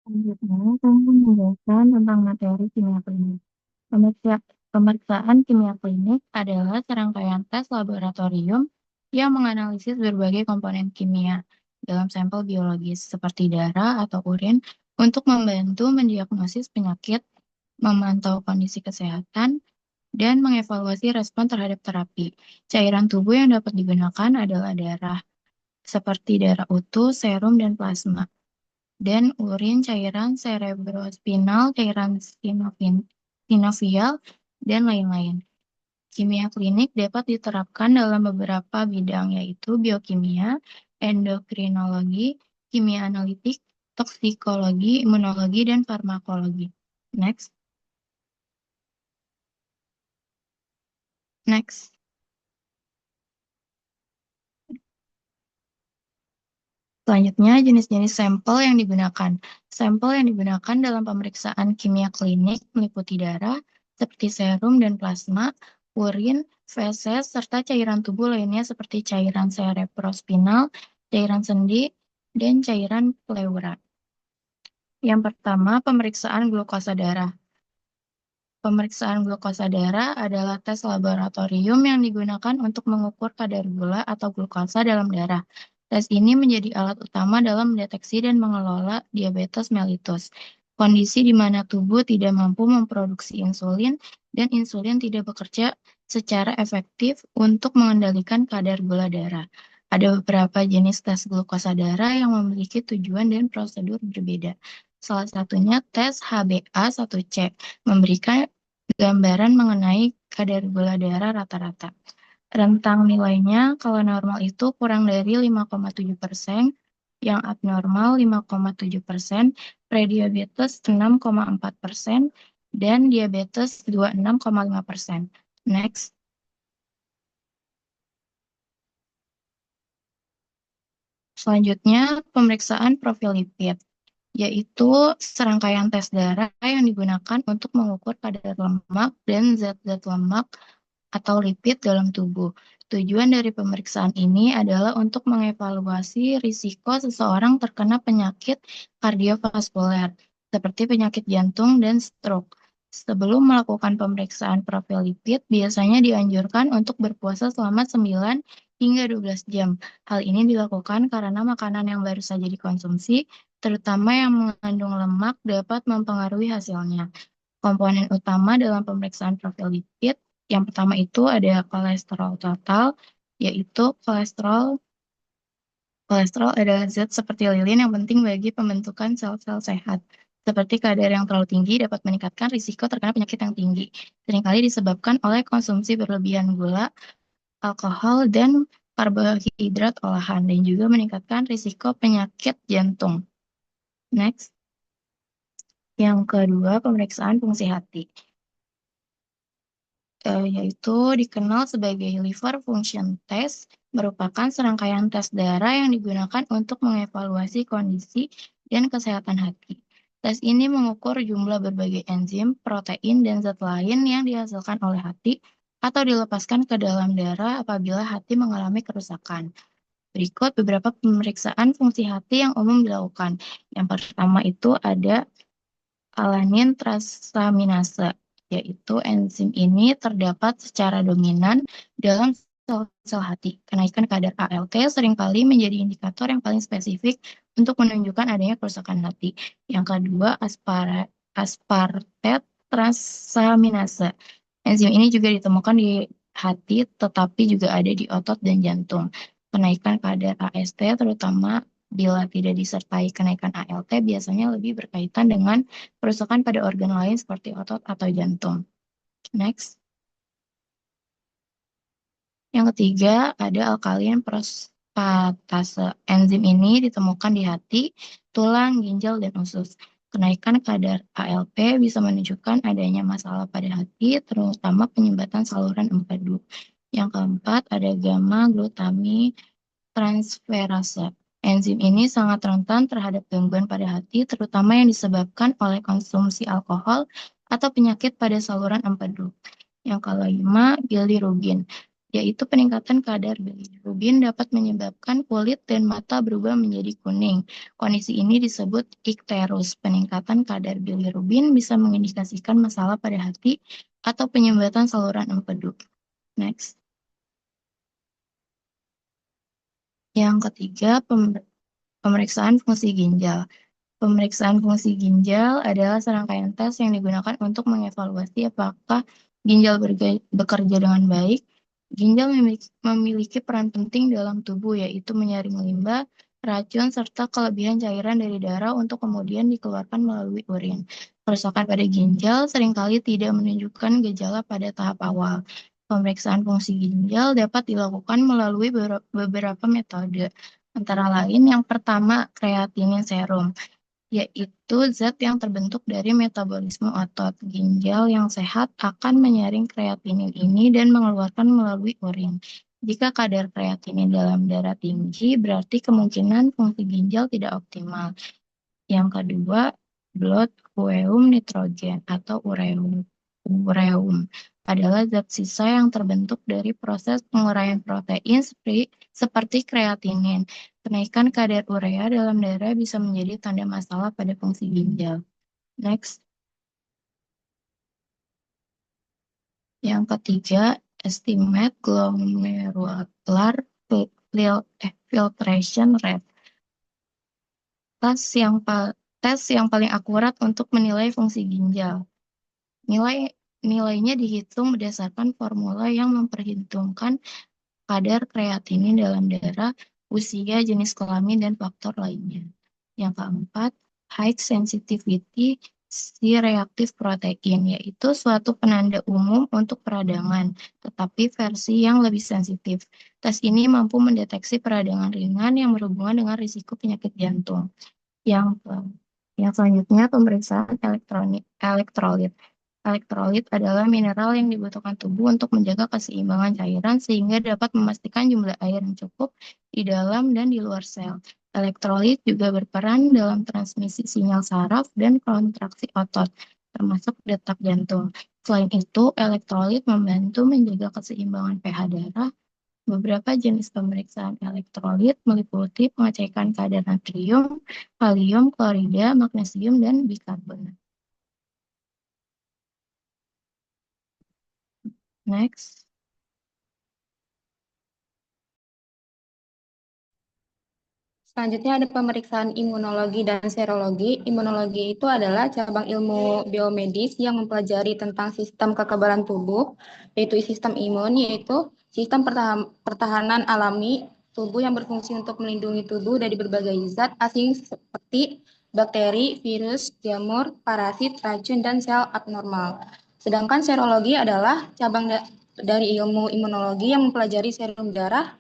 Selanjutnya, kamu menjelaskan tentang materi kimia klinik. Pemeriksaan kimia klinik adalah serangkaian tes laboratorium yang menganalisis berbagai komponen kimia dalam sampel biologis seperti darah atau urin untuk membantu mendiagnosis penyakit, memantau kondisi kesehatan, dan mengevaluasi respon terhadap terapi. Cairan tubuh yang dapat digunakan adalah darah, seperti darah utuh, serum, dan plasma dan urin, cairan cerebrospinal, cairan sinovial, dan lain-lain. Kimia klinik dapat diterapkan dalam beberapa bidang yaitu biokimia, endokrinologi, kimia analitik, toksikologi, imunologi, dan farmakologi. Next. Next. Selanjutnya, jenis-jenis sampel yang digunakan. Sampel yang digunakan dalam pemeriksaan kimia klinik meliputi darah, seperti serum dan plasma, urin, feses, serta cairan tubuh lainnya seperti cairan cerebrospinal, cairan sendi, dan cairan pleura. Yang pertama, pemeriksaan glukosa darah. Pemeriksaan glukosa darah adalah tes laboratorium yang digunakan untuk mengukur kadar gula atau glukosa dalam darah. Tes ini menjadi alat utama dalam mendeteksi dan mengelola diabetes mellitus, kondisi di mana tubuh tidak mampu memproduksi insulin dan insulin tidak bekerja secara efektif untuk mengendalikan kadar gula darah. Ada beberapa jenis tes glukosa darah yang memiliki tujuan dan prosedur berbeda. Salah satunya tes HbA1c, memberikan gambaran mengenai kadar gula darah rata-rata. Rentang nilainya kalau normal itu kurang dari 5,7%, yang abnormal 5,7%, prediabetes 6,4%, dan diabetes 26,5%. Next. Selanjutnya, pemeriksaan profil lipid, yaitu serangkaian tes darah yang digunakan untuk mengukur kadar lemak dan zat-zat lemak atau lipid dalam tubuh. Tujuan dari pemeriksaan ini adalah untuk mengevaluasi risiko seseorang terkena penyakit kardiovaskuler, seperti penyakit jantung dan stroke. Sebelum melakukan pemeriksaan profil lipid, biasanya dianjurkan untuk berpuasa selama 9 hingga 12 jam. Hal ini dilakukan karena makanan yang baru saja dikonsumsi, terutama yang mengandung lemak, dapat mempengaruhi hasilnya. Komponen utama dalam pemeriksaan profil lipid yang pertama itu ada kolesterol total, yaitu kolesterol adalah zat seperti lilin yang penting bagi pembentukan sel-sel sehat. Seperti kadar yang terlalu tinggi dapat meningkatkan risiko terkena penyakit yang tinggi. Seringkali disebabkan oleh konsumsi berlebihan gula, alkohol, dan karbohidrat olahan, dan juga meningkatkan risiko penyakit jantung. Next. Yang kedua, pemeriksaan fungsi hati. Yaitu dikenal sebagai liver function test, merupakan serangkaian tes darah yang digunakan untuk mengevaluasi kondisi dan kesehatan hati. Tes ini mengukur jumlah berbagai enzim, protein, dan zat lain yang dihasilkan oleh hati atau dilepaskan ke dalam darah apabila hati mengalami kerusakan. Berikut beberapa pemeriksaan fungsi hati yang umum dilakukan. Yang pertama itu ada alanin transaminase, yaitu enzim ini terdapat secara dominan dalam sel-sel hati. Kenaikan kadar ALT seringkali menjadi indikator yang paling spesifik untuk menunjukkan adanya kerusakan hati. Yang kedua, aspartate transaminase. Enzim ini juga ditemukan di hati, tetapi juga ada di otot dan jantung. Kenaikan kadar AST, terutama bila tidak disertai kenaikan ALT, biasanya lebih berkaitan dengan kerusakan pada organ lain seperti otot atau jantung. Next. Yang ketiga, ada alkalin prospatase. Enzim ini ditemukan di hati, tulang, ginjal, dan usus. Kenaikan kadar ALP bisa menunjukkan adanya masalah pada hati, terutama penyumbatan saluran empedu. Yang keempat, ada gamma glutami transferase. Enzim ini sangat rentan terhadap gangguan pada hati, terutama yang disebabkan oleh konsumsi alkohol atau penyakit pada saluran empedu. Yang kelima, bilirubin. yaitu peningkatan kadar bilirubin dapat menyebabkan kulit dan mata berubah menjadi kuning. Kondisi ini disebut ikterus. Peningkatan kadar bilirubin bisa mengindikasikan masalah pada hati atau penyumbatan saluran empedu. Next. Yang ketiga, pemeriksaan fungsi ginjal. Pemeriksaan fungsi ginjal adalah serangkaian tes yang digunakan untuk mengevaluasi apakah ginjal bekerja dengan baik. Ginjal memiliki peran penting dalam tubuh, yaitu menyaring limbah, racun, serta kelebihan cairan dari darah untuk kemudian dikeluarkan melalui urin. Kerusakan pada ginjal seringkali tidak menunjukkan gejala pada tahap awal. Pemeriksaan fungsi ginjal dapat dilakukan melalui beberapa metode, antara lain yang pertama kreatinin serum, yaitu zat yang terbentuk dari metabolisme otot. Ginjal yang sehat akan menyaring kreatinin ini dan mengeluarkan melalui urin. Jika kadar kreatinin dalam darah tinggi, berarti kemungkinan fungsi ginjal tidak optimal. Yang kedua, blood ureum nitrogen atau ureum. Ureum adalah zat sisa yang terbentuk dari proses penguraian protein seperti kreatinin. Kenaikan kadar urea dalam darah bisa menjadi tanda masalah pada fungsi ginjal. Next. Yang ketiga, estimate glomerular filtration rate. Tes yang, tes yang paling akurat untuk menilai fungsi ginjal. Nilainya dihitung berdasarkan formula yang memperhitungkan kadar kreatinin dalam darah, usia, jenis kelamin, dan faktor lainnya. Yang keempat, high sensitivity C-reactive protein, yaitu suatu penanda umum untuk peradangan, tetapi versi yang lebih sensitif. Tes ini mampu mendeteksi peradangan ringan yang berhubungan dengan risiko penyakit jantung. Yang selanjutnya, pemeriksaan elektrolit. Elektrolit adalah mineral yang dibutuhkan tubuh untuk menjaga keseimbangan cairan sehingga dapat memastikan jumlah air yang cukup di dalam dan di luar sel. Elektrolit juga berperan dalam transmisi sinyal saraf dan kontraksi otot, termasuk detak jantung. Selain itu, elektrolit membantu menjaga keseimbangan pH darah. Beberapa jenis pemeriksaan elektrolit meliputi pengecekan kadar natrium, kalium, klorida, magnesium, dan bikarbonat. Next. Selanjutnya ada pemeriksaan imunologi dan serologi. Imunologi itu adalah cabang ilmu biomedis yang mempelajari tentang sistem kekebalan tubuh, yaitu sistem imun, yaitu sistem pertahanan alami tubuh yang berfungsi untuk melindungi tubuh dari berbagai zat asing seperti bakteri, virus, jamur, parasit, racun, dan sel abnormal. Sedangkan serologi adalah cabang dari ilmu imunologi yang mempelajari serum darah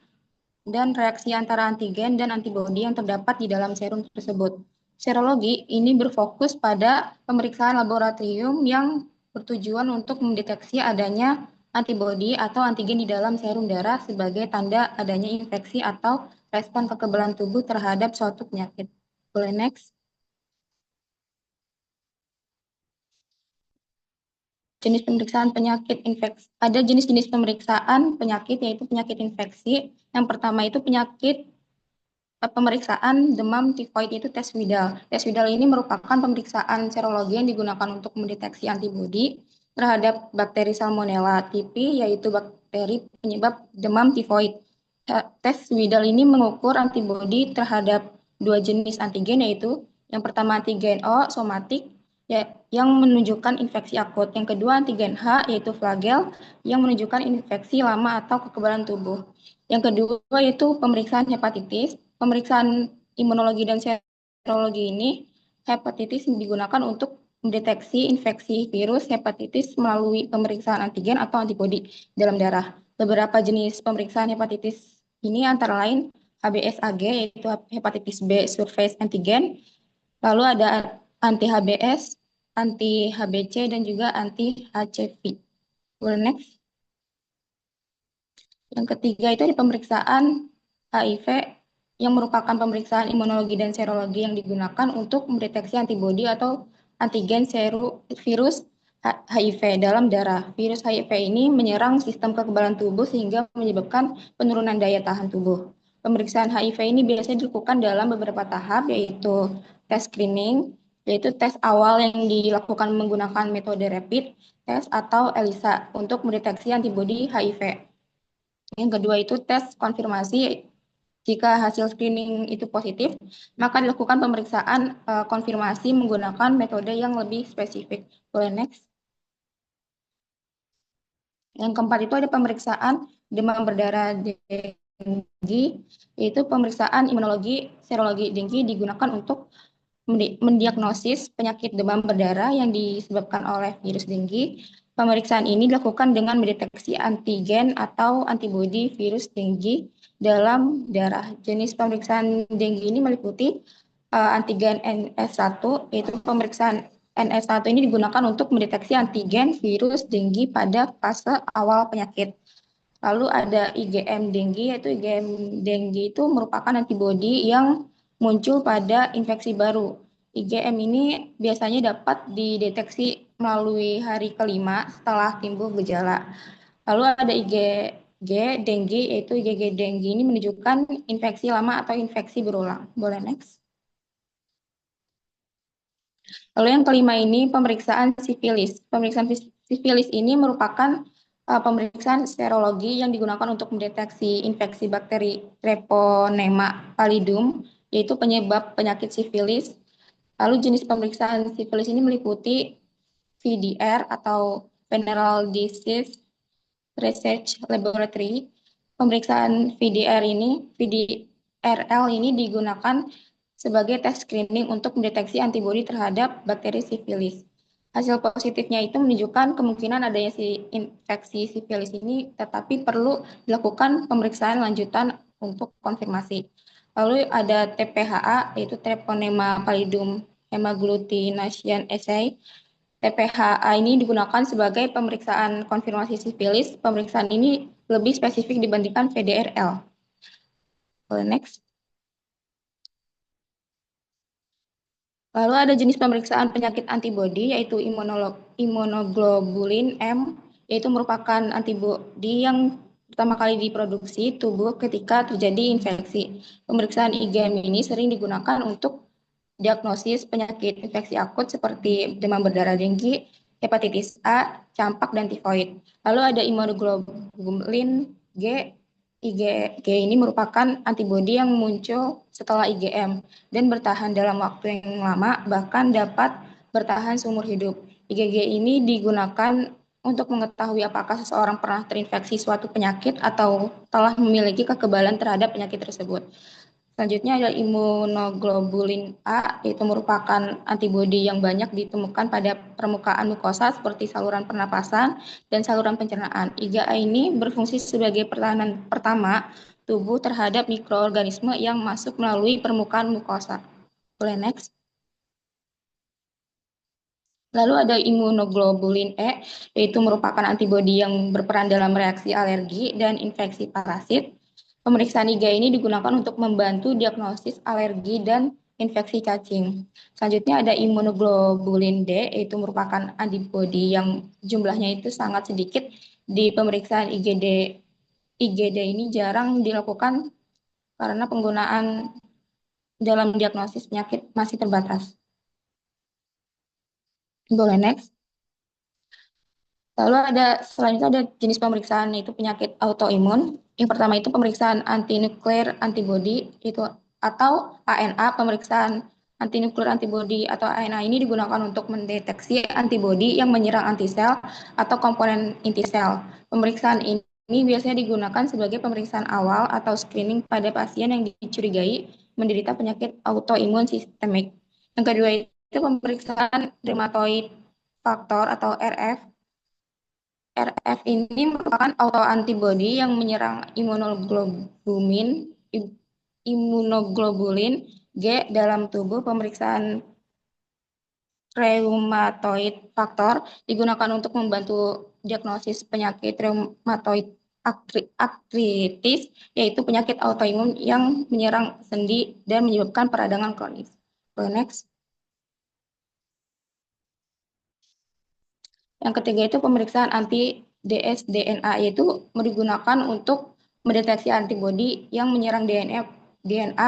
dan reaksi antara antigen dan antibodi yang terdapat di dalam serum tersebut. Serologi ini berfokus pada pemeriksaan laboratorium yang bertujuan untuk mendeteksi adanya antibodi atau antigen di dalam serum darah sebagai tanda adanya infeksi atau respon kekebalan tubuh terhadap suatu penyakit. Boleh next? Jenis pemeriksaan penyakit infeksi. Ada jenis-jenis pemeriksaan penyakit, yaitu penyakit infeksi. Yang pertama itu penyakit pemeriksaan demam tifoid, itu tes Widal. Tes Widal ini merupakan pemeriksaan serologi yang digunakan untuk mendeteksi antibodi terhadap bakteri Salmonella typhi, yaitu bakteri penyebab demam tifoid. Tes Widal ini mengukur antibodi terhadap dua jenis antigen, yaitu yang pertama antigen O somatik yang menunjukkan infeksi akut. Yang kedua antigen H, yaitu flagel, yang menunjukkan infeksi lama atau kekebalan tubuh. Yang kedua yaitu pemeriksaan hepatitis. Pemeriksaan imunologi dan serologi ini, hepatitis digunakan untuk mendeteksi infeksi virus hepatitis melalui pemeriksaan antigen atau antibodi dalam darah. Beberapa jenis pemeriksaan hepatitis ini antara lain HBsAg, yaitu hepatitis B surface antigen, lalu ada anti-HBs, anti-HBC, dan juga anti-HCV. Boleh next? Yang ketiga itu ada pemeriksaan HIV, yang merupakan pemeriksaan imunologi dan serologi yang digunakan untuk mendeteksi antibodi atau antigen virus HIV dalam darah. Virus HIV ini menyerang sistem kekebalan tubuh sehingga menyebabkan penurunan daya tahan tubuh. Pemeriksaan HIV ini biasanya dilakukan dalam beberapa tahap, yaitu tes screening, yaitu tes awal yang dilakukan menggunakan metode rapid test atau ELISA untuk mendeteksi antibodi HIV. Yang kedua itu tes konfirmasi. Jika hasil screening itu positif, maka dilakukan pemeriksaan konfirmasi menggunakan metode yang lebih spesifik. Boleh next. Yang keempat itu ada pemeriksaan demam berdarah denggi, yaitu pemeriksaan imunologi serologi denggi digunakan untuk mendiagnosis penyakit demam berdarah yang disebabkan oleh virus denggi. Pemeriksaan ini dilakukan dengan mendeteksi antigen atau antibodi virus denggi dalam darah. Jenis pemeriksaan denggi ini meliputi antigen NS1, yaitu pemeriksaan NS1 ini digunakan untuk mendeteksi antigen virus denggi pada fase awal penyakit. Lalu ada IgM denggi, yaitu IgM denggi itu merupakan antibodi yang muncul pada infeksi baru. IgM ini biasanya dapat dideteksi melalui hari kelima setelah timbul gejala. Lalu ada IgG denggi, yaitu IgG denggi ini menunjukkan infeksi lama atau infeksi berulang. Boleh next. Lalu yang kelima ini pemeriksaan sifilis. Pemeriksaan sifilis ini merupakan pemeriksaan serologi yang digunakan untuk mendeteksi infeksi bakteri Treponema pallidum, yaitu penyebab penyakit sifilis. Lalu jenis pemeriksaan sifilis ini meliputi VDR atau Venereal Disease Research Laboratory. Pemeriksaan VDRL ini digunakan sebagai tes screening untuk mendeteksi antibodi terhadap bakteri sifilis. Hasil positifnya itu menunjukkan kemungkinan adanya infeksi sifilis ini, tetapi perlu dilakukan pemeriksaan lanjutan untuk konfirmasi. Lalu ada TPHA, yaitu Treponema pallidum hemagglutination assay. TPHA ini digunakan sebagai pemeriksaan konfirmasi sifilis. Pemeriksaan ini lebih spesifik dibandingkan VDRL. Next. Lalu ada jenis pemeriksaan penyakit antibodi, yaitu imunoglobulin M, yaitu merupakan antibodi yang pertama kali diproduksi tubuh ketika terjadi infeksi. Pemeriksaan IgM ini sering digunakan untuk diagnosis penyakit infeksi akut seperti demam berdarah denggi, hepatitis A, campak, dan tifoid. Lalu ada imunoglobulin G. IgG ini merupakan antibodi yang muncul setelah IgM dan bertahan dalam waktu yang lama, bahkan dapat bertahan seumur hidup. IgG ini digunakan untuk mengetahui apakah seseorang pernah terinfeksi suatu penyakit atau telah memiliki kekebalan terhadap penyakit tersebut. Selanjutnya ada imunoglobulin A, yaitu merupakan antibodi yang banyak ditemukan pada permukaan mukosa seperti saluran pernapasan dan saluran pencernaan. IgA ini berfungsi sebagai pertahanan pertama tubuh terhadap mikroorganisme yang masuk melalui permukaan mukosa. Boleh next. Lalu ada imunoglobulin E, yaitu merupakan antibodi yang berperan dalam reaksi alergi dan infeksi parasit. Pemeriksaan IgA ini digunakan untuk membantu diagnosis alergi dan infeksi cacing. Selanjutnya ada imunoglobulin D, yaitu merupakan antibodi yang jumlahnya itu sangat sedikit. Di pemeriksaan IgD ini jarang dilakukan karena penggunaan dalam diagnosis penyakit masih terbatas. Boleh next. Lalu selanjutnya ada jenis pemeriksaan, yaitu penyakit autoimun. Yang pertama itu pemeriksaan anti-nuclear antibody itu atau ANA. Pemeriksaan anti-nuclear antibody atau ANA ini digunakan untuk mendeteksi antibodi yang menyerang antisel atau komponen inti sel. Pemeriksaan ini biasanya digunakan sebagai pemeriksaan awal atau screening pada pasien yang dicurigai menderita penyakit autoimun sistemik. Yang kedua itu pemeriksaan rheumatoid factor atau RF. RF ini merupakan autoantibodi yang menyerang imunoglobulin G dalam tubuh. Pemeriksaan rheumatoid factor digunakan untuk membantu diagnosis penyakit rheumatoid arthritis, yaitu penyakit autoimun yang menyerang sendi dan menyebabkan peradangan kronis. Next. Yang ketiga itu pemeriksaan anti dsDNA, yaitu digunakan untuk mendeteksi antibodi yang menyerang DNA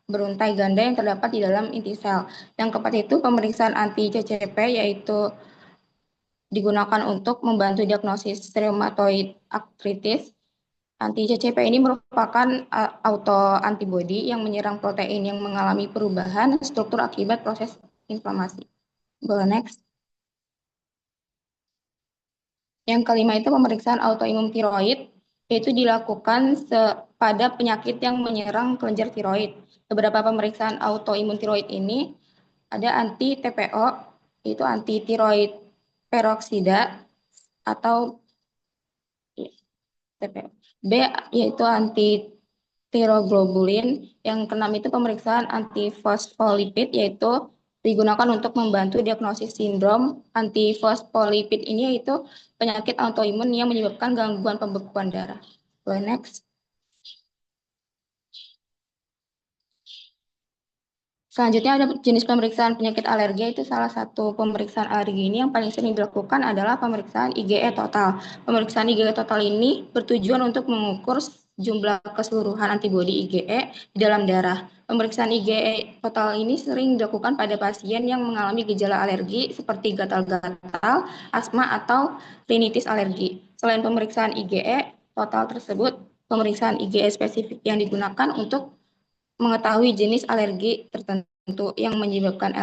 beruntai ganda yang terdapat di dalam inti sel. Yang keempat itu pemeriksaan anti CCP, yaitu digunakan untuk membantu diagnosis rheumatoid arthritis. Anti CCP ini merupakan autoantibodi yang menyerang protein yang mengalami perubahan struktur akibat proses inflamasi. Boleh next. Yang kelima itu pemeriksaan autoimun tiroid, yaitu dilakukan pada penyakit yang menyerang kelenjar tiroid. Beberapa pemeriksaan autoimun tiroid ini ada anti TPO, yaitu anti tiroid peroksida atau TPO. B yaitu anti tiroglobulin. Yang keenam itu pemeriksaan antifosfolipid, yaitu digunakan untuk membantu diagnosis sindrom antifosfolipid ini, yaitu penyakit autoimun yang menyebabkan gangguan pembekuan darah. Boleh next. Selanjutnya ada jenis pemeriksaan penyakit alergi, itu salah satu pemeriksaan alergi ini yang paling sering dilakukan adalah pemeriksaan IgE total. Pemeriksaan IgE total ini bertujuan untuk mengukur jumlah keseluruhan antibodi IgE di dalam darah. Pemeriksaan IgE total ini sering dilakukan pada pasien yang mengalami gejala alergi seperti gatal-gatal, asma, atau rinitis alergi. Selain pemeriksaan IgE total tersebut, pemeriksaan IgE spesifik yang digunakan untuk mengetahui jenis alergi tertentu yang menyebabkan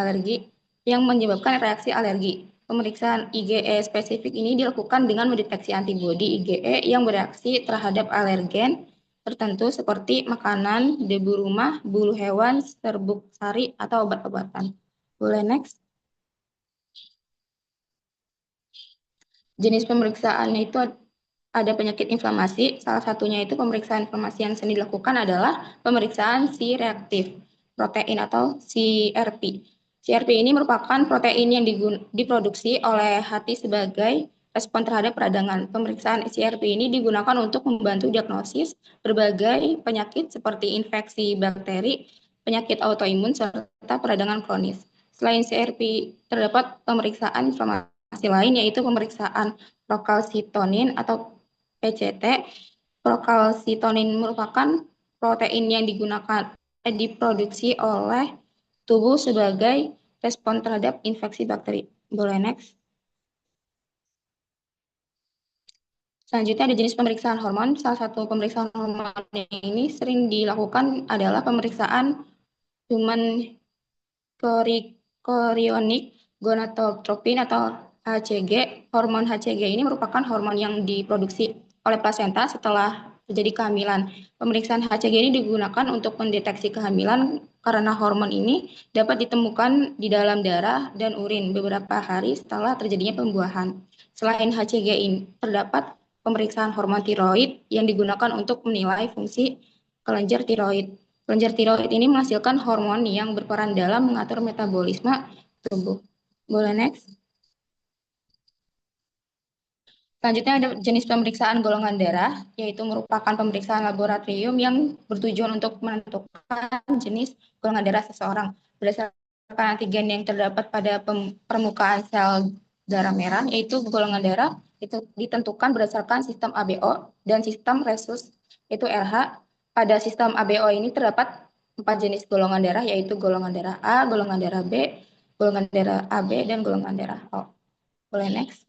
reaksi alergi. Pemeriksaan IgE spesifik ini dilakukan dengan mendeteksi antibodi IgE yang bereaksi terhadap alergen tertentu seperti makanan, debu rumah, bulu hewan, serbuk sari, atau obat-obatan. Boleh next. Jenis pemeriksaan itu ada penyakit inflamasi, salah satunya itu pemeriksaan inflamasi yang sering dilakukan adalah pemeriksaan C-reaktif protein atau CRP. CRP ini merupakan protein yang diproduksi oleh hati sebagai respon terhadap peradangan. Pemeriksaan CRP ini digunakan untuk membantu diagnosis berbagai penyakit seperti infeksi bakteri, penyakit autoimun, serta peradangan kronis. Selain CRP, terdapat pemeriksaan inflamasi lain, yaitu pemeriksaan procalcitonin atau PCT. Procalcitonin merupakan protein yang diproduksi oleh tubuh sebagai respon terhadap infeksi bakteri. Boleh next. Selanjutnya ada jenis pemeriksaan hormon. Salah satu pemeriksaan hormon ini sering dilakukan adalah pemeriksaan human chorionic gonadotropin atau HCG. Hormon HCG ini merupakan hormon yang diproduksi oleh plasenta setelah terjadi kehamilan. Pemeriksaan HCG ini digunakan untuk mendeteksi kehamilan karena hormon ini dapat ditemukan di dalam darah dan urin beberapa hari setelah terjadinya pembuahan. Selain HCG ini, terdapat pemeriksaan hormon tiroid yang digunakan untuk menilai fungsi kelenjar tiroid. Kelenjar tiroid ini menghasilkan hormon yang berperan dalam mengatur metabolisme tubuh. Boleh next. Selanjutnya ada jenis pemeriksaan golongan darah, yaitu merupakan pemeriksaan laboratorium yang bertujuan untuk menentukan jenis golongan darah seseorang berdasarkan antigen yang terdapat pada permukaan sel darah merah, yaitu golongan darah itu ditentukan berdasarkan sistem ABO dan sistem resus, yaitu RH. Pada sistem ABO ini terdapat 4 jenis golongan darah, yaitu golongan darah A, golongan darah B, golongan darah AB, dan golongan darah O. Boleh next.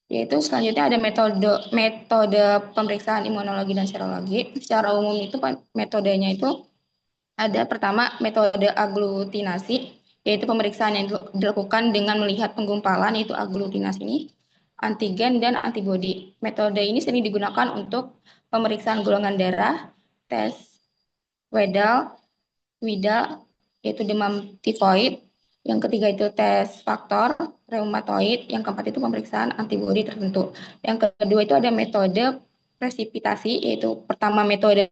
Yaitu selanjutnya ada metode pemeriksaan imunologi dan serologi. Secara umum itu metodenya itu ada pertama metode aglutinasi, yaitu pemeriksaan yang dilakukan dengan melihat penggumpalan, yaitu aglutinasi ini, antigen dan antibodi. Metode ini sering digunakan untuk pemeriksaan golongan darah, tes Widal, yaitu demam tifoid. Yang ketiga itu tes faktor reumatoid. Yang keempat itu pemeriksaan antibodi tertentu. Yang kedua itu ada metode presipitasi, yaitu pertama metode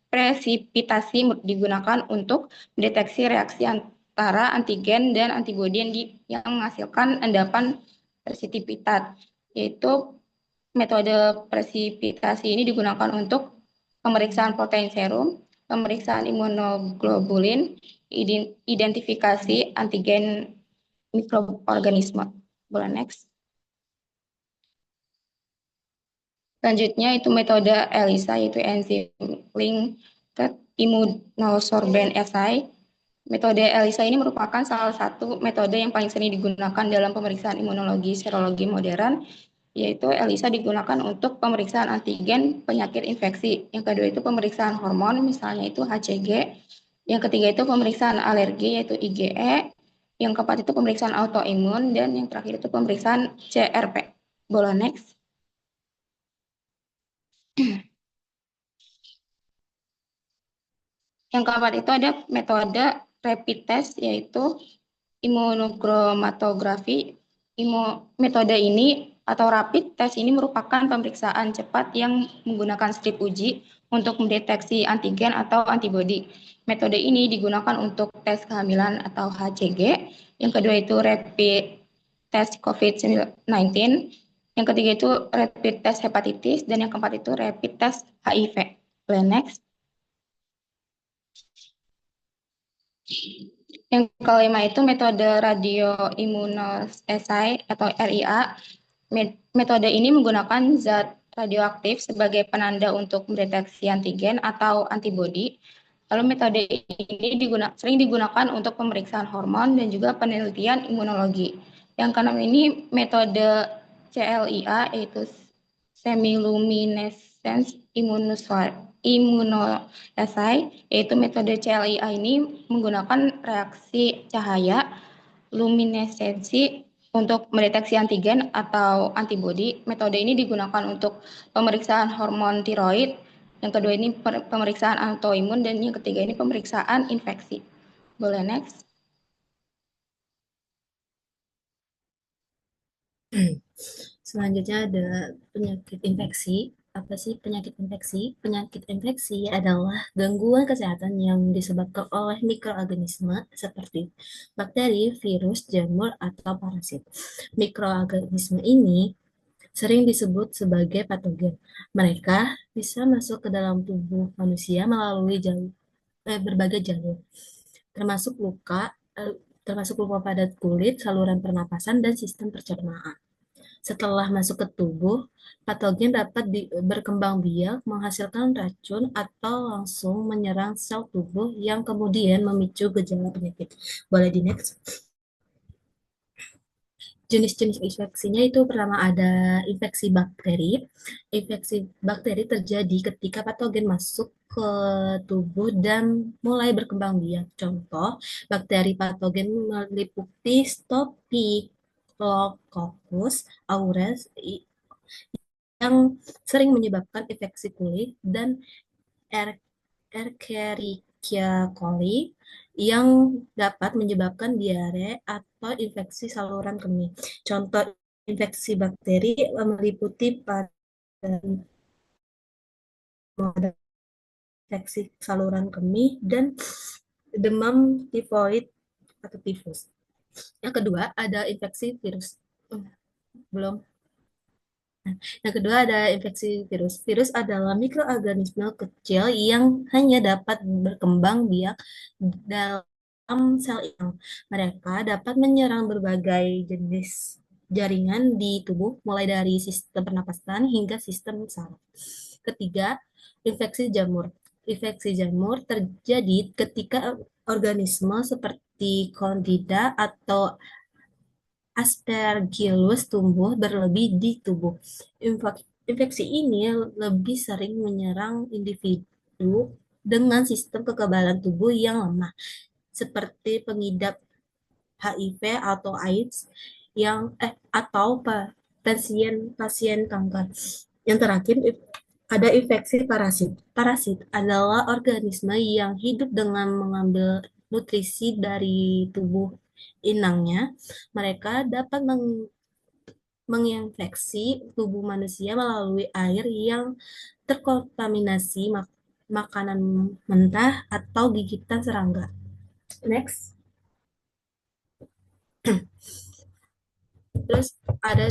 presipitasi digunakan untuk mendeteksi reaksi antara antigen dan antibodi yang menghasilkan endapan presipitat. Yaitu metode presipitasi ini digunakan untuk pemeriksaan protein serum, pemeriksaan imunoglobulin, identifikasi antigen mikroorganisme. Boleh next. Selanjutnya itu metode ELISA, yaitu Enzyme Linked Immunosorbent Assay. Metode ELISA ini merupakan salah satu metode yang paling sering digunakan dalam pemeriksaan imunologi serologi modern, yaitu ELISA digunakan untuk pemeriksaan antigen penyakit infeksi. Yang kedua itu pemeriksaan hormon, misalnya itu HCG. Yang ketiga itu pemeriksaan alergi, yaitu IgE. Yang keempat itu pemeriksaan autoimun, dan yang terakhir itu pemeriksaan CRP. Boleh next. Yang keempat itu ada metode rapid test, yaitu imunochromatografi. Metode ini atau rapid test ini merupakan pemeriksaan cepat yang menggunakan strip uji untuk mendeteksi antigen atau antibodi. Metode ini digunakan untuk tes kehamilan atau HCG. Yang kedua itu rapid test COVID-19. Yang ketiga itu rapid test hepatitis. Dan yang keempat itu rapid test HIV. Next. Yang kelima itu metode radioimmunoassay atau RIA. Metode ini menggunakan zat radioaktif sebagai penanda untuk mendeteksi antigen atau antibodi. Lalu metode ini sering digunakan untuk pemeriksaan hormon dan juga penelitian imunologi. Yang keenam ini metode CLIA, yaitu semiluminescence immunoassay, yaitu metode CLIA ini menggunakan reaksi cahaya luminesensi untuk mendeteksi antigen atau antibodi. Metode ini digunakan untuk pemeriksaan hormon tiroid. Yang kedua ini pemeriksaan autoimun, dan yang ketiga ini pemeriksaan infeksi. Boleh next. Selanjutnya ada penyakit infeksi. Apa sih penyakit infeksi? Penyakit infeksi adalah gangguan kesehatan yang disebabkan oleh mikroorganisme seperti bakteri, virus, jamur, atau parasit. Mikroorganisme ini sering disebut sebagai patogen. Mereka bisa masuk ke dalam tubuh manusia melalui berbagai jalur, termasuk termasuk luka pada kulit, saluran pernapasan, dan sistem pencernaan. Setelah masuk ke tubuh, patogen dapat berkembang biak, menghasilkan racun, atau langsung menyerang sel tubuh yang kemudian memicu gejala penyakit. Boleh di next. Jenis-jenis infeksinya itu pertama ada infeksi bakteri. Infeksi bakteri terjadi ketika patogen masuk ke tubuh dan mulai berkembang biak. Contoh, bakteri patogen meliputi Staphylococcus aureus yang sering menyebabkan infeksi kulit, dan Escherichia coli yang dapat menyebabkan diare atau infeksi saluran kemih. Contoh infeksi bakteri meliputi pada infeksi saluran kemih dan demam tifoid atau tifus. Yang kedua ada infeksi virus. Belum. Yang kedua ada infeksi virus. Virus adalah mikroorganisme kecil yang hanya dapat berkembang biak dalam sel inang. Mereka dapat menyerang berbagai jenis jaringan di tubuh, mulai dari sistem pernapasan hingga sistem saraf. Ketiga, infeksi jamur. Infeksi jamur terjadi ketika organisme seperti Candida atau Aspergillus tumbuh berlebih di tubuh. Infeksi ini lebih sering menyerang individu dengan sistem kekebalan tubuh yang lemah, seperti pengidap HIV atau AIDS atau pasien kanker. Yang terakhir ada infeksi parasit. Parasit adalah organisme yang hidup dengan mengambil nutrisi dari tubuh inangnya. Mereka dapat menginfeksi tubuh manusia melalui air yang terkontaminasi makanan mentah atau gigitan serangga. Next. Terus ada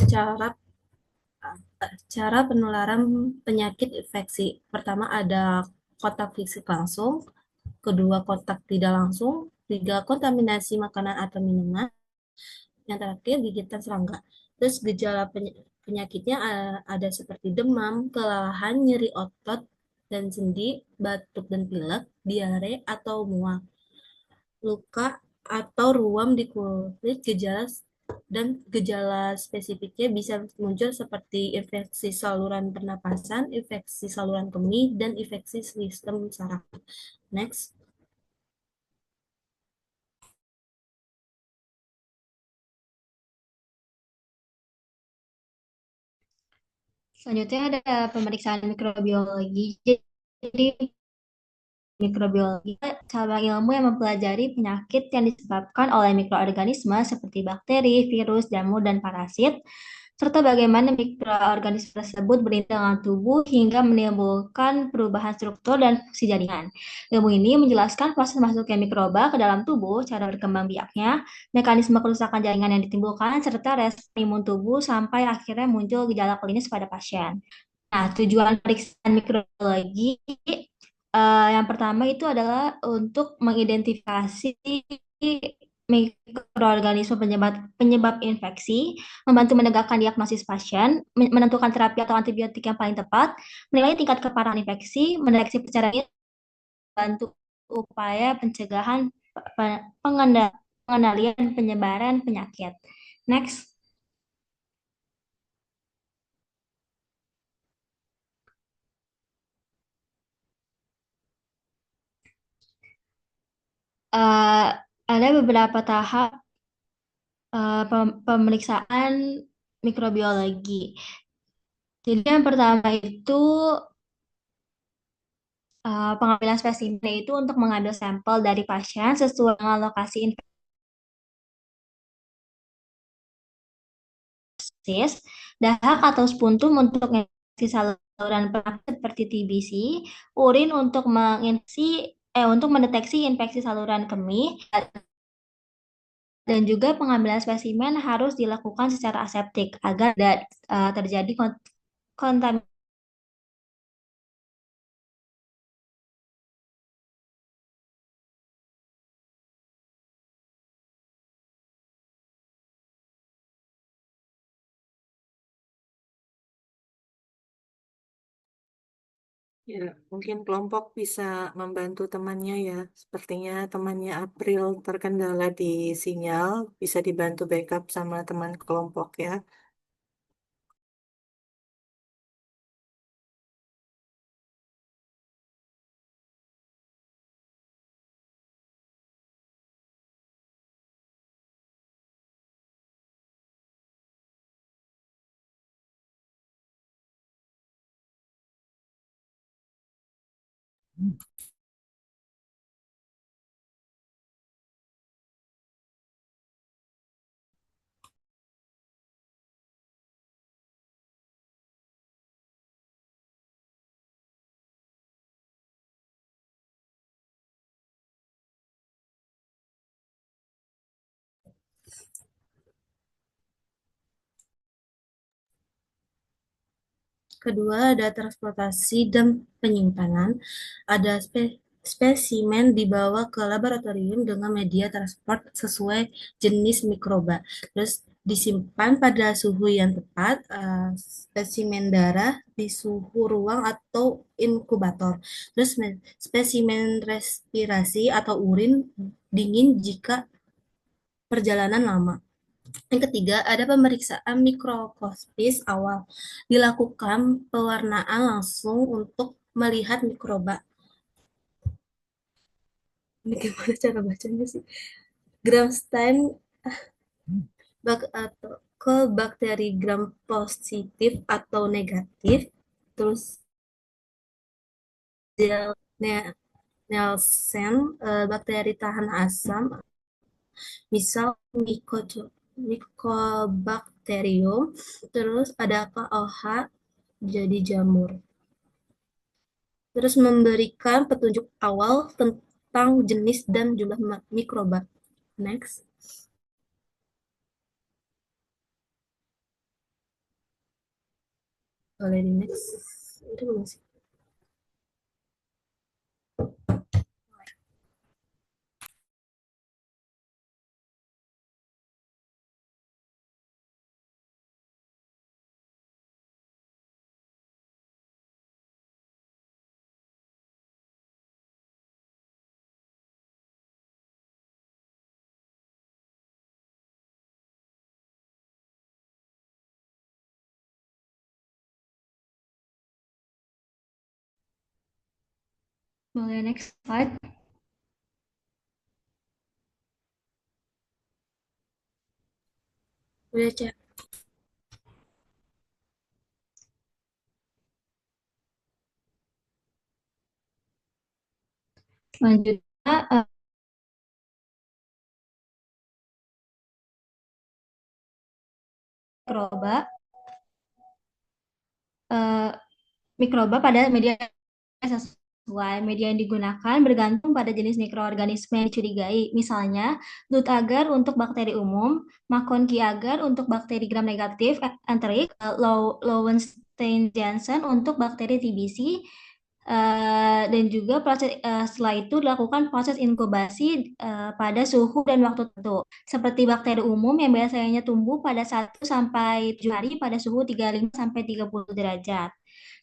cara penularan penyakit infeksi. Pertama ada kontak fisik langsung, kedua kontak tidak langsung, tiga kontaminasi makanan atau minuman, yang terakhir gigitan serangga. Terus gejala penyakitnya ada seperti demam, kelelahan, nyeri otot dan sendi, batuk dan pilek, diare atau mual, luka atau ruam di kulit. Gejala spesifiknya bisa muncul seperti infeksi saluran pernapasan, infeksi saluran kemih, dan infeksi sistem saraf. Next. Selanjutnya ada pemeriksaan mikrobiologi. Jadi mikrobiologi cabang ilmu yang mempelajari penyakit yang disebabkan oleh mikroorganisme seperti bakteri, virus, jamur, dan parasit, serta bagaimana mikroorganisme tersebut berinteraksi dengan tubuh hingga menimbulkan perubahan struktur dan fungsi jaringan. Ilmu ini menjelaskan proses masuknya mikroba ke dalam tubuh, cara berkembang biaknya, mekanisme kerusakan jaringan yang ditimbulkan, serta respon imun tubuh sampai akhirnya muncul gejala klinis pada pasien. Nah, tujuan pemeriksaan mikrobiologi yang pertama itu adalah untuk mengidentifikasi mikroorganisme penyebab infeksi, membantu menegakkan diagnosis pasien, menentukan terapi atau antibiotik yang paling tepat, menilai tingkat keparahan infeksi, mendeteksi secara dini, membantu upaya pencegahan, pengendalian penyebaran penyakit. Next. Ada beberapa tahap pemeriksaan mikrobiologi. Jadi yang pertama itu pengambilan spesimen itu untuk mengambil sampel dari pasien sesuai dengan lokasi infeksis, dahak atau spuntum untuk menginfeksi saluran pernapasan seperti TBC, urin untuk untuk mendeteksi infeksi saluran kemih, dan juga pengambilan spesimen harus dilakukan secara aseptik agar tidak terjadi kontaminasi. Ya, mungkin kelompok bisa membantu temannya ya. Sepertinya temannya April terkendala di sinyal, bisa dibantu backup sama teman kelompok ya. Kedua, ada transportasi dan penyimpanan. Ada spesimen dibawa ke laboratorium dengan media transport sesuai jenis mikroba. Terus disimpan pada suhu yang tepat, spesimen darah di suhu ruang atau inkubator. Terus spesimen respirasi atau urin dingin jika perjalanan lama. Yang ketiga, ada pemeriksaan mikroskopis awal. Dilakukan pewarnaan langsung untuk melihat mikroba. Ini gimana cara bacanya sih? Gram-Stein atau ke bakteri gram positif atau negatif. Terus Nielsen, bakteri tahan asam, misal Mycobacterium. Terus ada KOH jadi jamur. Terus memberikan petunjuk awal tentang jenis dan jumlah mikroba. Next. Boleh di next. Itu belum sih? Boleh next slide. Udah, Cak. Selanjutnya, mikroba. Mikroba pada media sesuai. Media yang digunakan bergantung pada jenis mikroorganisme yang dicurigai. Misalnya, Lut agar untuk bakteri umum, McConkie agar untuk bakteri gram negatif, enterik, Lowenstein-Jansen untuk bakteri TBC, dan juga setelah itu dilakukan proses inkubasi pada suhu dan waktu tertentu. Seperti bakteri umum yang biasanya tumbuh pada 1 sampai 7 hari pada suhu 35 sampai 30 derajat.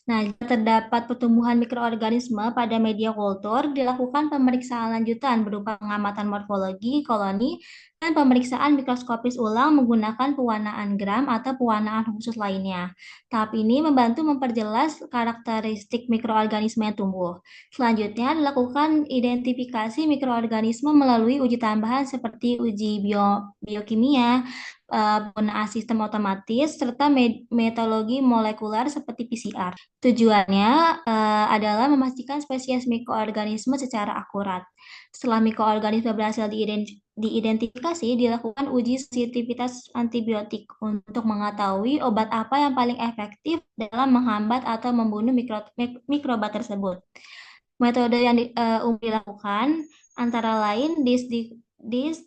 Nah, jika terdapat pertumbuhan mikroorganisme pada media kultur, dilakukan pemeriksaan lanjutan berupa pengamatan morfologi koloni dan pemeriksaan mikroskopis ulang menggunakan pewarnaan gram atau pewarnaan khusus lainnya. Tahap ini membantu memperjelas karakteristik mikroorganisme yang tumbuh. Selanjutnya, dilakukan identifikasi mikroorganisme melalui uji tambahan seperti uji biokimia, penggunaan sistem otomatis, serta metodologi molekuler seperti PCR. Tujuannya adalah memastikan spesies mikroorganisme secara akurat. Setelah mikroorganisme berhasil diidentifikasi, dilakukan uji sensitivitas antibiotik untuk mengetahui obat apa yang paling efektif dalam menghambat atau membunuh mikroba tersebut. Metode yang umum dilakukan antara lain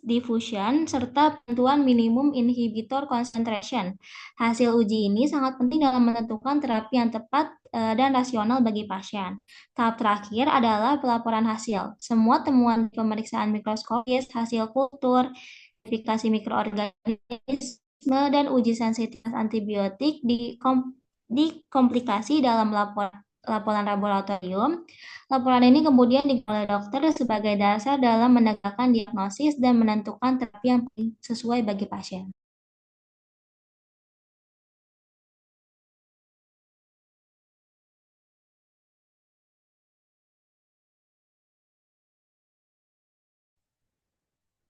diffusion serta penentuan minimum inhibitor concentration. Hasil uji ini sangat penting dalam menentukan terapi yang tepat dan rasional bagi pasien. Tahap terakhir adalah pelaporan hasil. Semua temuan pemeriksaan mikroskopis, hasil kultur, verifikasi mikroorganisme, dan uji sensitivitas antibiotik dikomplikasi dalam laporan laboratorium. Laporan ini kemudian digunakan oleh dokter sebagai dasar dalam menegakkan diagnosis dan menentukan terapi yang paling sesuai bagi pasien.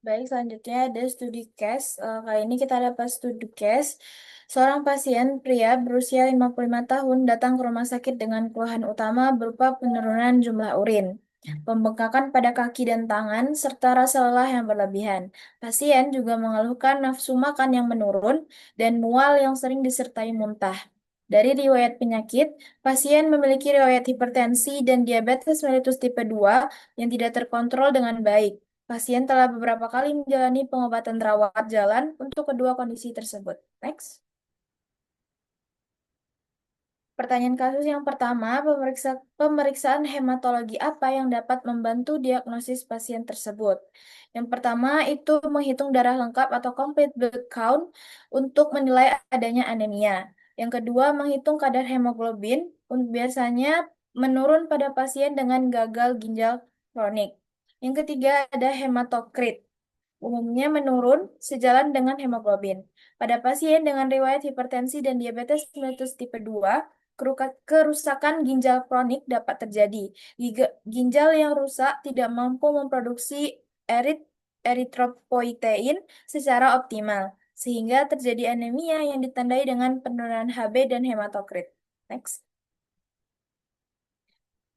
Baik, selanjutnya ada studi case. Kali ini kita dapat studi case. Seorang pasien pria berusia 55 tahun datang ke rumah sakit dengan keluhan utama berupa penurunan jumlah urin, pembengkakan pada kaki dan tangan, serta rasa lelah yang berlebihan. Pasien juga mengeluhkan nafsu makan yang menurun dan mual yang sering disertai muntah. Dari riwayat penyakit, pasien memiliki riwayat hipertensi dan diabetes mellitus tipe 2 yang tidak terkontrol dengan baik. Pasien telah beberapa kali menjalani pengobatan rawat jalan untuk kedua kondisi tersebut. Next. Pertanyaan kasus yang pertama, pemeriksaan hematologi apa yang dapat membantu diagnosis pasien tersebut? Yang pertama itu menghitung darah lengkap atau complete blood count untuk menilai adanya anemia. Yang kedua, menghitung kadar hemoglobin, biasanya menurun pada pasien dengan gagal ginjal kronik. Yang ketiga ada hematokrit, umumnya menurun sejalan dengan hemoglobin. Pada pasien dengan riwayat hipertensi dan diabetes mellitus tipe 2, kerusakan ginjal kronik dapat terjadi. Ginjal yang rusak tidak mampu memproduksi eritropoietin secara optimal, sehingga terjadi anemia yang ditandai dengan penurunan Hb dan hematokrit. Next.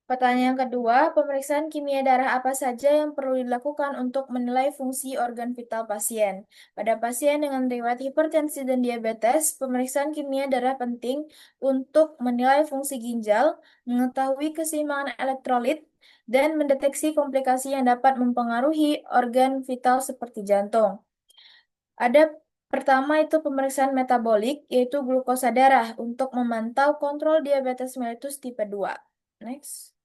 Pertanyaan kedua, pemeriksaan kimia darah apa saja yang perlu dilakukan untuk menilai fungsi organ vital pasien? Pada pasien dengan riwayat hipertensi dan diabetes, pemeriksaan kimia darah penting untuk menilai fungsi ginjal, mengetahui keseimbangan elektrolit, dan mendeteksi komplikasi yang dapat mempengaruhi organ vital seperti jantung. Ada pertama itu pemeriksaan metabolik, yaitu glukosa darah untuk memantau kontrol diabetes mellitus tipe 2. Next.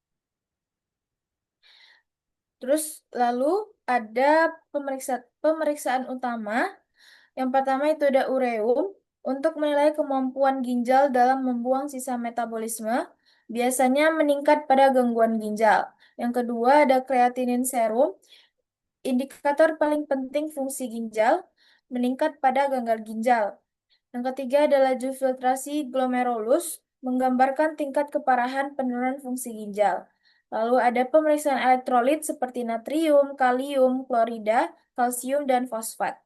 Terus lalu ada pemeriksaan utama. Yang pertama itu ada ureum untuk menilai kemampuan ginjal dalam membuang sisa metabolisme, biasanya meningkat pada gangguan ginjal. Yang kedua ada kreatinin serum, indikator paling penting fungsi ginjal, meningkat pada gagal ginjal. Yang ketiga ada laju filtrasi glomerulus, menggambarkan tingkat keparahan penurunan fungsi ginjal. Lalu ada pemeriksaan elektrolit seperti natrium, kalium, klorida, kalsium, dan fosfat.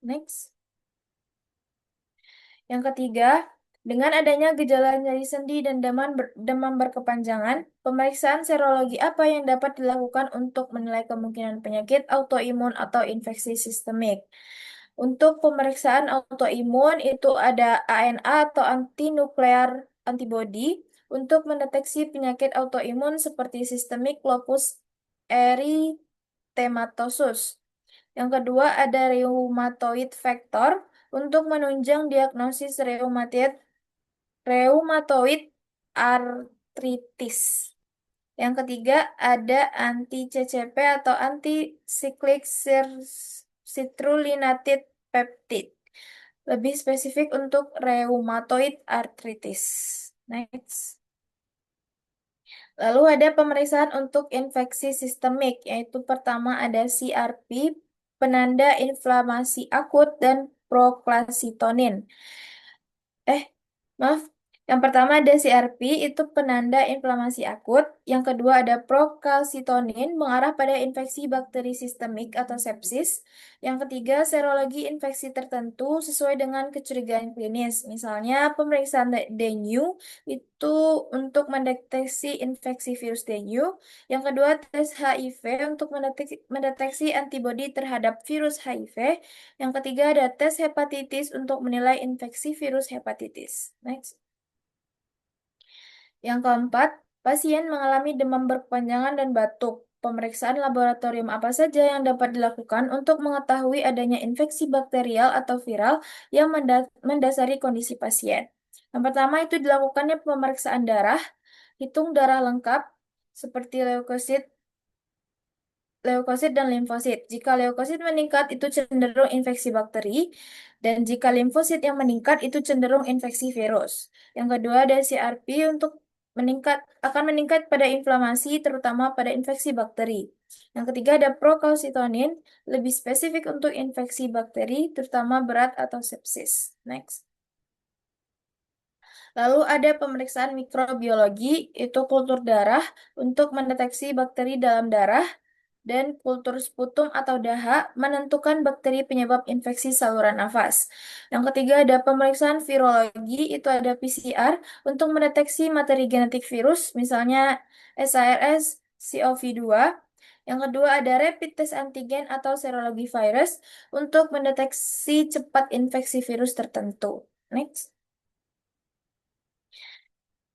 Next. Yang ketiga, dengan adanya gejala nyeri sendi dan demam berkepanjangan, pemeriksaan serologi apa yang dapat dilakukan untuk menilai kemungkinan penyakit autoimun atau infeksi sistemik? Untuk pemeriksaan autoimun itu ada ANA atau anti-nuclear antibody untuk mendeteksi penyakit autoimun seperti sistemik lupus erythematosus. Yang kedua ada rheumatoid factor untuk menunjang diagnosis rheumatoid arthritis. Yang ketiga ada anti-CCP atau anti-cyclic citrullinate peptide. Lebih spesifik untuk rheumatoid arthritis. Next. Lalu ada pemeriksaan untuk infeksi sistemik, yaitu pertama ada CRP, penanda inflamasi akut, dan prokalsitonin. Maaf. Yang pertama ada CRP, itu penanda inflamasi akut. Yang kedua ada prokalsitonin, mengarah pada infeksi bakteri sistemik atau sepsis. Yang ketiga, serologi infeksi tertentu sesuai dengan kecurigaan klinis. Misalnya pemeriksaan dengue itu untuk mendeteksi infeksi virus dengue. Yang kedua, tes HIV untuk mendeteksi antibodi terhadap virus HIV. Yang ketiga, ada tes hepatitis untuk menilai infeksi virus hepatitis. Next. Yang keempat, pasien mengalami demam berkepanjangan dan batuk. Pemeriksaan laboratorium apa saja yang dapat dilakukan untuk mengetahui adanya infeksi bakterial atau viral yang mendasari kondisi pasien? Yang pertama itu dilakukannya pemeriksaan darah, hitung darah lengkap seperti leukosit dan limfosit. Jika leukosit meningkat itu cenderung infeksi bakteri, dan jika limfosit yang meningkat itu cenderung infeksi virus. Yang kedua ada CRP untuk akan meningkat pada inflamasi terutama pada infeksi bakteri. Yang ketiga ada prokalsitonin, lebih spesifik untuk infeksi bakteri terutama berat atau sepsis. Next. Lalu ada pemeriksaan mikrobiologi, itu kultur darah untuk mendeteksi bakteri dalam darah, dan kultur sputum atau dahak menentukan bakteri penyebab infeksi saluran nafas. Yang ketiga ada pemeriksaan virologi, itu ada PCR untuk mendeteksi materi genetik virus, misalnya SARS CoV-2. Yang kedua ada rapid test antigen atau serologi virus untuk mendeteksi cepat infeksi virus tertentu. Next.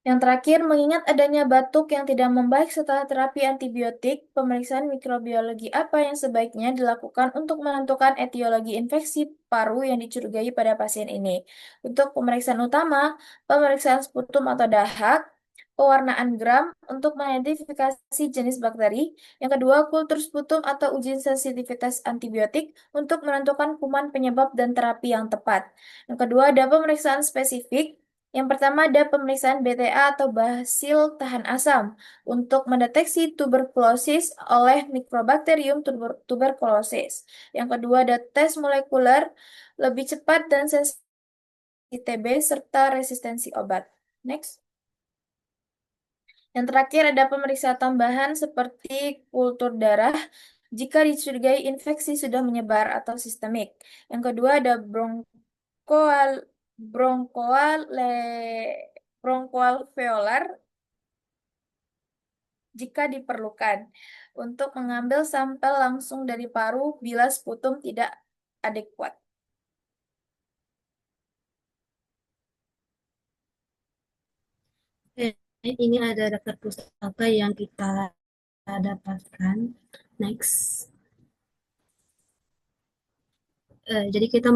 Yang terakhir, mengingat adanya batuk yang tidak membaik setelah terapi antibiotik, pemeriksaan mikrobiologi apa yang sebaiknya dilakukan untuk menentukan etiologi infeksi paru yang dicurigai pada pasien ini? Untuk pemeriksaan utama, pemeriksaan sputum atau dahak, pewarnaan gram untuk mengidentifikasi jenis bakteri. Yang kedua, kultur sputum atau uji sensitivitas antibiotik untuk menentukan kuman penyebab dan terapi yang tepat. Yang kedua, ada pemeriksaan spesifik. Yang pertama ada pemeriksaan BTA atau basil tahan asam untuk mendeteksi tuberkulosis oleh Mycobacterium tuberculosis. Yang kedua ada tes molekuler lebih cepat dan sensitif TB serta resistensi obat. Next. Yang terakhir ada pemeriksaan tambahan seperti kultur darah jika dicurigai infeksi sudah menyebar atau sistemik. Yang kedua ada bronkoalveolar jika diperlukan untuk mengambil sampel langsung dari paru bila sputum tidak adekuat. Ini ada daftar pustaka yang kita dapatkan. Next. Jadi kita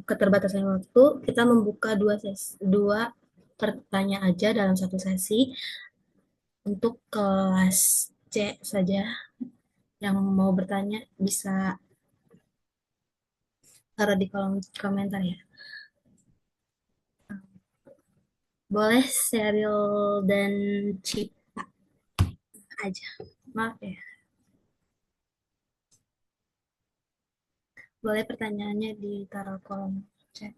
keterbatasan waktu, kita membuka dua pertanyaan aja dalam satu sesi. Untuk kelas C saja, yang mau bertanya bisa taruh di kolom komentar ya. Boleh Sheryl dan Cipa aja. Maaf ya. Boleh pertanyaannya ditaruh kolom chat.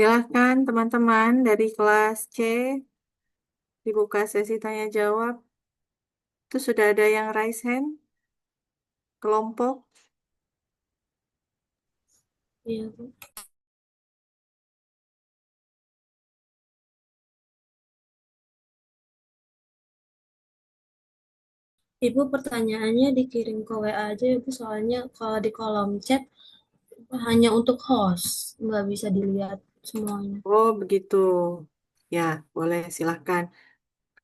Silahkan teman-teman dari kelas C dibuka sesi tanya jawab. Itu sudah ada yang raise hand? Kelompok? Iya, Bu. Ibu pertanyaannya dikirim ke WA aja ya, Bu, soalnya kalau di kolom chat hanya untuk host, nggak bisa dilihat semuanya. Oh, begitu. Ya, boleh silahkan.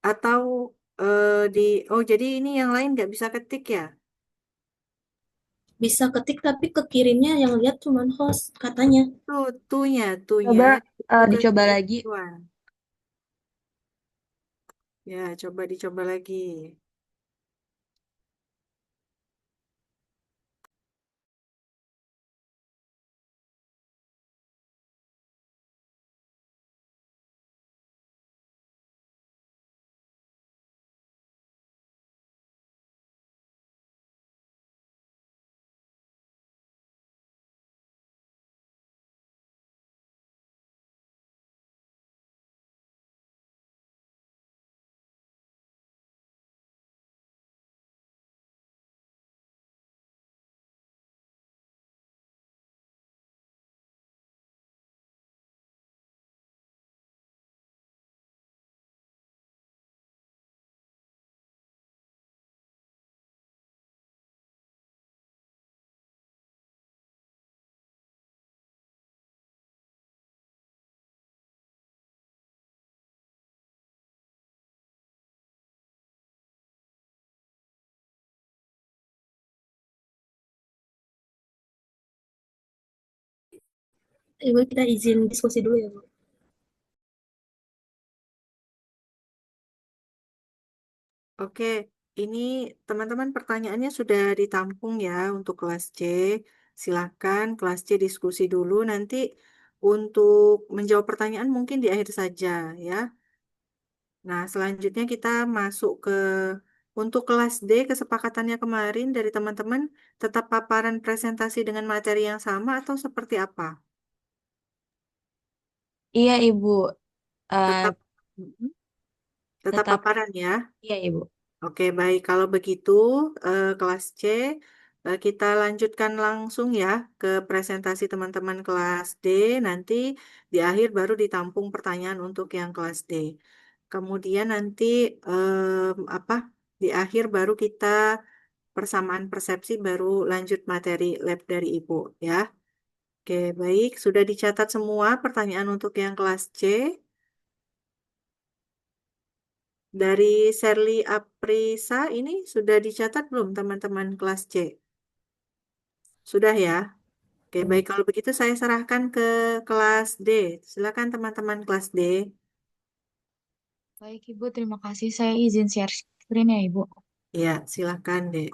Atau di, oh jadi ini yang lain nggak bisa ketik ya? Bisa ketik tapi kekirimnya yang lihat cuma host katanya. Tuh-nya Coba itu ke dicoba chat lagi. duluan. Ya, coba dicoba lagi. Ibu kita izin diskusi dulu ya, Bu. Oke, ini teman-teman pertanyaannya sudah ditampung ya untuk kelas C. Silakan kelas C diskusi dulu. Nanti untuk menjawab pertanyaan mungkin di akhir saja ya. Nah, selanjutnya kita masuk ke untuk kelas D, kesepakatannya kemarin dari teman-teman tetap paparan presentasi dengan materi yang sama atau seperti apa? Iya, Ibu. Eh, Tetap Mhm. Tetap tetap paparan ya. iya, Ibu. Oke, baik. Kalau begitu, kelas C, kita lanjutkan langsung ya ke presentasi teman-teman kelas D. Nanti di akhir baru ditampung pertanyaan untuk yang kelas D. Kemudian nanti apa? Di akhir baru kita persamaan persepsi, baru lanjut materi lab dari Ibu ya. Oke, baik. Sudah dicatat semua pertanyaan untuk yang kelas C. Dari Sherly Aprisa ini sudah dicatat belum teman-teman kelas C? Sudah ya? Oke, baik. Kalau begitu saya serahkan ke kelas D. Silakan teman-teman kelas D. Baik, Ibu, terima kasih. Saya izin share screen ya, Ibu. Ya, silakan D.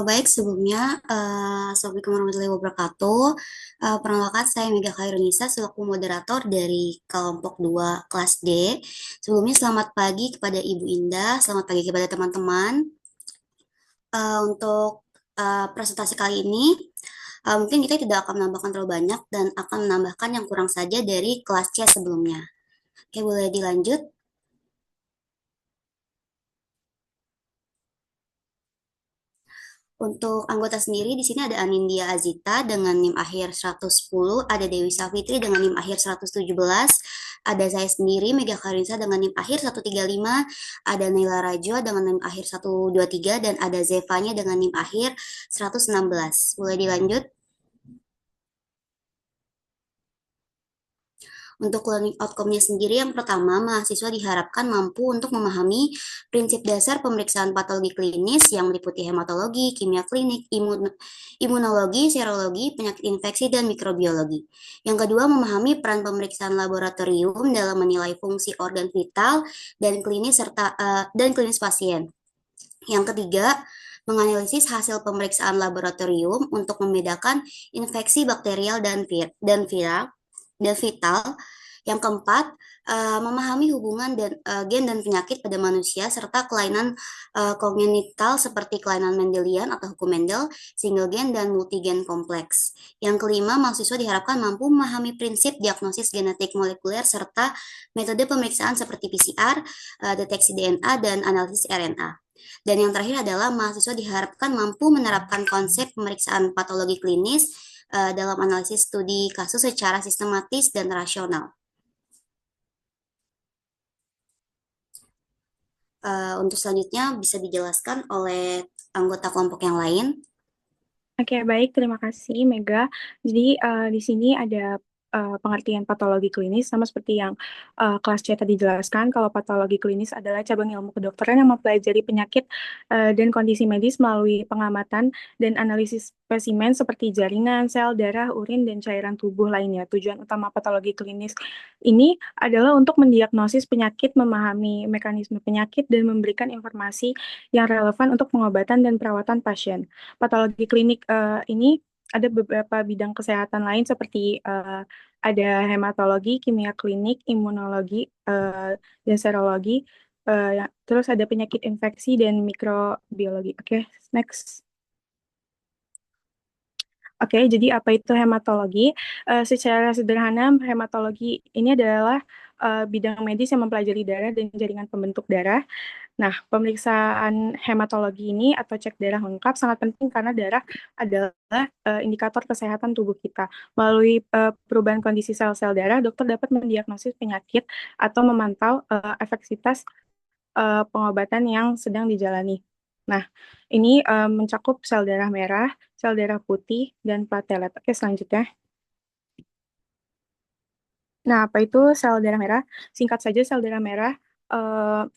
Baik, sebelumnya, Assalamualaikum warahmatullahi wabarakatuh. Perkenalkan, saya Mega Khairunisa selaku moderator dari kelompok 2 kelas D. Sebelumnya, selamat pagi kepada Ibu Indah, selamat pagi kepada teman-teman. Untuk presentasi kali ini, mungkin kita tidak akan menambahkan terlalu banyak dan akan menambahkan yang kurang saja dari kelas C sebelumnya. Oke, boleh dilanjut. Untuk anggota sendiri di sini ada Anindya Azita dengan NIM akhir 110, ada Dewi Savitri dengan NIM akhir 117, ada saya sendiri Mega Karinsa dengan NIM akhir 135, ada Naila Rajwa dengan NIM akhir 123 dan ada Zevanya dengan NIM akhir 116. Boleh dilanjut? Untuk learning outcome-nya sendiri, yang pertama, mahasiswa diharapkan mampu untuk memahami prinsip dasar pemeriksaan patologi klinis yang meliputi hematologi, kimia klinik, imunologi, serologi, penyakit infeksi, dan mikrobiologi. Yang kedua, memahami peran pemeriksaan laboratorium dalam menilai fungsi organ vital dan klinis pasien. Yang ketiga, menganalisis hasil pemeriksaan laboratorium untuk membedakan infeksi bakterial dan viral dan vital. Yang keempat, memahami hubungan gen dan penyakit pada manusia serta kelainan kongenital seperti kelainan Mendelian atau hukum Mendel, single gen dan multigen kompleks. Yang kelima, mahasiswa diharapkan mampu memahami prinsip diagnosis genetik molekuler serta metode pemeriksaan seperti PCR, deteksi DNA, dan analisis RNA. Dan yang terakhir adalah mahasiswa diharapkan mampu menerapkan konsep pemeriksaan patologi klinis dalam analisis studi kasus secara sistematis dan rasional. Untuk selanjutnya bisa dijelaskan oleh anggota kelompok yang lain. Oke, baik. Terima kasih, Mega. Jadi, di sini ada pengertian patologi klinis, sama seperti yang kelas C tadi jelaskan, kalau patologi klinis adalah cabang ilmu kedokteran yang mempelajari penyakit dan kondisi medis melalui pengamatan dan analisis spesimen seperti jaringan, sel, darah, urin, dan cairan tubuh lainnya. Tujuan utama patologi klinis ini adalah untuk mendiagnosis penyakit, memahami mekanisme penyakit, dan memberikan informasi yang relevan untuk pengobatan dan perawatan pasien. Patologi klinik ini ada beberapa bidang kesehatan lain seperti ada hematologi, kimia klinik, imunologi, dan serologi. Terus ada penyakit infeksi dan mikrobiologi. Oke, next. Oke, jadi apa itu hematologi? Secara sederhana, hematologi ini adalah bidang medis yang mempelajari darah dan jaringan pembentuk darah. Nah, pemeriksaan hematologi ini atau cek darah lengkap sangat penting karena darah adalah indikator kesehatan tubuh kita. Melalui perubahan kondisi sel-sel darah, dokter dapat mendiagnosis penyakit atau memantau efektivitas pengobatan yang sedang dijalani. Nah, ini mencakup sel darah merah, sel darah putih, dan platelet. Oke, selanjutnya. Nah, apa itu sel darah merah? Singkat saja, sel darah merah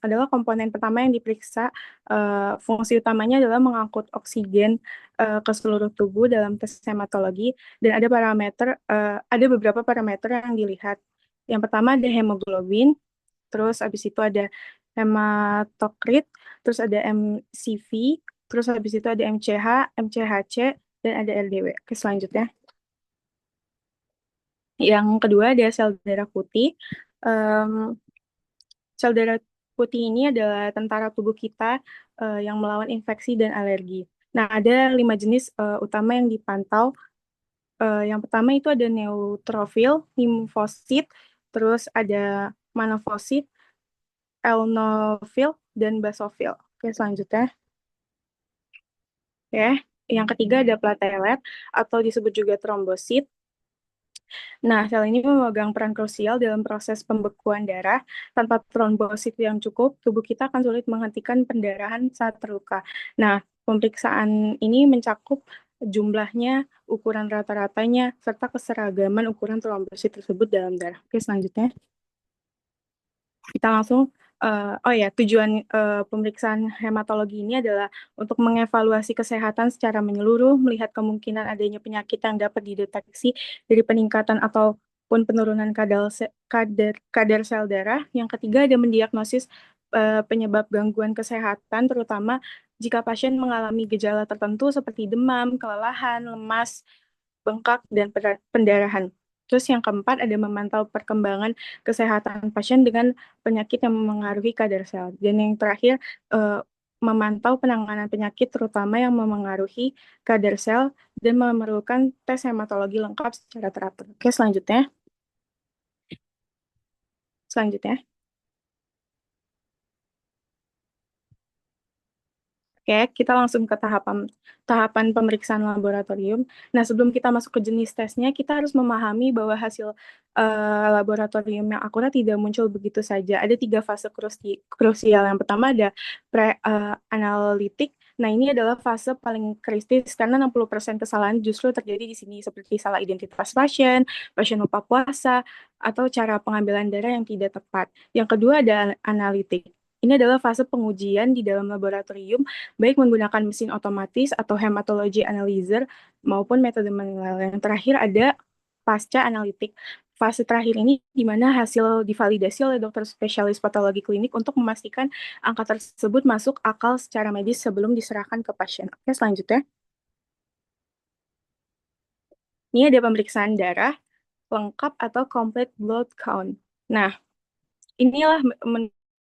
adalah komponen pertama yang diperiksa. Fungsi utamanya adalah mengangkut oksigen ke seluruh tubuh dalam tes hematologi, dan ada beberapa parameter yang dilihat. Yang pertama ada hemoglobin, terus habis itu ada hematokrit, terus ada MCV, terus habis itu ada MCH, MCHC, dan ada LDW. Oke, selanjutnya. Yang kedua ada sel darah putih. Sel darah putih ini adalah tentara tubuh kita yang melawan infeksi dan alergi. Nah, ada 5 jenis utama yang dipantau. Yang pertama itu ada neutrofil, limfosit, terus ada monofosit, eosinofil, dan basofil. Oke, selanjutnya. Oke, yang ketiga ada platelet atau disebut juga trombosit. Nah, sel ini memegang peran krusial dalam proses pembekuan darah. Tanpa trombosit yang cukup, tubuh kita akan sulit menghentikan pendarahan saat terluka. Nah, pemeriksaan ini mencakup jumlahnya, ukuran rata-ratanya, serta keseragaman ukuran trombosit tersebut dalam darah. Oke, selanjutnya. Kita langsung tujuan pemeriksaan hematologi ini adalah untuk mengevaluasi kesehatan secara menyeluruh, melihat kemungkinan adanya penyakit yang dapat dideteksi dari peningkatan ataupun penurunan kadar sel darah. Yang ketiga ada mendiagnosis penyebab gangguan kesehatan, terutama jika pasien mengalami gejala tertentu seperti demam, kelelahan, lemas, bengkak, dan pendarahan. Terus yang keempat ada memantau perkembangan kesehatan pasien dengan penyakit yang memengaruhi kadar sel. Dan yang terakhir memantau penanganan penyakit terutama yang memengaruhi kadar sel dan memerlukan tes hematologi lengkap secara teratur. Oke, selanjutnya. Oke, kita langsung ke tahapan pemeriksaan laboratorium. Nah, sebelum kita masuk ke jenis tesnya, kita harus memahami bahwa hasil laboratorium yang akurat tidak muncul begitu saja. Ada 3 fase krusial. Yang pertama ada pre-analitik. Nah, ini adalah fase paling kritis karena 60% kesalahan justru terjadi di sini, seperti salah identitas pasien lupa puasa, atau cara pengambilan darah yang tidak tepat. Yang kedua ada analitik. Ini adalah fase pengujian di dalam laboratorium, baik menggunakan mesin otomatis atau hematology analyzer maupun metode manual. Yang terakhir ada pasca analitik. Fase terakhir ini di mana hasil divalidasi oleh dokter spesialis patologi klinik untuk memastikan angka tersebut masuk akal secara medis sebelum diserahkan ke pasien. Oke, selanjutnya. Ini ada pemeriksaan darah. lengkap atau complete blood count. Nah, inilah menu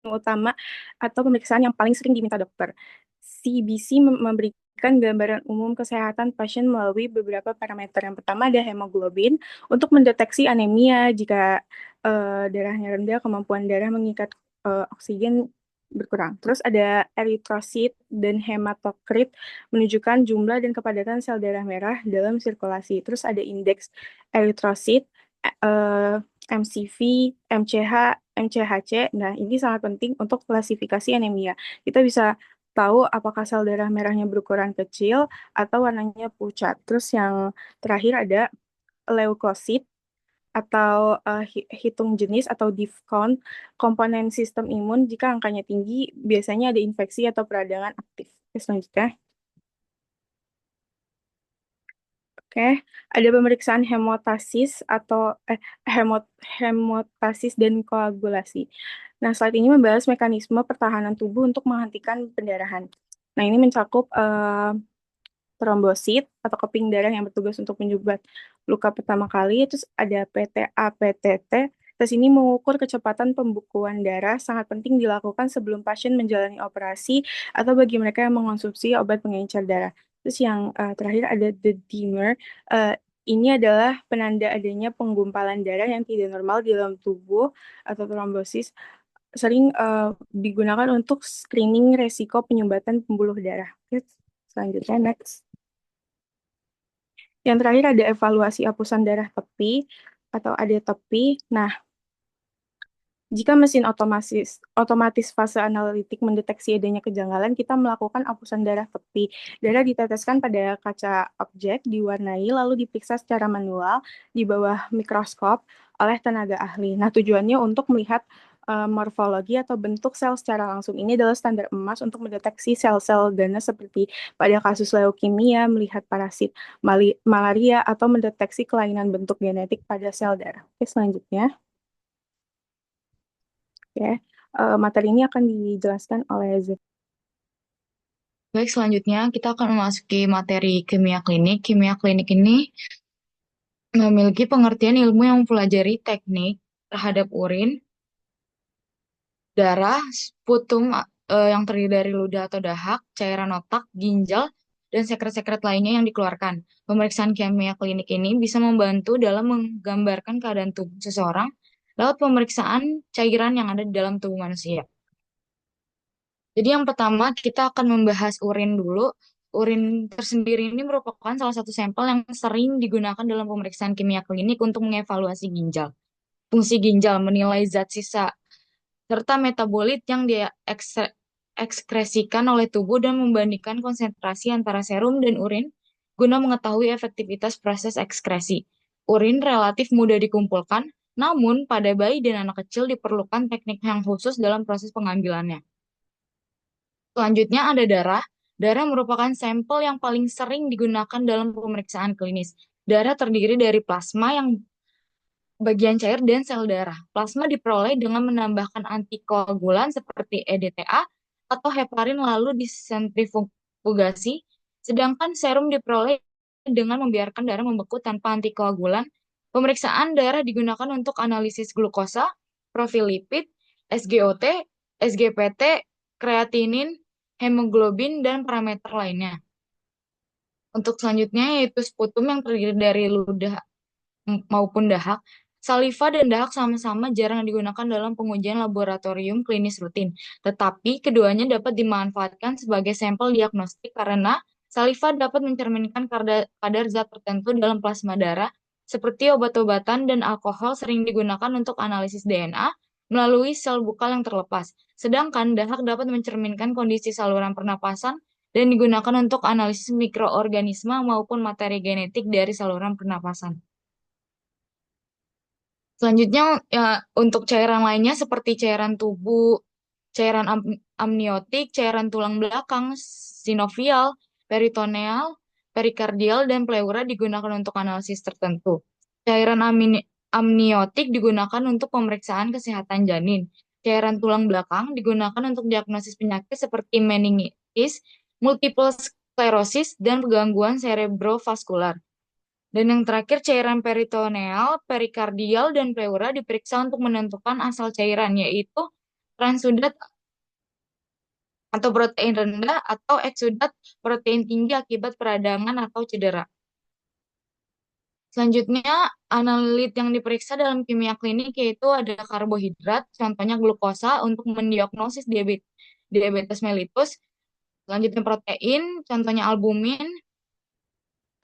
utama atau pemeriksaan yang paling sering diminta dokter. CBC memberikan gambaran umum kesehatan pasien melalui beberapa parameter. Yang pertama ada hemoglobin untuk mendeteksi anemia jika darahnya rendah, kemampuan darah mengikat oksigen berkurang. Terus ada eritrosit dan hematokrit menunjukkan jumlah dan kepadatan sel darah merah dalam sirkulasi. Terus ada indeks eritrosit, MCV, MCH, MCHC. Nah, ini sangat penting untuk klasifikasi anemia. Kita bisa tahu apakah sel darah merahnya berukuran kecil atau warnanya pucat. Terus yang terakhir ada leukosit atau hitung jenis atau diff count komponen sistem imun. Jika angkanya tinggi, biasanya ada infeksi atau peradangan aktif. Oke, selanjutnya. Oke, ada pemeriksaan hemotasis atau hemotasis dan koagulasi. Nah, slide ini membahas mekanisme pertahanan tubuh untuk menghentikan pendarahan. Nah, ini mencakup trombosit atau keping darah yang bertugas untuk menyumbat luka pertama kali. Terus ada PTA-PTT. Tes ini mengukur kecepatan pembukuan darah, sangat penting dilakukan sebelum pasien menjalani operasi atau bagi mereka yang mengonsumsi obat pengencer darah. Terus yang terakhir ada the dimer. Ini adalah penanda adanya penggumpalan darah yang tidak normal di dalam tubuh atau trombosis. Sering digunakan untuk screening resiko penyumbatan pembuluh darah. Oke, selanjutnya next. Yang terakhir ada evaluasi hapusan darah tepi atau ada tepi. Nah, jika mesin otomatis fase analitik mendeteksi adanya kejanggalan, kita melakukan hapusan darah tepi. Darah diteteskan pada kaca objek, diwarnai, lalu diperiksa secara manual di bawah mikroskop oleh tenaga ahli. Nah, tujuannya untuk melihat morfologi atau bentuk sel secara langsung. Ini adalah standar emas untuk mendeteksi sel-sel ganas seperti pada kasus leukemia, melihat parasit malaria, atau mendeteksi kelainan bentuk genetik pada sel darah. Oke, selanjutnya. Ya, materi ini akan dijelaskan oleh Z. Baik, selanjutnya kita akan memasuki materi kimia klinik. Kimia klinik ini memiliki pengertian ilmu yang mempelajari teknik terhadap urin, darah, sputum yang terdiri dari ludah atau dahak, cairan otak, ginjal, dan sekret-sekret lainnya yang dikeluarkan. Pemeriksaan kimia klinik ini bisa membantu dalam menggambarkan keadaan tubuh seseorang lewat pemeriksaan cairan yang ada di dalam tubuh manusia. Jadi yang pertama kita akan membahas urin dulu. Urin tersendiri ini merupakan salah satu sampel yang sering digunakan dalam pemeriksaan kimia klinik untuk mengevaluasi ginjal. Fungsi ginjal menilai zat sisa serta metabolit yang diekskresikan oleh tubuh dan membandingkan konsentrasi antara serum dan urin guna mengetahui efektivitas proses ekskresi. Urin relatif mudah dikumpulkan, namun pada bayi dan anak kecil diperlukan teknik yang khusus dalam proses pengambilannya. Selanjutnya ada darah. Darah merupakan sampel yang paling sering digunakan dalam pemeriksaan klinis. Darah terdiri dari plasma yang bagian cair dan sel darah. Plasma diperoleh dengan menambahkan antikoagulan seperti EDTA atau heparin lalu disentrifugasi, sedangkan serum diperoleh dengan membiarkan darah membeku tanpa antikoagulan. Pemeriksaan darah digunakan untuk analisis glukosa, profil lipid, SGOT, SGPT, kreatinin, hemoglobin, dan parameter lainnya. Untuk selanjutnya yaitu sputum yang terdiri dari ludah maupun dahak. Saliva dan dahak sama-sama jarang digunakan dalam pengujian laboratorium klinis rutin, tetapi keduanya dapat dimanfaatkan sebagai sampel diagnostik karena saliva dapat mencerminkan kadar zat tertentu dalam plasma darah, seperti obat-obatan dan alkohol sering digunakan untuk analisis DNA melalui sel bukal yang terlepas. Sedangkan dahak dapat mencerminkan kondisi saluran pernapasan dan digunakan untuk analisis mikroorganisme maupun materi genetik dari saluran pernapasan. Selanjutnya ya, untuk cairan lainnya seperti cairan tubuh, cairan amniotik, cairan tulang belakang, sinovial, peritoneal, perikardial, dan pleura digunakan untuk analisis tertentu. Cairan amniotik digunakan untuk pemeriksaan kesehatan janin. Cairan tulang belakang digunakan untuk diagnosis penyakit seperti meningitis, multiple sclerosis, dan gangguan cerebrovaskular. Dan yang terakhir, cairan peritoneal, perikardial, dan pleura diperiksa untuk menentukan asal cairan, yaitu transudat atau protein rendah atau eksudat protein tinggi akibat peradangan atau cedera. Selanjutnya, analit yang diperiksa dalam kimia klinik yaitu ada karbohidrat, contohnya glukosa untuk mendiagnosis diabetes mellitus. Selanjutnya protein, contohnya albumin,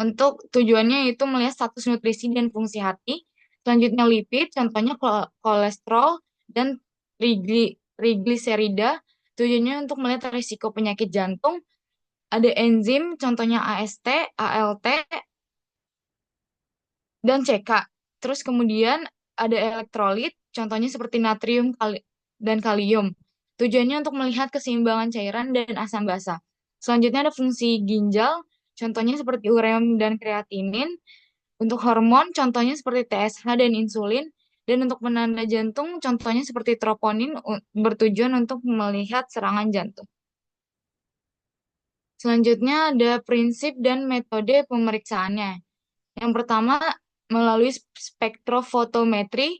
untuk tujuannya itu melihat status nutrisi dan fungsi hati. Selanjutnya lipid, contohnya kolesterol dan trigliserida, tujuannya untuk melihat risiko penyakit jantung. Ada enzim, contohnya AST, ALT, dan CK. Terus kemudian ada elektrolit, contohnya seperti natrium dan kalium. Tujuannya untuk melihat keseimbangan cairan dan asam basa. Selanjutnya ada fungsi ginjal, contohnya seperti ureum dan kreatinin. Untuk hormon, contohnya seperti TSH dan insulin. Dan untuk penanda jantung, contohnya seperti troponin, bertujuan untuk melihat serangan jantung. Selanjutnya ada prinsip dan metode pemeriksaannya. Yang pertama, melalui spektrofotometri,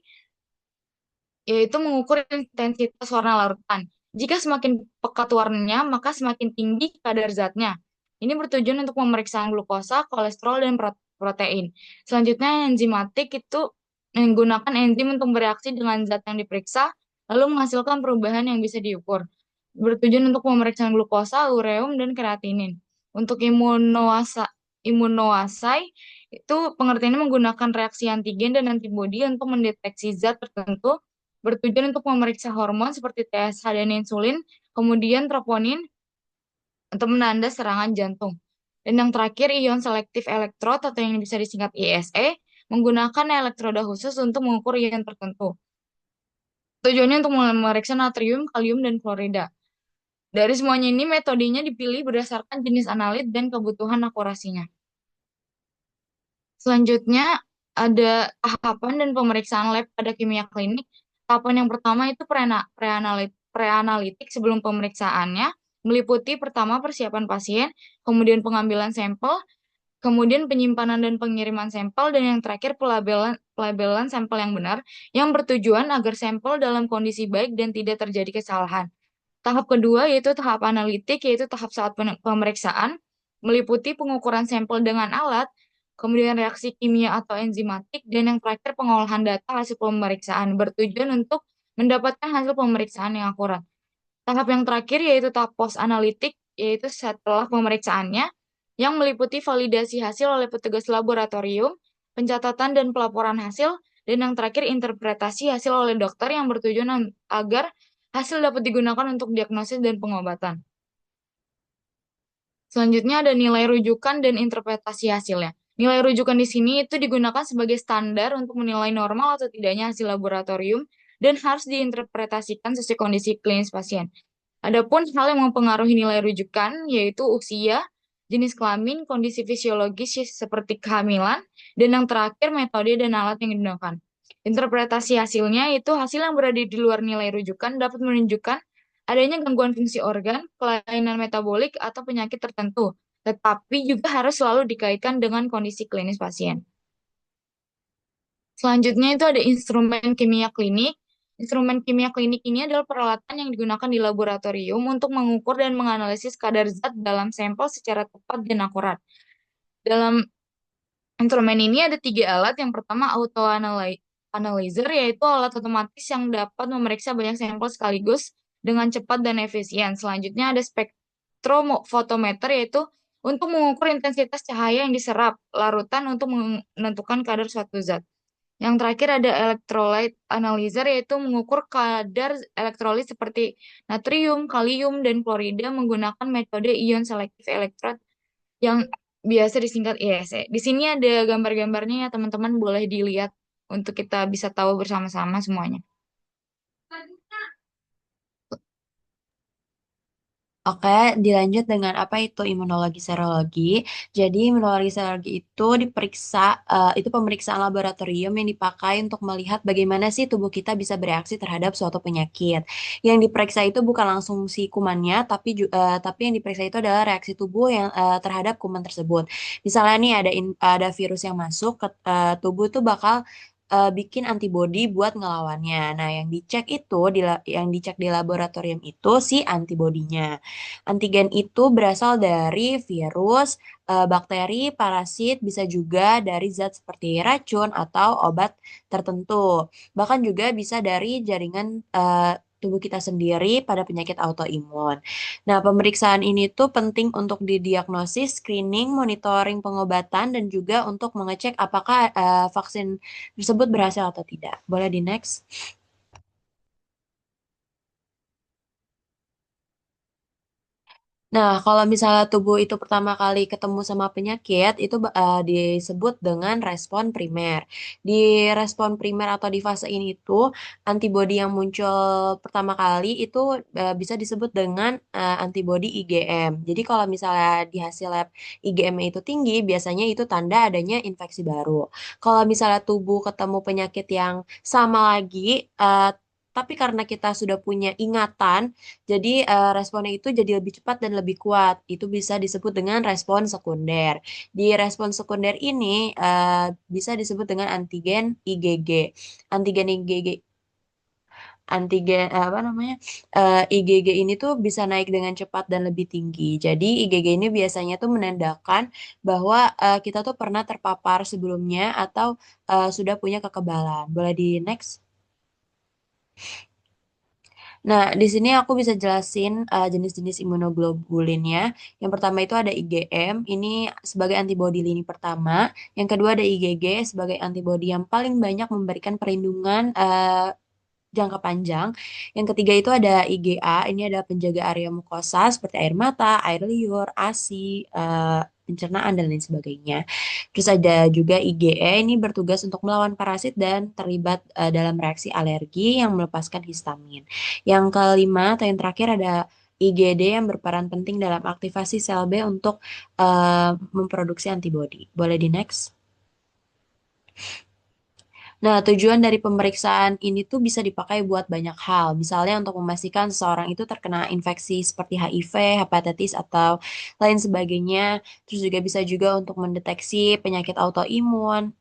yaitu mengukur intensitas warna larutan. Jika semakin pekat warnanya, maka semakin tinggi kadar zatnya. Ini bertujuan untuk pemeriksaan glukosa, kolesterol, dan protein. Selanjutnya, enzimatik itu menggunakan enzim untuk bereaksi dengan zat yang diperiksa, lalu menghasilkan perubahan yang bisa diukur. Bertujuan untuk pemeriksaan glukosa, ureum, dan kreatinin. Untuk imunoasai, itu pengertiannya menggunakan reaksi antigen dan antibodi untuk mendeteksi zat tertentu, bertujuan untuk memeriksa hormon seperti TSH dan insulin, kemudian troponin untuk menanda serangan jantung. Dan yang terakhir, ion selektif elektrod atau yang bisa disingkat ISE, menggunakan elektroda khusus untuk mengukur ion tertentu. Tujuannya untuk memeriksa natrium, kalium, dan klorida. Dari semuanya ini, metodenya dipilih berdasarkan jenis analit dan kebutuhan akurasinya. Selanjutnya, ada tahapan dan pemeriksaan lab pada kimia klinik. Tahapan yang pertama itu preanalitik sebelum pemeriksaannya, meliputi pertama persiapan pasien, kemudian pengambilan sampel, kemudian penyimpanan dan pengiriman sampel, dan yang terakhir pelabelan sampel yang benar, yang bertujuan agar sampel dalam kondisi baik dan tidak terjadi kesalahan. Tahap kedua yaitu tahap analitik, yaitu tahap saat pemeriksaan, meliputi pengukuran sampel dengan alat, kemudian reaksi kimia atau enzimatik, dan yang terakhir pengolahan data hasil pemeriksaan, bertujuan untuk mendapatkan hasil pemeriksaan yang akurat. Tahap yang terakhir yaitu tahap post-analitik, yaitu setelah pemeriksaannya, yang meliputi validasi hasil oleh petugas laboratorium, pencatatan dan pelaporan hasil, dan yang terakhir interpretasi hasil oleh dokter yang bertujuan agar hasil dapat digunakan untuk diagnosis dan pengobatan. Selanjutnya ada nilai rujukan dan interpretasi hasilnya. Nilai rujukan di sini itu digunakan sebagai standar untuk menilai normal atau tidaknya hasil laboratorium dan harus diinterpretasikan sesuai kondisi klinis pasien. Adapun hal yang mempengaruhi nilai rujukan yaitu usia, jenis kelamin, kondisi fisiologis seperti kehamilan, dan yang terakhir metode dan alat yang digunakan. Interpretasi hasilnya itu hasil yang berada di luar nilai rujukan dapat menunjukkan adanya gangguan fungsi organ, kelainan metabolik, atau penyakit tertentu, tetapi juga harus selalu dikaitkan dengan kondisi klinis pasien. Selanjutnya itu ada instrumen kimia klinik. Instrumen kimia klinik ini adalah peralatan yang digunakan di laboratorium untuk mengukur dan menganalisis kadar zat dalam sampel secara tepat dan akurat. Dalam instrumen ini ada 3 alat. Yang pertama autoanalyzer, yaitu alat otomatis yang dapat memeriksa banyak sampel sekaligus dengan cepat dan efisien. Selanjutnya ada spektrofotometer, yaitu untuk mengukur intensitas cahaya yang diserap larutan untuk menentukan kadar suatu zat. Yang terakhir ada electrolyte analyzer, yaitu mengukur kadar elektrolit seperti natrium, kalium, dan klorida menggunakan metode ion selektif elektrod yang biasa disingkat ISE. Di sini ada gambar-gambarnya ya teman-teman, boleh dilihat untuk kita bisa tahu bersama-sama semuanya. Oke, dilanjut dengan apa itu imunologi serologi. Jadi imunologi serologi itu itu pemeriksaan laboratorium yang dipakai untuk melihat bagaimana sih tubuh kita bisa bereaksi terhadap suatu penyakit. Yang diperiksa itu bukan langsung si kumannya, tapi yang diperiksa itu adalah reaksi tubuh yang terhadap kuman tersebut. Misalnya nih ada virus yang masuk ke tubuh tuh bakal bikin antibodi buat ngelawannya. Nah, yang dicek di laboratorium itu si antibodinya. Antigen itu berasal dari virus, bakteri, parasit, bisa juga dari zat seperti racun atau obat tertentu. Bahkan juga bisa dari jaringan tubuh kita sendiri pada penyakit autoimun. Nah, pemeriksaan ini tuh penting untuk didiagnosis, screening, monitoring pengobatan, dan juga untuk mengecek apakah vaksin tersebut berhasil atau tidak. Boleh di next? Nah, kalau misalnya tubuh itu pertama kali ketemu sama penyakit, itu disebut dengan respon primer. Di respon primer atau di fase ini tuh, antibodi yang muncul pertama kali itu bisa disebut dengan antibodi IgM. Jadi kalau misalnya di hasil lab IgM itu tinggi, biasanya itu tanda adanya infeksi baru. Kalau misalnya tubuh ketemu penyakit yang sama lagi, tapi karena kita sudah punya ingatan, jadi responnya itu jadi lebih cepat dan lebih kuat. Itu bisa disebut dengan respon sekunder. Di respon sekunder ini bisa disebut dengan antigen IgG. Antigen IgG apa namanya IgG ini tuh bisa naik dengan cepat dan lebih tinggi. Jadi IgG ini biasanya tuh menandakan bahwa kita tuh pernah terpapar sebelumnya atau sudah punya kekebalan. Boleh di next? Nah, di sini aku bisa jelasin jenis-jenis imunoglobulinnya. Yang pertama itu ada IgM, ini sebagai antibodi lini pertama. Yang kedua ada IgG sebagai antibodi yang paling banyak memberikan perlindungan jangka panjang. Yang ketiga itu ada IgA, ini ada penjaga area mukosa seperti air mata, air liur, ASI, pencernaan, dan lain sebagainya. Terus ada juga IgE, ini bertugas untuk melawan parasit dan terlibat dalam reaksi alergi yang melepaskan histamin. Yang kelima atau yang terakhir ada IgD yang berperan penting dalam aktivasi sel B untuk memproduksi antibodi. Boleh di next? Nah, tujuan dari pemeriksaan ini tuh bisa dipakai buat banyak hal. Misalnya untuk memastikan seseorang itu terkena infeksi seperti HIV, hepatitis, atau lain sebagainya. Terus juga bisa juga untuk mendeteksi penyakit autoimun.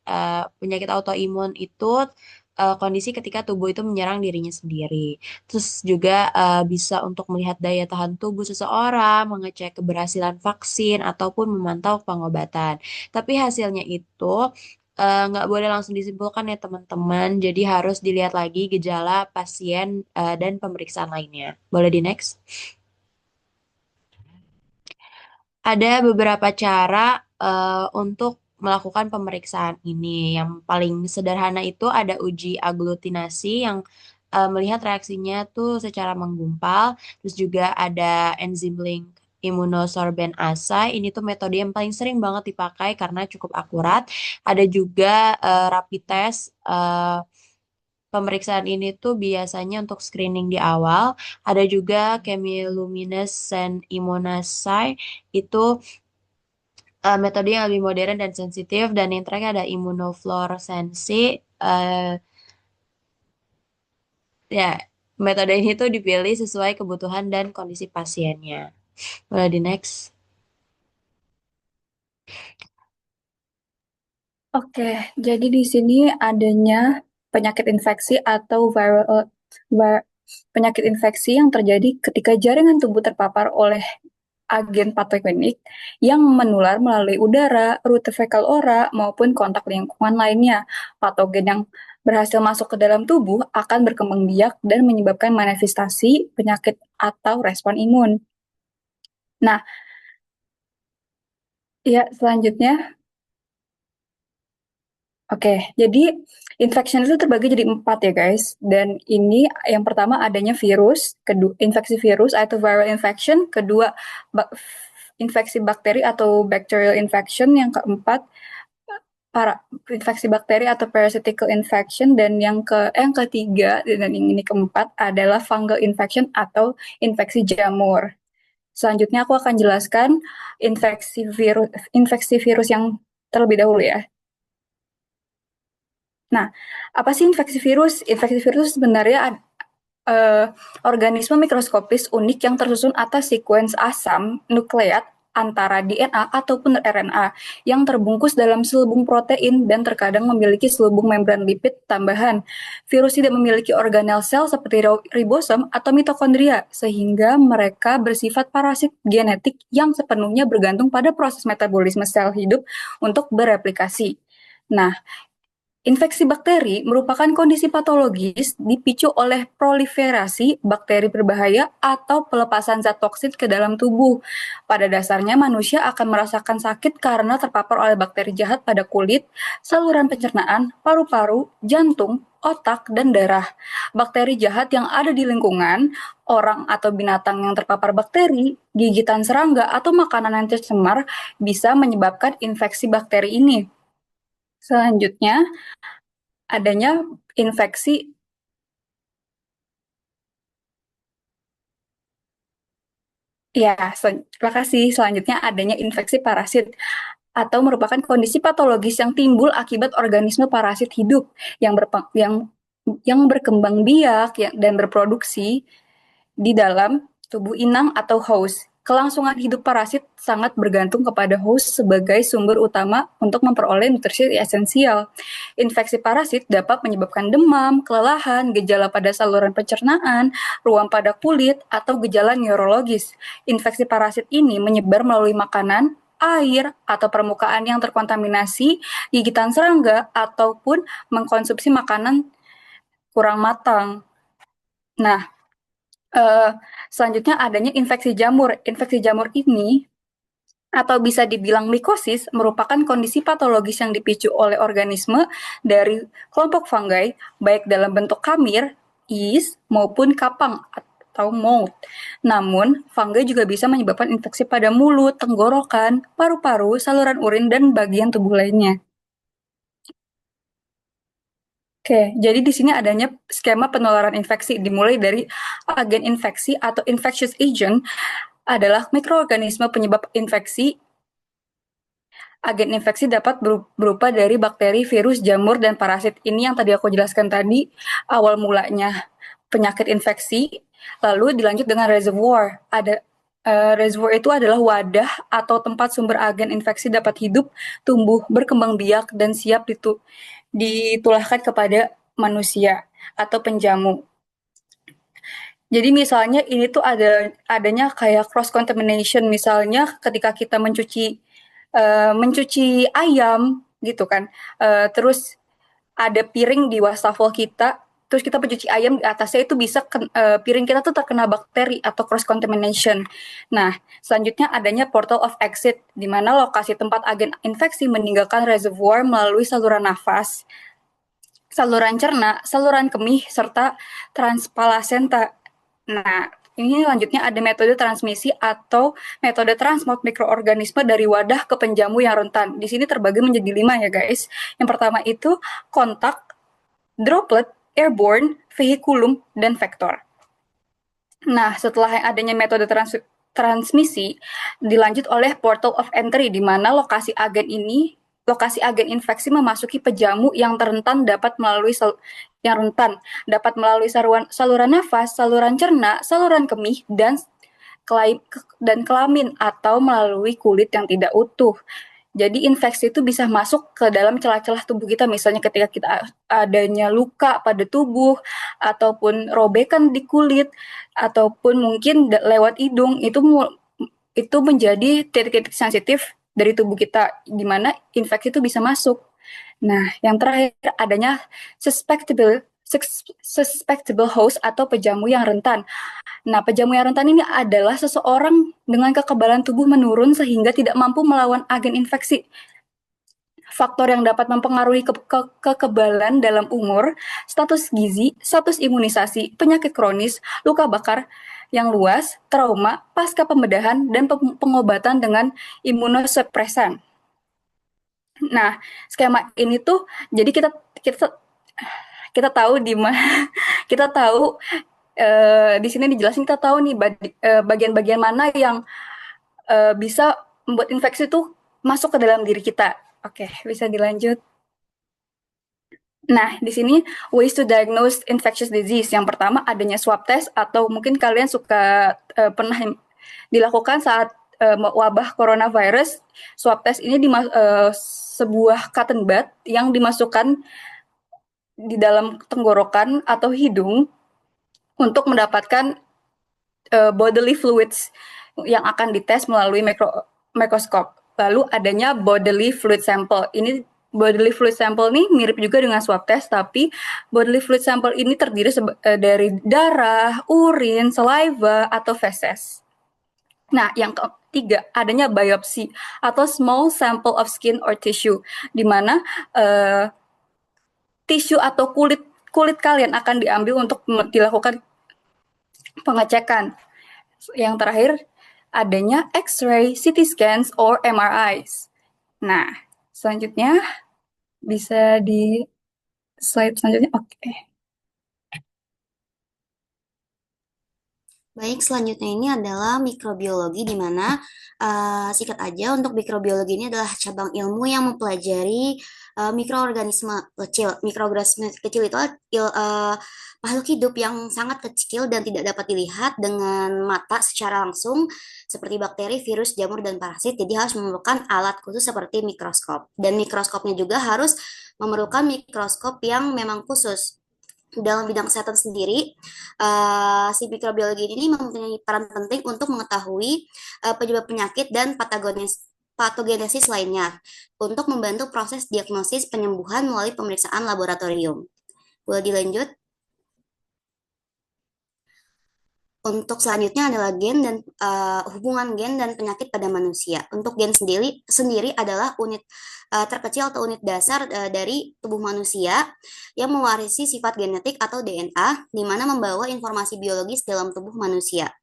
Penyakit autoimun itu kondisi ketika tubuh itu menyerang dirinya sendiri. Terus juga bisa untuk melihat daya tahan tubuh seseorang, mengecek keberhasilan vaksin, ataupun memantau pengobatan. Tapi hasilnya itu nggak boleh langsung disimpulkan ya teman-teman. Jadi harus dilihat lagi gejala pasien dan pemeriksaan lainnya. Boleh di next? Ada beberapa cara untuk melakukan pemeriksaan ini. Yang paling sederhana itu ada uji aglutinasi yang melihat reaksinya tuh secara menggumpal. Terus juga ada enzim link immunosorbent assay. Ini tuh metode yang paling sering banget dipakai karena cukup akurat. Ada juga rapid test. Pemeriksaan ini tuh biasanya untuk screening di awal. Ada juga chemiluminescent immunoassay. Itu metode yang lebih modern dan sensitif. Dan yang terakhir ada imunofluoresensi. Ya, metode ini tuh dipilih sesuai kebutuhan dan kondisi pasiennya. Boleh di next. Oke, jadi di sini adanya penyakit infeksi atau penyakit infeksi yang terjadi ketika jaringan tubuh terpapar oleh agen patogenik yang menular melalui udara, rute fekal ora, maupun kontak lingkungan lainnya. Patogen yang berhasil masuk ke dalam tubuh akan berkembang biak dan menyebabkan manifestasi penyakit atau respon imun. Nah, ya selanjutnya. Oke, jadi infection itu terbagi jadi 4 ya guys. Dan ini yang pertama adanya virus, kedua infeksi virus atau viral infection, kedua infeksi bakteri atau bacterial infection, yang keempat infeksi bakteri atau parasitical infection, dan yang ketiga dan ini keempat adalah fungal infection atau infeksi jamur. Selanjutnya aku akan jelaskan infeksi virus yang terlebih dahulu ya. Nah, apa sih infeksi virus? Infeksi virus sebenarnya organisme mikroskopis unik yang tersusun atas sekuens asam nukleat antara DNA ataupun RNA yang terbungkus dalam selubung protein dan terkadang memiliki selubung membran lipid tambahan. Virus tidak memiliki organel sel seperti ribosom atau mitokondria, sehingga mereka bersifat parasit genetik yang sepenuhnya bergantung pada proses metabolisme sel hidup untuk bereplikasi. Nah, infeksi bakteri merupakan kondisi patologis dipicu oleh proliferasi bakteri berbahaya atau pelepasan zat toksin ke dalam tubuh. Pada dasarnya manusia akan merasakan sakit karena terpapar oleh bakteri jahat pada kulit, saluran pencernaan, paru-paru, jantung, otak, dan darah. Bakteri jahat yang ada di lingkungan, orang atau binatang yang terpapar bakteri, gigitan serangga, atau makanan yang tercemar bisa menyebabkan infeksi bakteri ini. Selanjutnya, adanya infeksi terima kasih. Selanjutnya adanya infeksi parasit atau merupakan kondisi patologis yang timbul akibat organisme parasit hidup yang berkembang biak dan berproduksi di dalam tubuh inang atau host. Kelangsungan hidup parasit sangat bergantung kepada host sebagai sumber utama untuk memperoleh nutrisi esensial. Infeksi parasit dapat menyebabkan demam, kelelahan, gejala pada saluran pencernaan, ruam pada kulit, atau gejala neurologis. Infeksi parasit ini menyebar melalui makanan, air, atau permukaan yang terkontaminasi, gigitan serangga, ataupun mengkonsumsi makanan kurang matang. Nah, selanjutnya adanya infeksi jamur. Infeksi jamur ini atau bisa dibilang mikosis merupakan kondisi patologis yang dipicu oleh organisme dari kelompok fungi baik dalam bentuk kamir, yeast maupun kapang atau mold. Namun, fungi juga bisa menyebabkan infeksi pada mulut, tenggorokan, paru-paru, saluran urin, dan bagian tubuh lainnya. Oke, jadi di sini adanya skema penularan infeksi dimulai dari agen infeksi atau infectious agent adalah mikroorganisme penyebab infeksi. Agen infeksi dapat berupa dari bakteri, virus, jamur, dan parasit. Ini yang tadi aku jelaskan tadi, awal mulanya penyakit infeksi, lalu dilanjut dengan reservoir. Reservoir itu adalah wadah atau tempat sumber agen infeksi dapat hidup, tumbuh, berkembang biak, dan siap ditulahkan kepada manusia atau penjamu. Jadi misalnya ini tuh adanya kayak cross contamination, misalnya ketika kita mencuci ayam gitu kan, terus ada piring di wastafel kita, terus kita mencuci ayam, di atasnya itu bisa piring kita tuh terkena bakteri atau cross contamination. Nah, selanjutnya adanya portal of exit, di mana lokasi tempat agen infeksi meninggalkan reservoir melalui saluran nafas, saluran cerna, saluran kemih, serta transplasenta. Nah, ini lanjutnya ada metode transmisi atau metode transport mikroorganisme dari wadah ke penjamu yang rentan. Di sini terbagi menjadi 5 ya guys. Yang pertama itu kontak, droplet, airborne, vehiculum, dan vektor. Nah, setelah adanya metode transmisi, dilanjut oleh portal of entry, di mana lokasi agen infeksi memasuki penjamu yang rentan dapat melalui saluran nafas, saluran cerna, saluran kemih, dan kelamin atau melalui kulit yang tidak utuh. Jadi infeksi itu bisa masuk ke dalam celah-celah tubuh kita, misalnya ketika kita adanya luka pada tubuh, ataupun robekan di kulit, ataupun mungkin lewat hidung, itu menjadi titik-titik sensitif dari tubuh kita, di mana infeksi itu bisa masuk. Nah, yang terakhir adanya suspectable host atau penjamu yang rentan. Nah, penjamu yang rentan ini adalah seseorang dengan kekebalan tubuh menurun sehingga tidak mampu melawan agen infeksi. Faktor yang dapat mempengaruhi kekebalan dalam umur, status gizi, status imunisasi, penyakit kronis, luka bakar yang luas, trauma, pasca pembedahan, dan pengobatan dengan imunosupresan. Nah, skema ini tuh jadi kita tahu di sini dijelasin kita tahu nih bagian-bagian mana yang bisa membuat infeksi itu masuk ke dalam diri kita. Oke, bisa dilanjut. Nah, di sini ways to diagnose infectious disease. Yang pertama adanya swab test atau mungkin kalian suka pernah dilakukan saat wabah coronavirus. Swab test ini sebuah cotton bud yang dimasukkan di dalam tenggorokan atau hidung untuk mendapatkan bodily fluids yang akan dites melalui mikroskop. Lalu adanya bodily fluid sample. Ini bodily fluid sample ini mirip juga dengan swab test, tapi bodily fluid sample ini terdiri dari darah, urin, saliva, atau feses. Nah, yang ketiga, adanya biopsi atau small sample of skin or tissue, di mana tisu atau kulit kalian akan diambil untuk dilakukan pengecekan. Yang terakhir, adanya X-ray, CT scans, or MRIs. Nah, selanjutnya bisa di slide selanjutnya. Oke. Baik, selanjutnya ini adalah mikrobiologi, di mana singkat aja untuk mikrobiologi ini adalah cabang ilmu yang mempelajari mikroorganisme kecil. Mikroorganisme kecil itu makhluk hidup yang sangat kecil dan tidak dapat dilihat dengan mata secara langsung, seperti bakteri, virus, jamur, dan parasit. Jadi harus memerlukan alat khusus seperti mikroskop. Dan mikroskopnya juga harus memerlukan mikroskop yang memang khusus. Dalam bidang kesehatan sendiri, si mikrobiologi ini mempunyai peran penting untuk mengetahui penyebab penyakit dan patogenesis lainnya untuk membantu proses diagnosis penyembuhan melalui pemeriksaan laboratorium. Boleh dilanjut? Untuk selanjutnya adalah gen dan hubungan gen dan penyakit pada manusia. Untuk gen sendiri adalah unit terkecil atau unit dasar dari tubuh manusia yang mewarisi sifat genetik atau DNA, di mana membawa informasi biologis dalam tubuh manusia.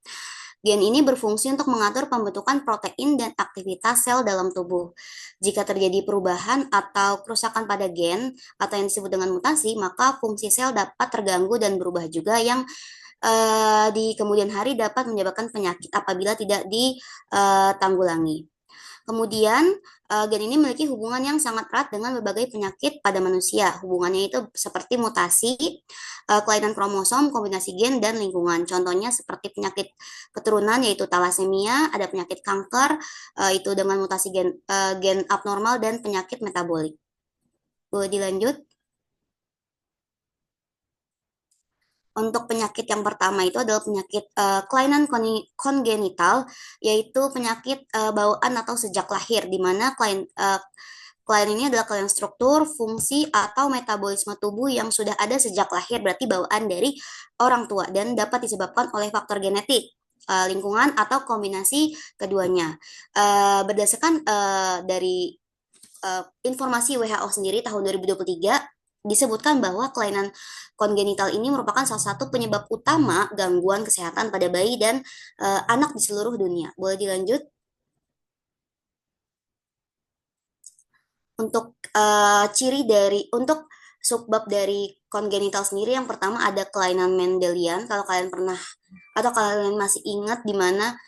Gen ini berfungsi untuk mengatur pembentukan protein dan aktivitas sel dalam tubuh. Jika terjadi perubahan atau kerusakan pada gen atau yang disebut dengan mutasi, maka fungsi sel dapat terganggu dan berubah juga, yang di kemudian hari dapat menyebabkan penyakit apabila tidak ditanggulangi. Kemudian, gen ini memiliki hubungan yang sangat erat dengan berbagai penyakit pada manusia. Hubungannya itu seperti mutasi, kelainan kromosom, kombinasi gen, dan lingkungan. Contohnya seperti penyakit keturunan, yaitu talasemia, ada penyakit kanker, itu dengan mutasi gen abnormal, dan penyakit metabolik. Boleh dilanjut? Untuk penyakit yang pertama itu adalah penyakit kelainan kongenital, yaitu penyakit bawaan atau sejak lahir, di mana kelainan ini adalah kelainan struktur, fungsi, atau metabolisme tubuh yang sudah ada sejak lahir, berarti bawaan dari orang tua, dan dapat disebabkan oleh faktor genetik, lingkungan, atau kombinasi keduanya. Berdasarkan dari informasi WHO sendiri tahun 2023, disebutkan bahwa kelainan kongenital ini merupakan salah satu penyebab utama gangguan kesehatan pada bayi dan anak di seluruh dunia. Boleh dilanjut? Untuk untuk subbab dari kongenital sendiri, yang pertama ada kelainan Mendelian. Kalau kalian pernah atau kalian masih ingat, di mana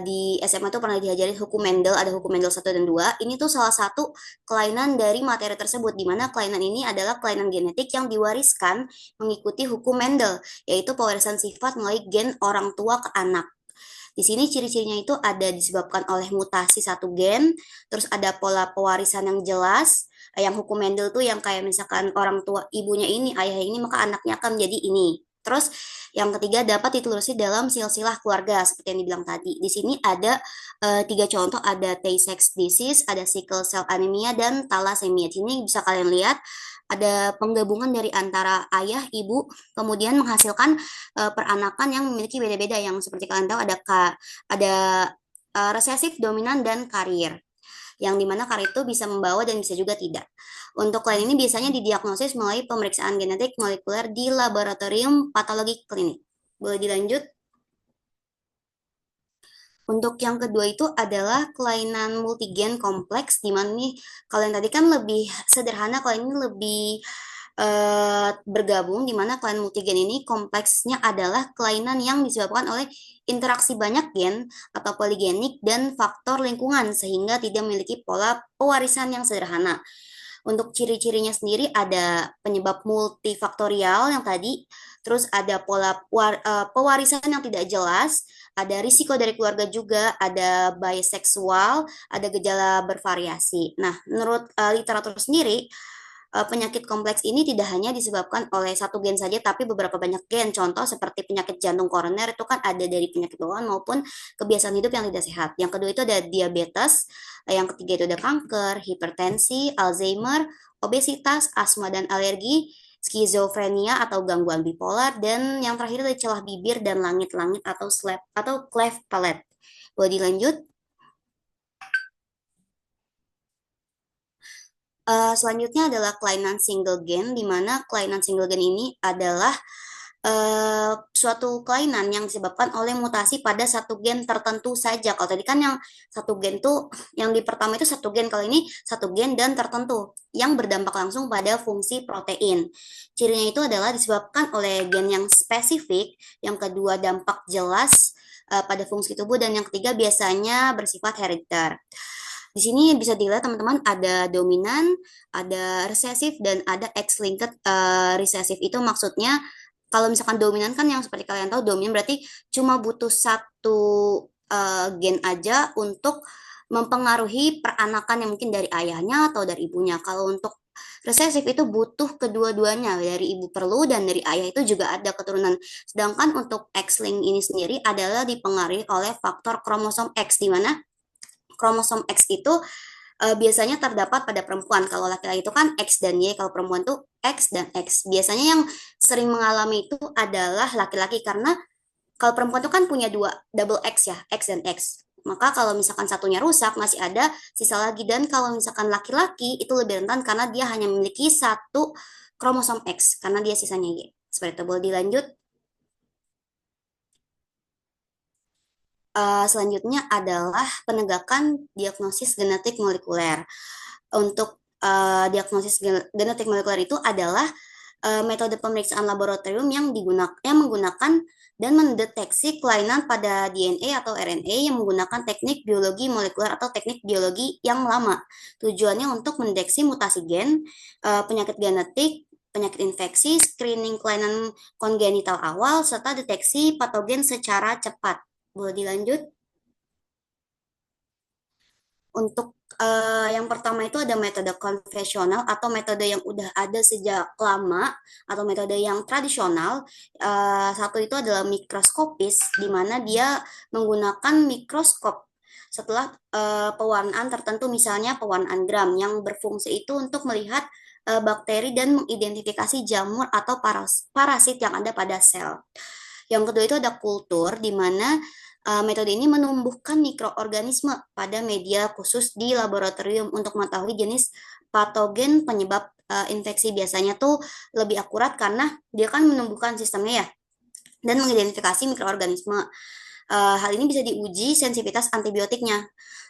di SMA tuh pernah diajarin hukum Mendel, ada hukum Mendel 1 dan 2. Ini tuh salah satu kelainan dari materi tersebut, di mana kelainan ini adalah kelainan genetik yang diwariskan mengikuti hukum Mendel, yaitu pewarisan sifat melalui gen orang tua ke anak. Di sini ciri-cirinya itu ada disebabkan oleh mutasi satu gen, terus ada pola pewarisan yang jelas, yang hukum Mendel tuh yang kayak misalkan orang tua ibunya ini, ayah ini, maka anaknya akan menjadi ini. Terus yang ketiga dapat ditelusuri dalam silsilah keluarga seperti yang dibilang tadi. Di sini ada 3 contoh, ada Tay-Sachs disease, ada sickle cell anemia, dan thalassemia. Di sini bisa kalian lihat ada penggabungan dari antara ayah, ibu, kemudian menghasilkan peranakan yang memiliki beda-beda, yang seperti kalian tahu ada resesif, dominan, dan karier. Yang dimana karier itu bisa membawa dan bisa juga tidak. Untuk klien ini biasanya didiagnosis melalui pemeriksaan genetik molekuler di laboratorium patologi klinik. Boleh dilanjut? Untuk yang kedua itu adalah kelainan multigen kompleks, di mana nih kalian tadi kan lebih sederhana, kalau ini lebih bergabung, di mana kelainan multigen ini kompleksnya adalah kelainan yang disebabkan oleh interaksi banyak gen atau poligenik dan faktor lingkungan sehingga tidak memiliki pola pewarisan yang sederhana. Untuk ciri-cirinya sendiri ada penyebab multifaktorial yang tadi, terus ada pola pewarisan yang tidak jelas, ada risiko dari keluarga juga, ada bias seksual, ada gejala bervariasi. Nah, menurut literatur sendiri, penyakit kompleks ini tidak hanya disebabkan oleh satu gen saja, tapi beberapa banyak gen. Contoh seperti penyakit jantung koroner itu kan ada dari penyakit bawaan maupun kebiasaan hidup yang tidak sehat. Yang kedua itu ada diabetes, yang ketiga itu ada kanker, hipertensi, Alzheimer, obesitas, asma dan alergi, skizofrenia atau gangguan bipolar, dan yang terakhir ada celah bibir dan langit-langit atau cleft palate. Boleh dilanjut? Selanjutnya adalah kelainan single gen, di mana kelainan single gen ini adalah suatu kelainan yang disebabkan oleh mutasi pada satu gen tertentu saja. Kalau tadi kan yang satu gen tuh, yang di pertama itu satu gen, kalau ini satu gen dan tertentu yang berdampak langsung pada fungsi protein. Cirinya itu adalah disebabkan oleh gen yang spesifik, yang kedua dampak jelas pada fungsi tubuh, dan yang ketiga biasanya bersifat herediter. Di sini bisa dilihat teman-teman ada dominan, ada resesif, dan ada X-linked resesif. Itu maksudnya kalau misalkan dominan kan yang seperti kalian tahu, dominan berarti cuma butuh satu gen aja untuk mempengaruhi peranakan yang mungkin dari ayahnya atau dari ibunya. Kalau untuk resesif itu butuh kedua-duanya, dari ibu perlu dan dari ayah itu juga ada keturunan. Sedangkan untuk X-link ini sendiri adalah dipengaruhi oleh faktor kromosom X, di mana kromosom X itu biasanya terdapat pada perempuan. Kalau laki-laki itu kan X dan Y, kalau perempuan tuh X dan X. Biasanya yang sering mengalami itu adalah laki-laki, karena kalau perempuan itu kan punya dua double X ya, X dan X. Maka kalau misalkan satunya rusak, masih ada sisa lagi. Dan kalau misalkan laki-laki itu lebih rentan karena dia hanya memiliki satu kromosom X, karena dia sisanya Y. Seperti itu. Boleh dilanjut? Selanjutnya adalah penegakan diagnosis genetik molekuler. Untuk diagnosis genetik molekuler itu adalah metode pemeriksaan laboratorium yang menggunakan dan mendeteksi kelainan pada DNA atau RNA yang menggunakan teknik biologi molekuler atau teknik biologi yang lama. Tujuannya untuk mendeteksi mutasi gen, penyakit genetik, penyakit infeksi, screening kelainan kongenital awal, serta deteksi patogen secara cepat. Boleh dilanjut? Untuk yang pertama itu ada metode konvensional atau metode yang udah ada sejak lama atau metode yang tradisional. Satu itu adalah mikroskopis, di mana dia menggunakan mikroskop setelah pewarnaan tertentu, misalnya pewarnaan Gram yang berfungsi itu untuk melihat bakteri dan mengidentifikasi jamur atau parasit yang ada pada sel. Yang kedua itu ada kultur, di mana metode ini menumbuhkan mikroorganisme pada media khusus di laboratorium untuk mengetahui jenis patogen penyebab infeksi. Biasanya tuh lebih akurat karena dia kan menumbuhkan sistemnya ya, dan mengidentifikasi mikroorganisme. Hal ini bisa diuji sensitivitas antibiotiknya.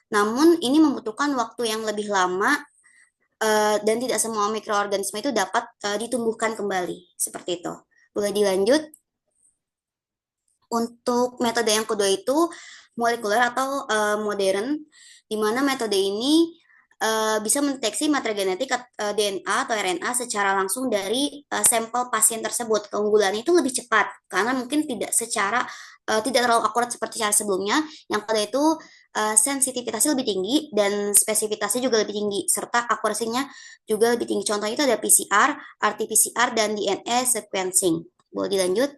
Namun ini membutuhkan waktu yang lebih lama dan tidak semua mikroorganisme itu dapat ditumbuhkan kembali. Seperti itu. Boleh dilanjut? Untuk metode yang kedua itu molekuler atau modern, di mana metode ini bisa mendeteksi materi genetik DNA atau RNA secara langsung dari sampel pasien tersebut. Keunggulannya itu lebih cepat karena mungkin tidak terlalu akurat seperti cara sebelumnya. Yang kedua itu sensitivitasnya lebih tinggi dan spesifikasinya juga lebih tinggi, serta akurasinya juga lebih tinggi. Contohnya itu ada PCR, RT-PCR, dan DNA sequencing. Boleh dilanjut?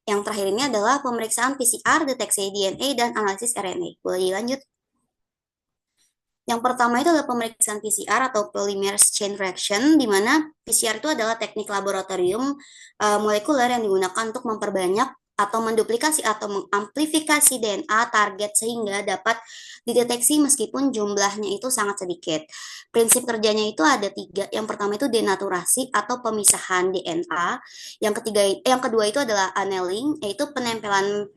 Yang terakhir ini adalah pemeriksaan PCR, deteksi DNA, dan analisis RNA. Boleh dilanjut? Yang pertama itu adalah pemeriksaan PCR atau polymerase chain reaction, di mana PCR itu adalah teknik laboratorium molekuler yang digunakan untuk memperbanyak atau menduplikasi atau mengamplifikasi DNA target sehingga dapat dideteksi meskipun jumlahnya itu sangat sedikit. Prinsip kerjanya itu ada 3. Yang pertama itu denaturasi atau pemisahan DNA. Yang kedua itu adalah annealing, yaitu penempelan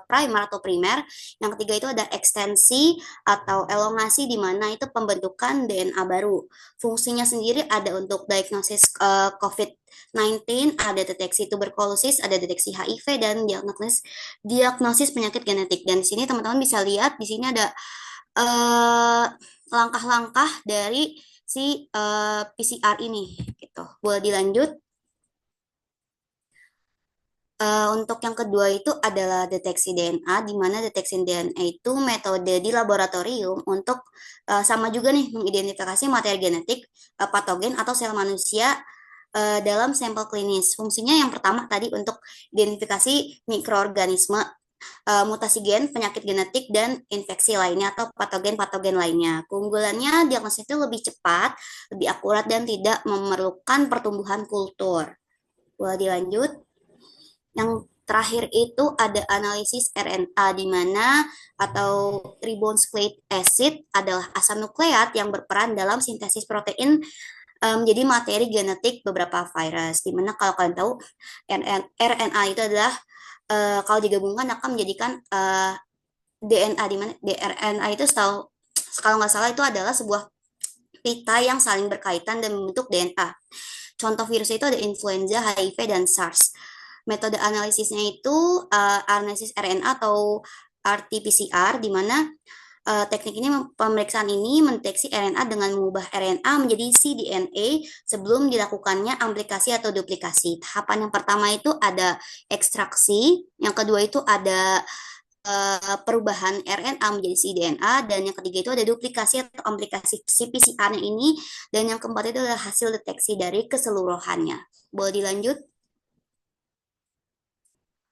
primer atau primer. Yang ketiga itu ada ekstensi atau elongasi, di mana itu pembentukan DNA baru. Fungsinya sendiri ada untuk diagnosis COVID-19, ada deteksi tuberkulosis, ada deteksi HIV, dan diagnosis penyakit genetik. Dan di sini teman-teman bisa lihat, di sini ada langkah-langkah dari si PCR ini. Gitu. Boleh dilanjut? Untuk yang kedua itu adalah deteksi DNA, di mana deteksi DNA itu metode di laboratorium untuk sama juga nih mengidentifikasi materi genetik, patogen atau sel manusia dalam sampel klinis. Fungsinya yang pertama tadi untuk identifikasi mikroorganisme, mutasi gen, penyakit genetik, dan infeksi lainnya atau patogen-patogen lainnya. Keunggulannya diagnosis itu lebih cepat, lebih akurat, dan tidak memerlukan pertumbuhan kultur. Boleh dilanjut? Yang terakhir itu ada analisis RNA, di mana atau ribonucleic acid adalah asam nukleat yang berperan dalam sintesis protein menjadi materi genetik beberapa virus. Di mana kalau kalian tahu RNA itu adalah kalau digabungkan akan menjadikan DNA, di mana RNA itu kalau nggak salah itu adalah sebuah pita yang saling berkaitan dan membentuk DNA. Contoh virus itu ada influenza, HIV, dan SARS. Metode analisisnya itu analisis RNA atau RT-PCR, di mana teknik ini pemeriksaan ini mendeteksi RNA dengan mengubah RNA menjadi cDNA sebelum dilakukannya aplikasi atau duplikasi. Tahapan yang pertama itu ada ekstraksi, yang kedua itu ada perubahan RNA menjadi cDNA, dan yang ketiga itu ada duplikasi atau aplikasi si PCR-nya ini, dan yang keempat itu adalah hasil deteksi dari keseluruhannya. Boleh dilanjut?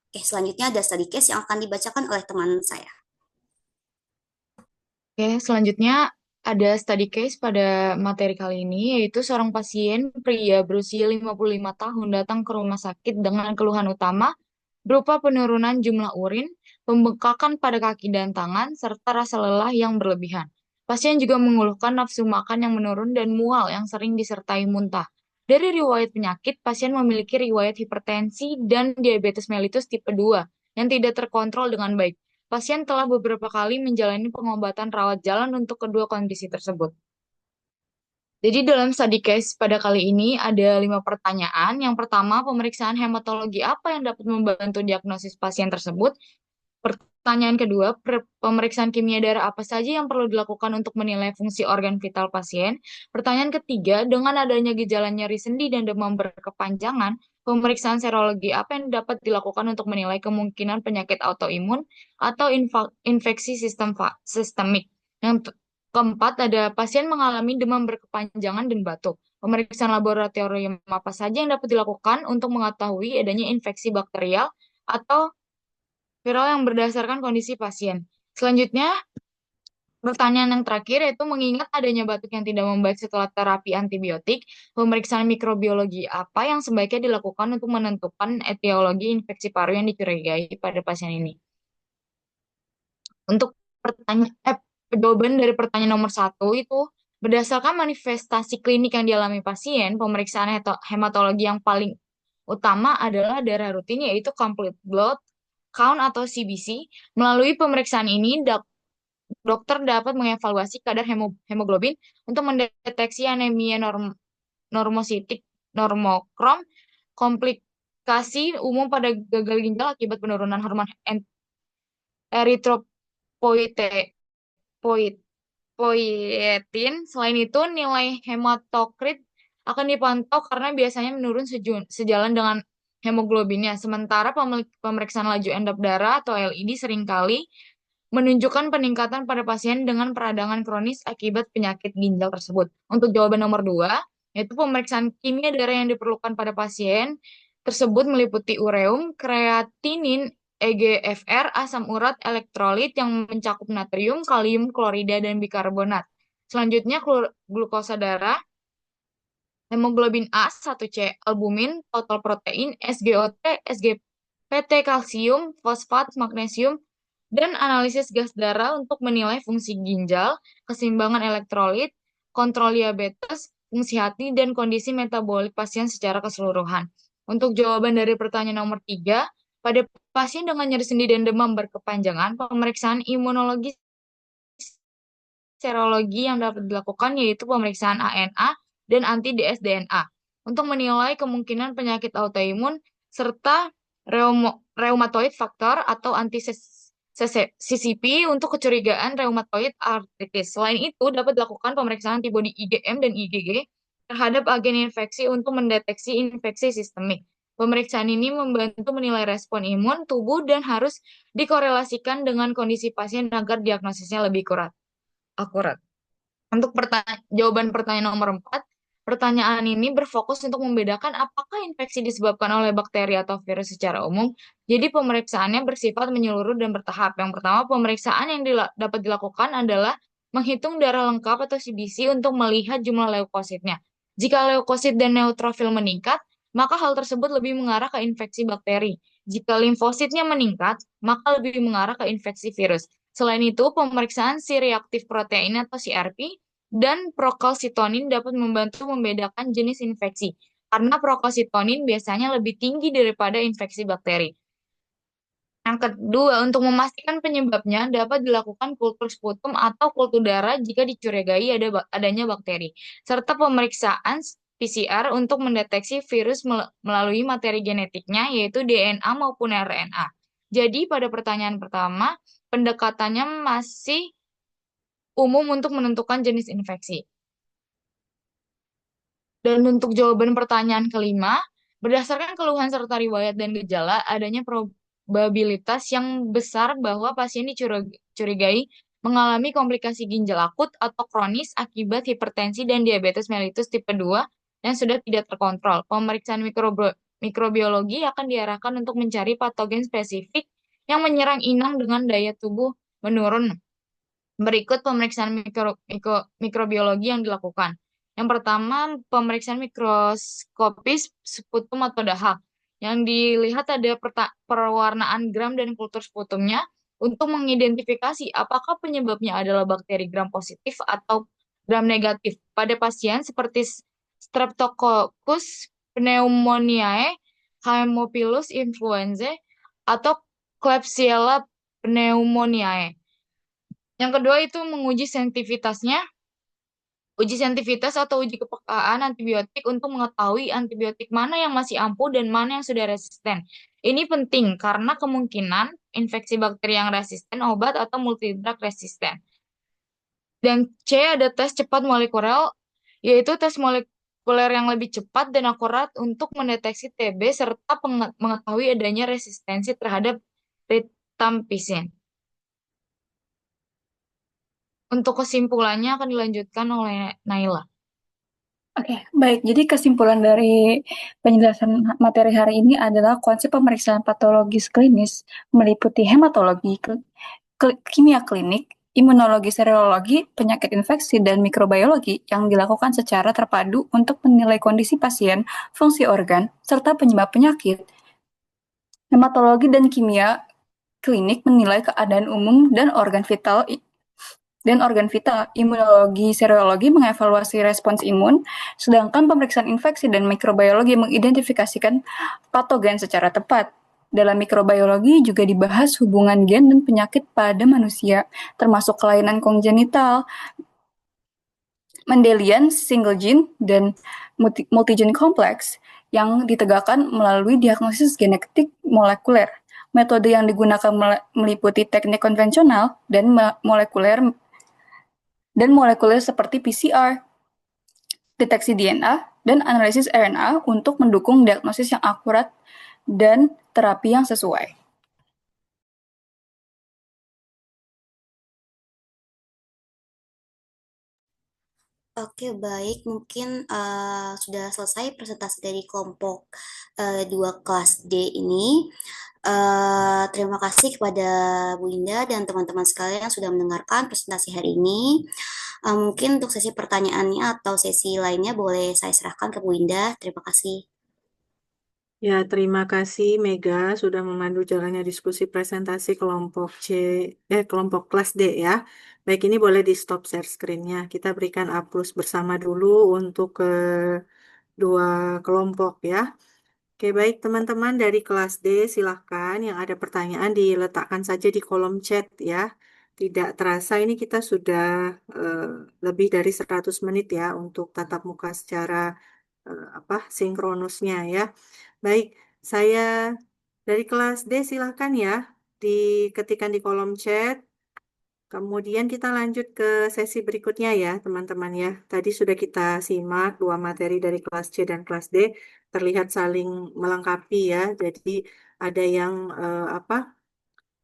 Oke, selanjutnya ada study case yang akan dibacakan oleh teman saya. Oke, selanjutnya ada study case pada materi kali ini, yaitu seorang pasien pria berusia 55 tahun datang ke rumah sakit dengan keluhan utama berupa penurunan jumlah urin, pembengkakan pada kaki dan tangan, serta rasa lelah yang berlebihan. Pasien juga mengeluhkan nafsu makan yang menurun dan mual yang sering disertai muntah. Dari riwayat penyakit, pasien memiliki riwayat hipertensi dan diabetes mellitus tipe 2 yang tidak terkontrol dengan baik. Pasien telah beberapa kali menjalani pengobatan rawat jalan untuk kedua kondisi tersebut. Jadi dalam study case pada kali ini ada 5 pertanyaan. Yang pertama, pemeriksaan hematologi apa yang dapat membantu diagnosis pasien tersebut? Pertanyaan kedua, pemeriksaan kimia darah apa saja yang perlu dilakukan untuk menilai fungsi organ vital pasien? Pertanyaan ketiga, dengan adanya gejala nyeri sendi dan demam berkepanjangan, pemeriksaan serologi apa yang dapat dilakukan untuk menilai kemungkinan penyakit autoimun atau infeksi sistemik? Yang keempat, ada pasien mengalami demam berkepanjangan dan batuk. Pemeriksaan laboratorium apa saja yang dapat dilakukan untuk mengetahui adanya infeksi bakterial atau viral yang berdasarkan kondisi pasien. Selanjutnya, pertanyaan yang terakhir yaitu mengingat adanya batuk yang tidak membaik setelah terapi antibiotik, pemeriksaan mikrobiologi apa yang sebaiknya dilakukan untuk menentukan etiologi infeksi paru yang dicurigai pada pasien ini. Untuk jawaban dari pertanyaan nomor 1 itu, berdasarkan manifestasi klinik yang dialami pasien, pemeriksaan hematologi yang paling utama adalah darah rutin, yaitu complete blood count atau CBC. Melalui pemeriksaan ini, dokter dapat mengevaluasi kadar hemoglobin untuk mendeteksi anemia normositik, normokrom, komplikasi umum pada gagal ginjal akibat penurunan hormon eritropoietin. Selain itu, nilai hematokrit akan dipantau karena biasanya menurun sejalan dengan hemoglobinnya. Sementara pemeriksaan laju endop darah atau LED seringkali menunjukkan peningkatan pada pasien dengan peradangan kronis akibat penyakit ginjal tersebut. Untuk jawaban nomor 2, yaitu pemeriksaan kimia darah yang diperlukan pada pasien tersebut meliputi ureum, kreatinin, EGFR, asam urat, elektrolit yang mencakup natrium, kalium, klorida, dan bikarbonat. Selanjutnya, glukosa darah, hemoglobin A1C, albumin, total protein, SGOT, PT kalsium, fosfat, magnesium, dan analisis gas darah untuk menilai fungsi ginjal, keseimbangan elektrolit, kontrol diabetes, fungsi hati, dan kondisi metabolik pasien secara keseluruhan. Untuk jawaban dari pertanyaan nomor 3, pada pasien dengan nyeri sendi dan demam berkepanjangan, pemeriksaan imunologi serologi yang dapat dilakukan yaitu pemeriksaan ANA dan anti-dsDNA untuk menilai kemungkinan penyakit autoimun serta reumatoid faktor atau anti-CCP untuk kecurigaan reumatoid arthritis. Selain itu, dapat dilakukan pemeriksaan antibodi IgM dan IgG terhadap agen infeksi untuk mendeteksi infeksi sistemik. Pemeriksaan ini membantu menilai respon imun tubuh dan harus dikorelasikan dengan kondisi pasien agar diagnosisnya lebih akurat. Untuk jawaban pertanyaan nomor 4, pertanyaan ini berfokus untuk membedakan apakah infeksi disebabkan oleh bakteri atau virus secara umum. Jadi pmemeriksaannya bersifat menyeluruh dan bertahap. Yang pertama, pemeriksaan yang dapat dilakukan adalah menghitung darah lengkap atau CBC untuk melihat jumlah leukositnya. Jika leukosit dan neutrofil meningkat, maka hal tersebut lebih mengarah ke infeksi bakteri. Jika limfositnya meningkat, maka lebih mengarah ke infeksi virus. Selain itu, pemeriksaan C-reaktif protein atau CRP dan prokalsitonin dapat membantu membedakan jenis infeksi, karena prokalsitonin biasanya lebih tinggi daripada infeksi bakteri. Yang kedua, untuk memastikan penyebabnya dapat dilakukan kultur sputum atau kultur darah jika dicurigai adanya bakteri, serta pemeriksaan PCR untuk mendeteksi virus melalui materi genetiknya, yaitu DNA maupun RNA. Jadi, pada pertanyaan pertama, pendekatannya masih umum untuk menentukan jenis infeksi. Dan untuk jawaban pertanyaan kelima, berdasarkan keluhan serta riwayat dan gejala, adanya probabilitas yang besar bahwa pasien dicurigai mengalami komplikasi ginjal akut atau kronis akibat hipertensi dan diabetes mellitus tipe 2 yang sudah tidak terkontrol. Pemeriksaan mikrobiologi akan diarahkan untuk mencari patogen spesifik yang menyerang inang dengan daya tubuh menurun. Berikut pemeriksaan mikrobiologi yang dilakukan. Yang pertama, pemeriksaan mikroskopis sputum atau dahak. Yang dilihat ada perwarnaan gram dan kultur sputumnya untuk mengidentifikasi apakah penyebabnya adalah bakteri gram positif atau gram negatif pada pasien seperti Streptococcus pneumoniae, Haemophilus influenzae, atau Klebsiella pneumoniae. Yang kedua itu menguji sensitivitasnya. Uji sensitivitas atau uji kepekaan antibiotik untuk mengetahui antibiotik mana yang masih ampuh dan mana yang sudah resisten. Ini penting karena kemungkinan infeksi bakteri yang resisten obat atau multidrug resisten. Dan C, ada tes cepat molekuler, yaitu tes molekuler yang lebih cepat dan akurat untuk mendeteksi TB serta mengetahui adanya resistensi terhadap rifampicin. Untuk kesimpulannya akan dilanjutkan oleh Naila. Oke, baik. Jadi kesimpulan dari penjelasan materi hari ini adalah konsep pemeriksaan patologis klinis meliputi hematologi, kimia klinik, imunologi, serologi, penyakit infeksi, dan mikrobiologi yang dilakukan secara terpadu untuk menilai kondisi pasien, fungsi organ, serta penyebab penyakit. Hematologi dan kimia klinik menilai keadaan umum dan organ vital, imunologi, serologi mengevaluasi respons imun, sedangkan pemeriksaan infeksi dan mikrobiologi mengidentifikasikan patogen secara tepat. Dalam mikrobiologi juga dibahas hubungan gen dan penyakit pada manusia, termasuk kelainan kongenital, Mendelian, single gene, dan multigene kompleks yang ditegakkan melalui diagnosis genetik molekuler. Metode yang digunakan meliputi teknik konvensional dan molekuler seperti PCR, deteksi DNA, dan analisis RNA untuk mendukung diagnosis yang akurat dan terapi yang sesuai. Oke, baik. Mungkin sudah selesai presentasi dari kelompok 2 kelas D ini. Terima kasih kepada Bu Indah dan teman-teman sekalian yang sudah mendengarkan presentasi hari ini. Mungkin untuk sesi pertanyaannya atau sesi lainnya boleh saya serahkan ke Bu Indah. Terima kasih. Ya, terima kasih Mega sudah memandu jalannya diskusi presentasi kelompok kelas D ya. Baik, ini boleh di stop share screen-nya. Kita berikan A+ bersama dulu untuk kedua kelompok ya. Oke, baik teman-teman dari kelas D, silahkan yang ada pertanyaan diletakkan saja di kolom chat ya. Tidak terasa ini kita sudah eh, lebih dari 100 menit ya untuk tatap muka secara sinkronusnya ya. Baik, saya dari kelas D silahkan ya diketikkan di kolom chat. Kemudian kita lanjut ke sesi berikutnya ya, teman-teman ya. Tadi sudah kita simak dua materi dari kelas C dan kelas D, terlihat saling melengkapi ya. Jadi ada yang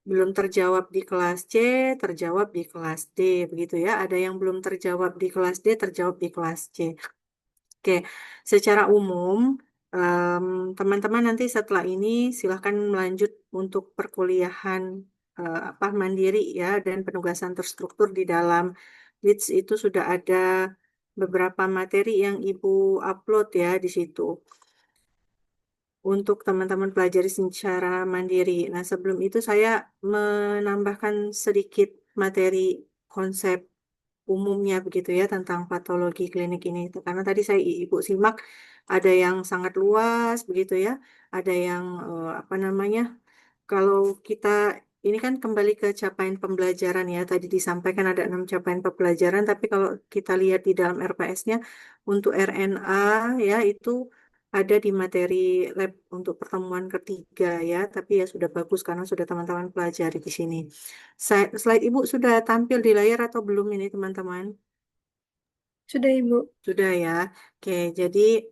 belum terjawab di kelas C, terjawab di kelas D, begitu ya. Ada yang belum terjawab di kelas D, terjawab di kelas C. Oke, secara umum, em, teman-teman nanti setelah ini silahkan melanjut untuk perkuliahan mandiri ya dan penugasan terstruktur di dalam LEADS itu sudah ada beberapa materi yang Ibu upload ya di situ untuk teman-teman pelajari secara mandiri. Nah, sebelum itu saya menambahkan sedikit materi konsep umumnya begitu ya tentang patologi klinik ini. Karena tadi saya Ibu simak ada yang sangat luas begitu ya, ada yang kalau kita ini kan kembali ke capaian pembelajaran ya, tadi disampaikan ada 6 capaian pembelajaran, tapi kalau kita lihat di dalam RPS-nya untuk RNA ya itu ada di materi lab untuk pertemuan ketiga ya, tapi ya sudah bagus karena sudah teman-teman pelajari di sini. Slide Ibu sudah tampil di layar atau belum ini teman-teman? Sudah, Ibu. Sudah ya. Oke, jadi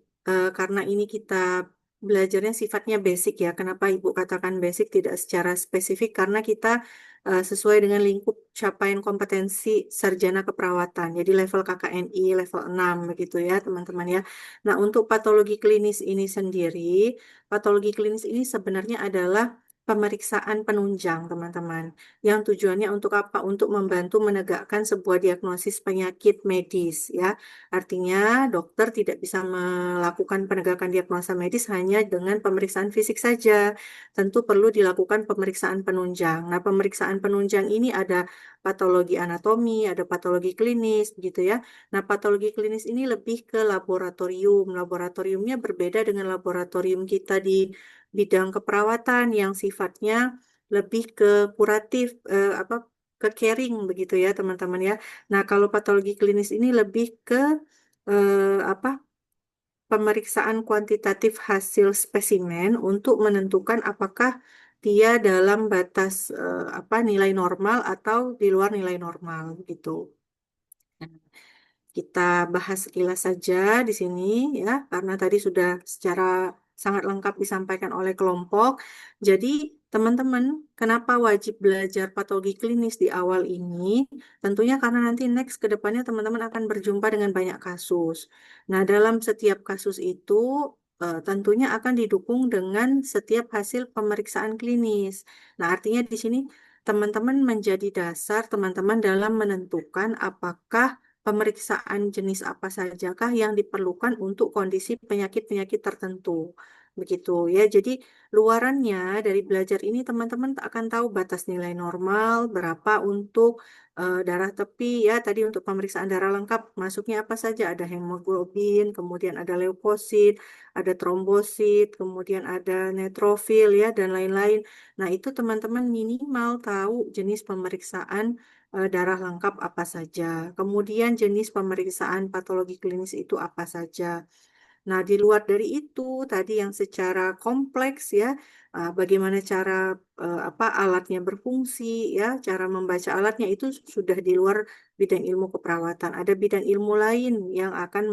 karena ini kita belajarnya sifatnya basic ya. Kenapa Ibu katakan basic tidak secara spesifik? Karena kita sesuai dengan lingkup capaian kompetensi sarjana keperawatan. Jadi level KKNI level 6 begitu ya, teman-teman ya. Nah, untuk patologi klinis ini sendiri, patologi klinis ini sebenarnya adalah pemeriksaan penunjang, teman-teman. Yang tujuannya untuk apa? Untuk membantu menegakkan sebuah diagnosis penyakit medis ya. Artinya, dokter tidak bisa melakukan penegakan diagnosa medis hanya dengan pemeriksaan fisik saja. Tentu perlu dilakukan pemeriksaan penunjang. Nah, pemeriksaan penunjang ini ada patologi anatomi, ada patologi klinis, gitu ya. Nah, patologi klinis ini lebih ke laboratorium. Laboratoriumnya berbeda dengan laboratorium kita di bidang keperawatan yang sifatnya lebih ke kuratif, ke caring begitu ya, teman-teman ya. Nah, kalau patologi klinis ini lebih ke eh, apa pemeriksaan kuantitatif hasil spesimen untuk menentukan apakah dia dalam batas nilai normal atau di luar nilai normal gitu. Kita bahas sekilas saja di sini ya, karena tadi sudah secara sangat lengkap disampaikan oleh kelompok. Jadi, teman-teman, kenapa wajib belajar patologi klinis di awal ini? Tentunya karena nanti next ke depannya teman-teman akan berjumpa dengan banyak kasus. Nah, dalam setiap kasus itu tentunya akan didukung dengan setiap hasil pemeriksaan klinis. Nah, artinya di sini teman-teman menjadi dasar teman-teman dalam menentukan apakah pemeriksaan jenis apa sajakah yang diperlukan untuk kondisi penyakit-penyakit tertentu. Begitu ya. Jadi luarannya dari belajar ini teman-teman akan tahu batas nilai normal berapa untuk darah tepi ya. Tadi untuk pemeriksaan darah lengkap masuknya apa saja? Ada hemoglobin, kemudian ada leukosit, ada trombosit, kemudian ada neutrofil ya dan lain-lain. Nah, itu teman-teman minimal tahu jenis pemeriksaan darah lengkap apa saja. Kemudian jenis pemeriksaan patologi klinis itu apa saja. Nah, di luar dari itu tadi yang secara kompleks ya, bagaimana cara alatnya berfungsi ya, cara membaca alatnya itu sudah di luar bidang ilmu keperawatan. Ada bidang ilmu lain yang akan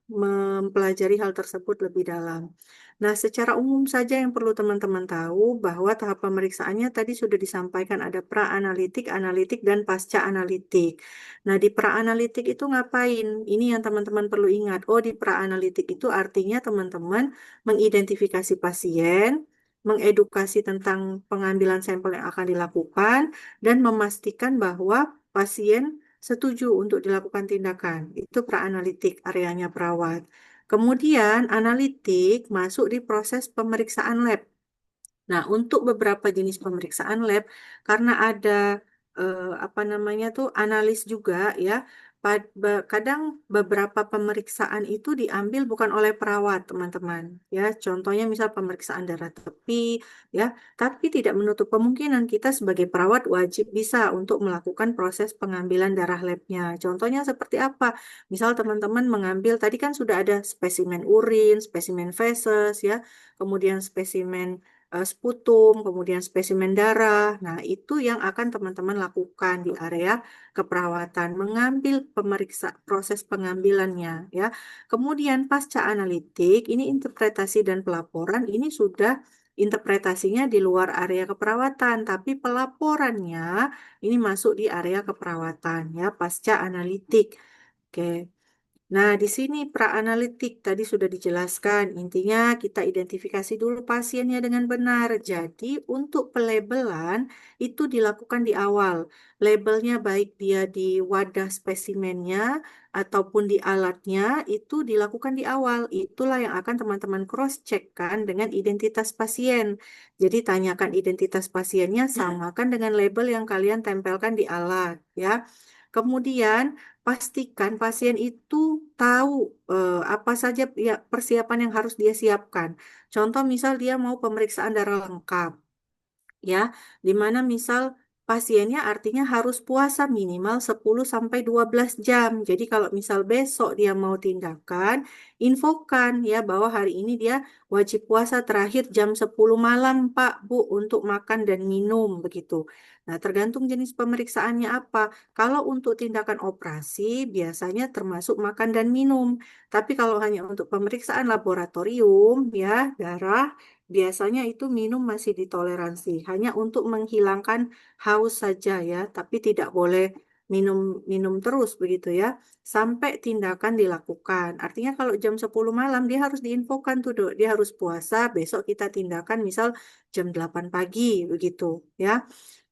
mempelajari hal tersebut lebih dalam. Nah, secara umum saja yang perlu teman-teman tahu bahwa tahap pemeriksaannya tadi sudah disampaikan ada pra-analitik, analitik, dan pasca-analitik. Nah, di pra-analitik itu ngapain? Ini yang teman-teman perlu ingat. Oh, di pra-analitik itu artinya teman-teman mengidentifikasi pasien, mengedukasi tentang pengambilan sampel yang akan dilakukan, dan memastikan bahwa pasien setuju untuk dilakukan tindakan. Itu pra-analitik, areanya perawat. Kemudian analitik masuk di proses pemeriksaan lab. Nah, untuk beberapa jenis pemeriksaan lab, karena ada apa namanya tuh analis juga ya, kadang beberapa pemeriksaan itu diambil bukan oleh perawat, teman-teman. Ya, contohnya misal pemeriksaan darah tepi, ya, tapi tidak menutup kemungkinan kita sebagai perawat wajib bisa untuk melakukan proses pengambilan darah labnya. Contohnya seperti apa? Misal teman-teman mengambil, tadi kan sudah ada spesimen urin, spesimen feses, ya, kemudian spesimen sputum, kemudian spesimen darah. Nah, itu yang akan teman-teman lakukan di area keperawatan, mengambil proses pengambilannya ya. Kemudian pasca analitik, ini interpretasi dan pelaporan ini sudah interpretasinya di luar area keperawatan, tapi pelaporannya ini masuk di area keperawatan ya, pasca analitik. Oke. Nah, di sini pra-analitik tadi sudah dijelaskan. Intinya kita identifikasi dulu pasiennya dengan benar. Jadi, untuk pelabelan itu dilakukan di awal. Labelnya baik dia di wadah spesimennya ataupun di alatnya itu dilakukan di awal. Itulah yang akan teman-teman cross-check-kan dengan identitas pasien. Jadi, tanyakan identitas pasiennya, samakan dengan label yang kalian tempelkan di alat, ya. Kemudian, pastikan pasien itu tahu apa saja ya persiapan yang harus dia siapkan. Contoh misal dia mau pemeriksaan darah lengkap, ya, di mana misal pasiennya artinya harus puasa minimal 10 sampai 12 jam. Jadi kalau misal besok dia mau tindakan, infokan ya bahwa hari ini dia wajib puasa terakhir jam 10 malam, Pak, Bu, untuk makan dan minum begitu. Nah, tergantung jenis pemeriksaannya apa. Kalau untuk tindakan operasi biasanya termasuk makan dan minum. Tapi kalau hanya untuk pemeriksaan laboratorium ya, darah biasanya itu minum masih ditoleransi, hanya untuk menghilangkan haus saja ya, tapi tidak boleh minum terus begitu ya, sampai tindakan dilakukan. Artinya kalau jam 10 malam dia harus diinfokan tuh, Dok. Dia harus puasa, besok kita tindakan misal jam 8 pagi begitu ya.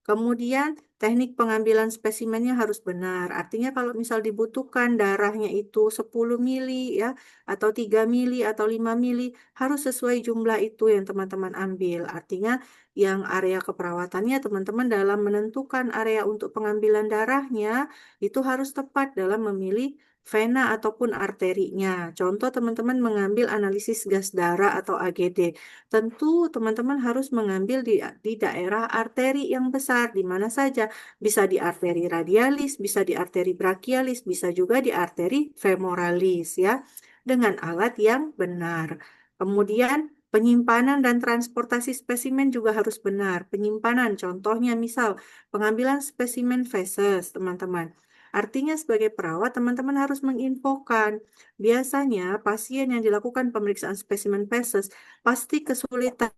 Kemudian teknik pengambilan spesimennya harus benar. Artinya kalau misal dibutuhkan darahnya itu 10 mili ya, atau 3 mili atau 5 mili, harus sesuai jumlah itu yang teman-teman ambil. Artinya yang area keperawatannya teman-teman dalam menentukan area untuk pengambilan darahnya itu harus tepat dalam memilih vena ataupun arterinya. Contoh teman-teman mengambil analisis gas darah atau AGD. Tentu teman-teman harus mengambil di daerah arteri yang besar, di mana saja. Bisa di arteri radialis, bisa di arteri brachialis, bisa juga di arteri femoralis ya, dengan alat yang benar. Kemudian penyimpanan dan transportasi spesimen juga harus benar. Penyimpanan contohnya misal pengambilan spesimen feses, teman-teman. Artinya sebagai perawat, teman-teman harus menginfokan. Biasanya pasien yang dilakukan pemeriksaan spesimen feses pasti kesulitan,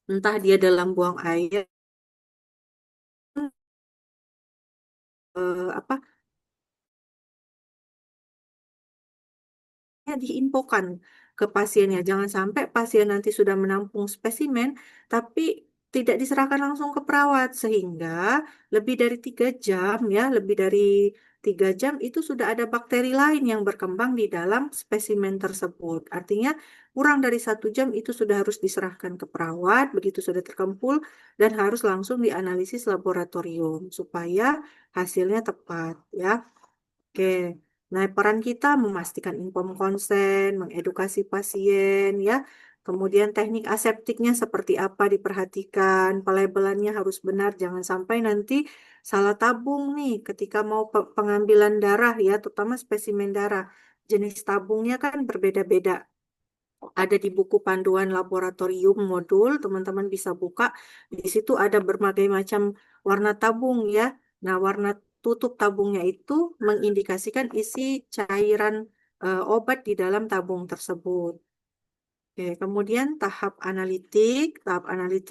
entah dia dalam buang air, apa diinfokan ke pasiennya. Jangan sampai pasien nanti sudah menampung spesimen, tapi tidak diserahkan langsung ke perawat, sehingga lebih dari 3 jam ya, lebih dari 3 jam itu sudah ada bakteri lain yang berkembang di dalam spesimen tersebut. Artinya kurang dari 1 jam itu sudah harus diserahkan ke perawat, begitu sudah terkumpul dan harus langsung dianalisis laboratorium supaya hasilnya tepat ya. Oke, nah peran kita memastikan inform konsen, mengedukasi pasien ya. Kemudian teknik aseptiknya seperti apa diperhatikan, pelabelannya harus benar, jangan sampai nanti salah tabung nih ketika mau pengambilan darah ya, terutama spesimen darah. Jenis tabungnya kan berbeda-beda. Ada di buku panduan laboratorium modul, teman-teman bisa buka. Di situ ada berbagai macam warna tabung ya. Nah, warna tutup tabungnya itu mengindikasikan isi cairan obat di dalam tabung tersebut. Oke, kemudian tahap analitik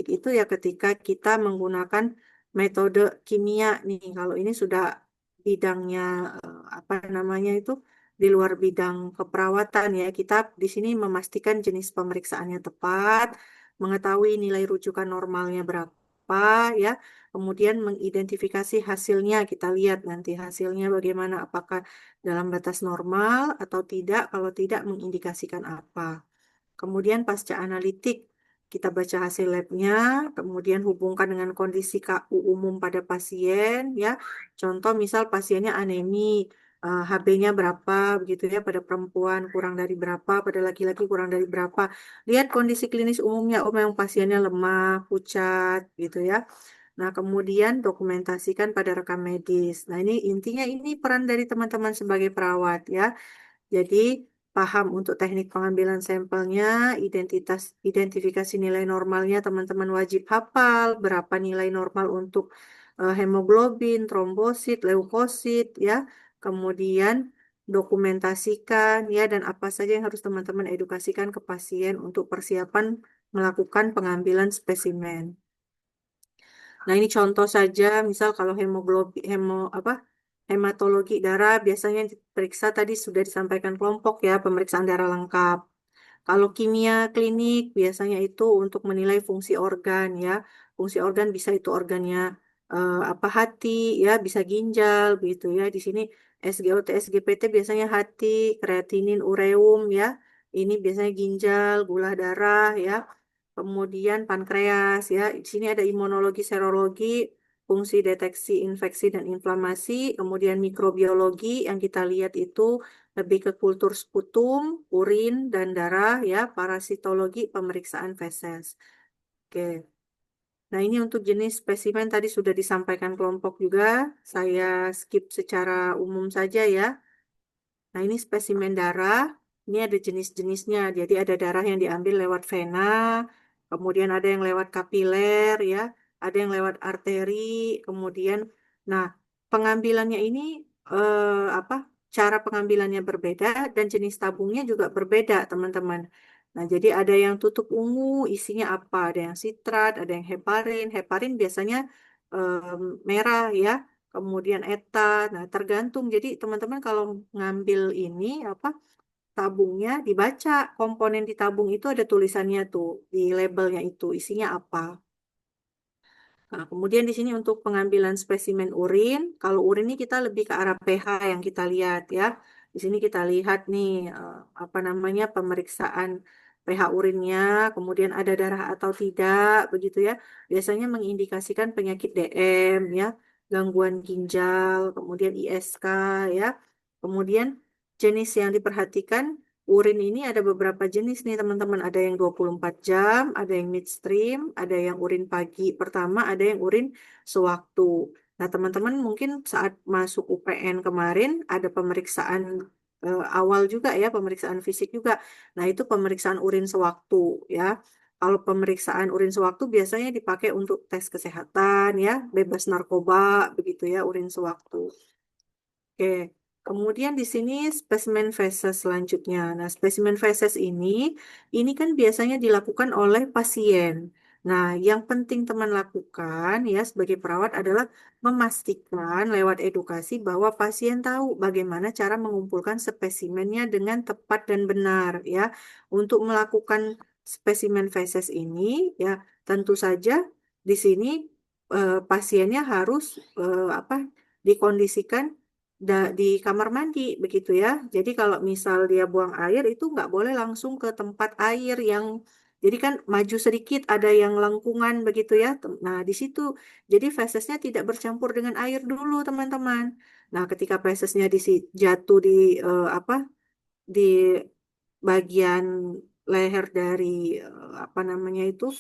itu ya ketika kita menggunakan metode kimia nih. Kalau ini sudah bidangnya apa namanya itu di luar bidang keperawatan ya. Kita di sini memastikan jenis pemeriksaannya tepat, mengetahui nilai rujukan normalnya berapa, apa ya. Kemudian mengidentifikasi hasilnya, kita lihat nanti hasilnya bagaimana, apakah dalam batas normal atau tidak, kalau tidak mengindikasikan apa. Kemudian pasca analitik, kita baca hasil labnya, kemudian hubungkan dengan kondisi KU umum pada pasien, ya. Contoh misal pasiennya anemi, HB-nya berapa, begitu ya, pada perempuan kurang dari berapa, pada laki-laki kurang dari berapa. Lihat kondisi klinis umumnya, oh memang pasiennya lemah, pucat, gitu ya. Nah, kemudian dokumentasikan pada rekam medis. Nah, ini intinya ini peran dari teman-teman sebagai perawat ya. Jadi, paham untuk teknik pengambilan sampelnya, identifikasi nilai normalnya teman-teman wajib hafal, berapa nilai normal untuk hemoglobin, trombosit, leukosit ya. Kemudian dokumentasikan ya, dan apa saja yang harus teman-teman edukasikan ke pasien untuk persiapan melakukan pengambilan spesimen. Nah, ini contoh saja, misal kalau hemoglobin, hematologi darah biasanya yang diperiksa tadi sudah disampaikan kelompok ya, pemeriksaan darah lengkap. Kalau kimia klinik biasanya itu untuk menilai fungsi organ ya. Fungsi organ bisa itu organnya apa hati ya, bisa ginjal begitu ya. Di sini SGOT, SGPT biasanya hati, kreatinin, ureum ya. Ini biasanya ginjal, gula darah ya. Kemudian pankreas ya. Di sini ada imunologi, serologi, fungsi deteksi infeksi dan inflamasi, kemudian mikrobiologi yang kita lihat itu lebih ke kultur sputum, urin, dan darah ya, parasitologi, pemeriksaan feses. Oke. Nah, ini untuk jenis spesimen tadi sudah disampaikan kelompok juga. Saya skip secara umum saja ya. Nah, ini spesimen darah. Ini ada jenis-jenisnya. Jadi ada darah yang diambil lewat vena, kemudian ada yang lewat kapiler ya, ada yang lewat arteri, kemudian nah, pengambilannya ini apa? Cara pengambilannya berbeda dan jenis tabungnya juga berbeda, teman-teman. Nah, jadi ada yang tutup ungu, isinya apa? Ada yang sitrat, ada yang heparin. Heparin biasanya merah ya. Kemudian etat. Nah, tergantung. Jadi teman-teman kalau ngambil ini apa tabungnya dibaca komponen di tabung itu ada tulisannya tuh di labelnya itu isinya apa. Nah, kemudian di sini untuk pengambilan spesimen urin, kalau urin ini kita lebih ke arah pH yang kita lihat ya. Di sini kita lihat nih apa namanya pemeriksaan pH urinnya, kemudian ada darah atau tidak, begitu ya. Biasanya mengindikasikan penyakit DM ya, gangguan ginjal, kemudian ISK ya. Kemudian jenis yang diperhatikan urin ini ada beberapa jenis nih teman-teman. Ada yang 24 jam, ada yang midstream, ada yang urin pagi pertama, ada yang urin sewaktu. Nah, teman-teman mungkin saat masuk UPN kemarin ada pemeriksaan awal juga ya, pemeriksaan fisik juga. Nah, itu pemeriksaan urin sewaktu ya. Kalau pemeriksaan urin sewaktu biasanya dipakai untuk tes kesehatan ya, bebas narkoba begitu ya, urin sewaktu. Oke, kemudian di sini spesimen feses selanjutnya. Nah, spesimen feses ini kan biasanya dilakukan oleh pasien. Nah, yang penting teman lakukan ya sebagai perawat adalah memastikan lewat edukasi bahwa pasien tahu bagaimana cara mengumpulkan spesimennya dengan tepat dan benar ya. Untuk melakukan spesimen feses ini ya tentu saja di sini pasiennya harus apa dikondisikan di kamar mandi begitu ya. Jadi kalau misal dia buang air itu nggak boleh langsung ke tempat air yang jadi kan maju sedikit ada yang lengkungan begitu ya. Nah, di situ jadi fesesnya tidak bercampur dengan air dulu, teman-teman. Nah, ketika fesesnya jatuh di apa di bagian leher dari apa namanya itu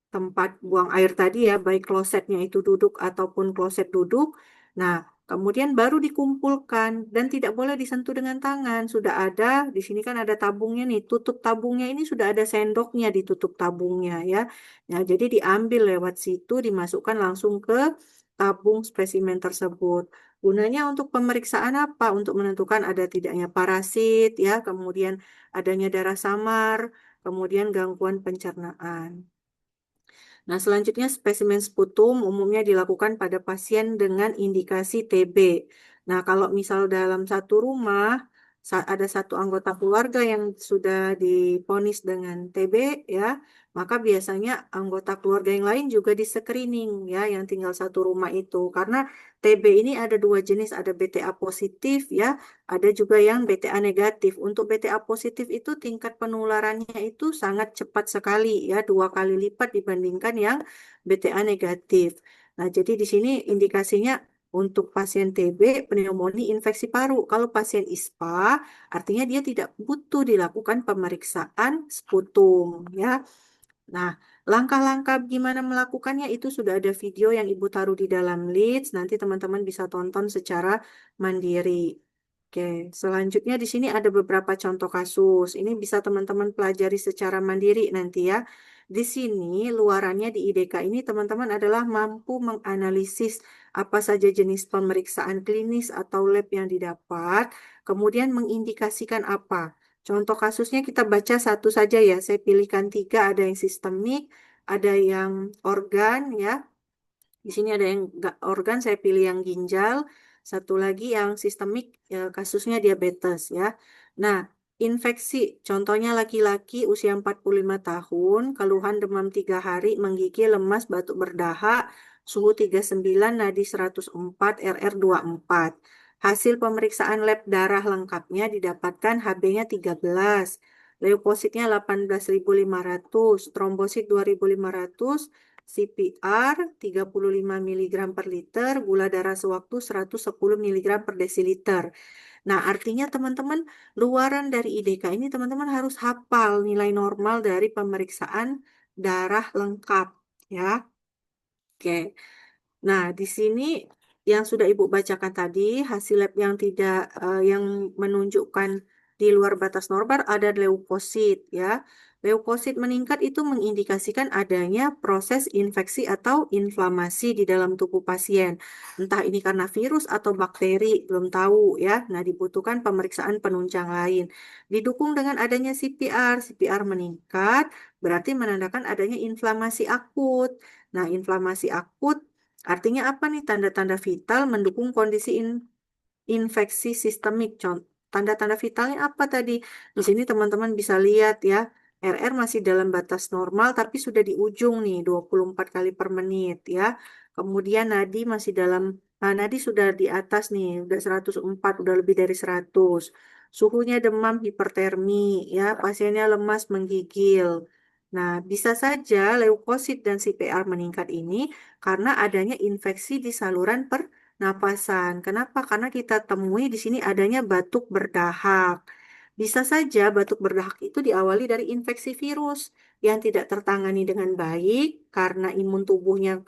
tempat buang air tadi ya, baik klosetnya itu duduk ataupun kloset duduk. Nah, kemudian baru dikumpulkan dan tidak boleh disentuh dengan tangan. Sudah ada, di sini kan ada tabungnya nih, tutup tabungnya ini sudah ada sendoknya di tutup tabungnya ya. Nah, jadi diambil lewat situ, dimasukkan langsung ke tabung spesimen tersebut. Gunanya untuk pemeriksaan apa? Untuk menentukan ada tidaknya parasit ya, kemudian adanya darah samar, kemudian gangguan pencernaan. Nah, selanjutnya spesimen sputum umumnya dilakukan pada pasien dengan indikasi TB. Nah, kalau misal dalam satu rumah ada satu anggota keluarga yang sudah divonis dengan TB ya, maka biasanya anggota keluarga yang lain juga di screening ya, yang tinggal satu rumah itu. Karena TB ini ada dua jenis, ada BTA positif ya, ada juga yang BTA negatif. Untuk BTA positif itu tingkat penularannya itu sangat cepat sekali ya, 2 kali lipat dibandingkan yang BTA negatif. Nah, jadi di sini indikasinya untuk pasien TB, pneumonia, infeksi paru. Kalau pasien ISPA, artinya dia tidak butuh dilakukan pemeriksaan sputum ya. Nah, langkah-langkah gimana melakukannya itu sudah ada video yang Ibu taruh di dalam Leads. Nanti teman-teman bisa tonton secara mandiri. Oke, selanjutnya di sini ada beberapa contoh kasus. Ini bisa teman-teman pelajari secara mandiri nanti ya. Di sini luarannya di IDK ini teman-teman adalah mampu menganalisis apa saja jenis pemeriksaan klinis atau lab yang didapat, kemudian mengindikasikan apa. Contoh kasusnya kita baca satu saja ya. Saya pilihkan 3, ada yang sistemik, ada yang organ ya. Di sini ada yang organ, saya pilih yang ginjal. Satu lagi yang sistemik, ya, kasusnya diabetes ya. Nah, infeksi, contohnya laki-laki usia 45 tahun, keluhan demam 3 hari, menggigil, lemas, batuk berdahak, suhu 39, nadi 104, RR 24. Hasil pemeriksaan lab darah lengkapnya didapatkan HB-nya 13, leukositnya 18.500, trombosit 2.500, CPR 35 mg per liter, gula darah sewaktu 110 mg per desiliter. Nah, artinya teman-teman luaran dari IDK ini teman-teman harus hafal nilai normal dari pemeriksaan darah lengkap ya. Oke. Nah, di sini yang sudah Ibu bacakan tadi, hasil lab yang tidak yang menunjukkan di luar batas normal ada leukosit ya. Leukosit meningkat itu mengindikasikan adanya proses infeksi atau inflamasi di dalam tubuh pasien. Entah ini karena virus atau bakteri, belum tahu ya. Nah, dibutuhkan pemeriksaan penunjang lain. Didukung dengan adanya CPR, CPR meningkat berarti menandakan adanya inflamasi akut. Nah, inflamasi akut artinya apa nih? Tanda-tanda vital mendukung kondisi infeksi sistemik. Tanda-tanda vitalnya apa tadi? Di sini teman-teman bisa lihat ya. RR masih dalam batas normal tapi sudah di ujung nih 24 kali per menit ya. Kemudian nadi masih dalam, nah nadi sudah di atas nih, udah 104, udah lebih dari 100. Suhunya demam, hipertermi ya, pasiennya lemas, menggigil. Nah, bisa saja leukosit dan CPR meningkat ini karena adanya infeksi di saluran pernapasan. Kenapa? Karena kita temui di sini adanya batuk berdahak. Bisa saja batuk berdahak itu diawali dari infeksi virus yang tidak tertangani dengan baik karena imun tubuhnya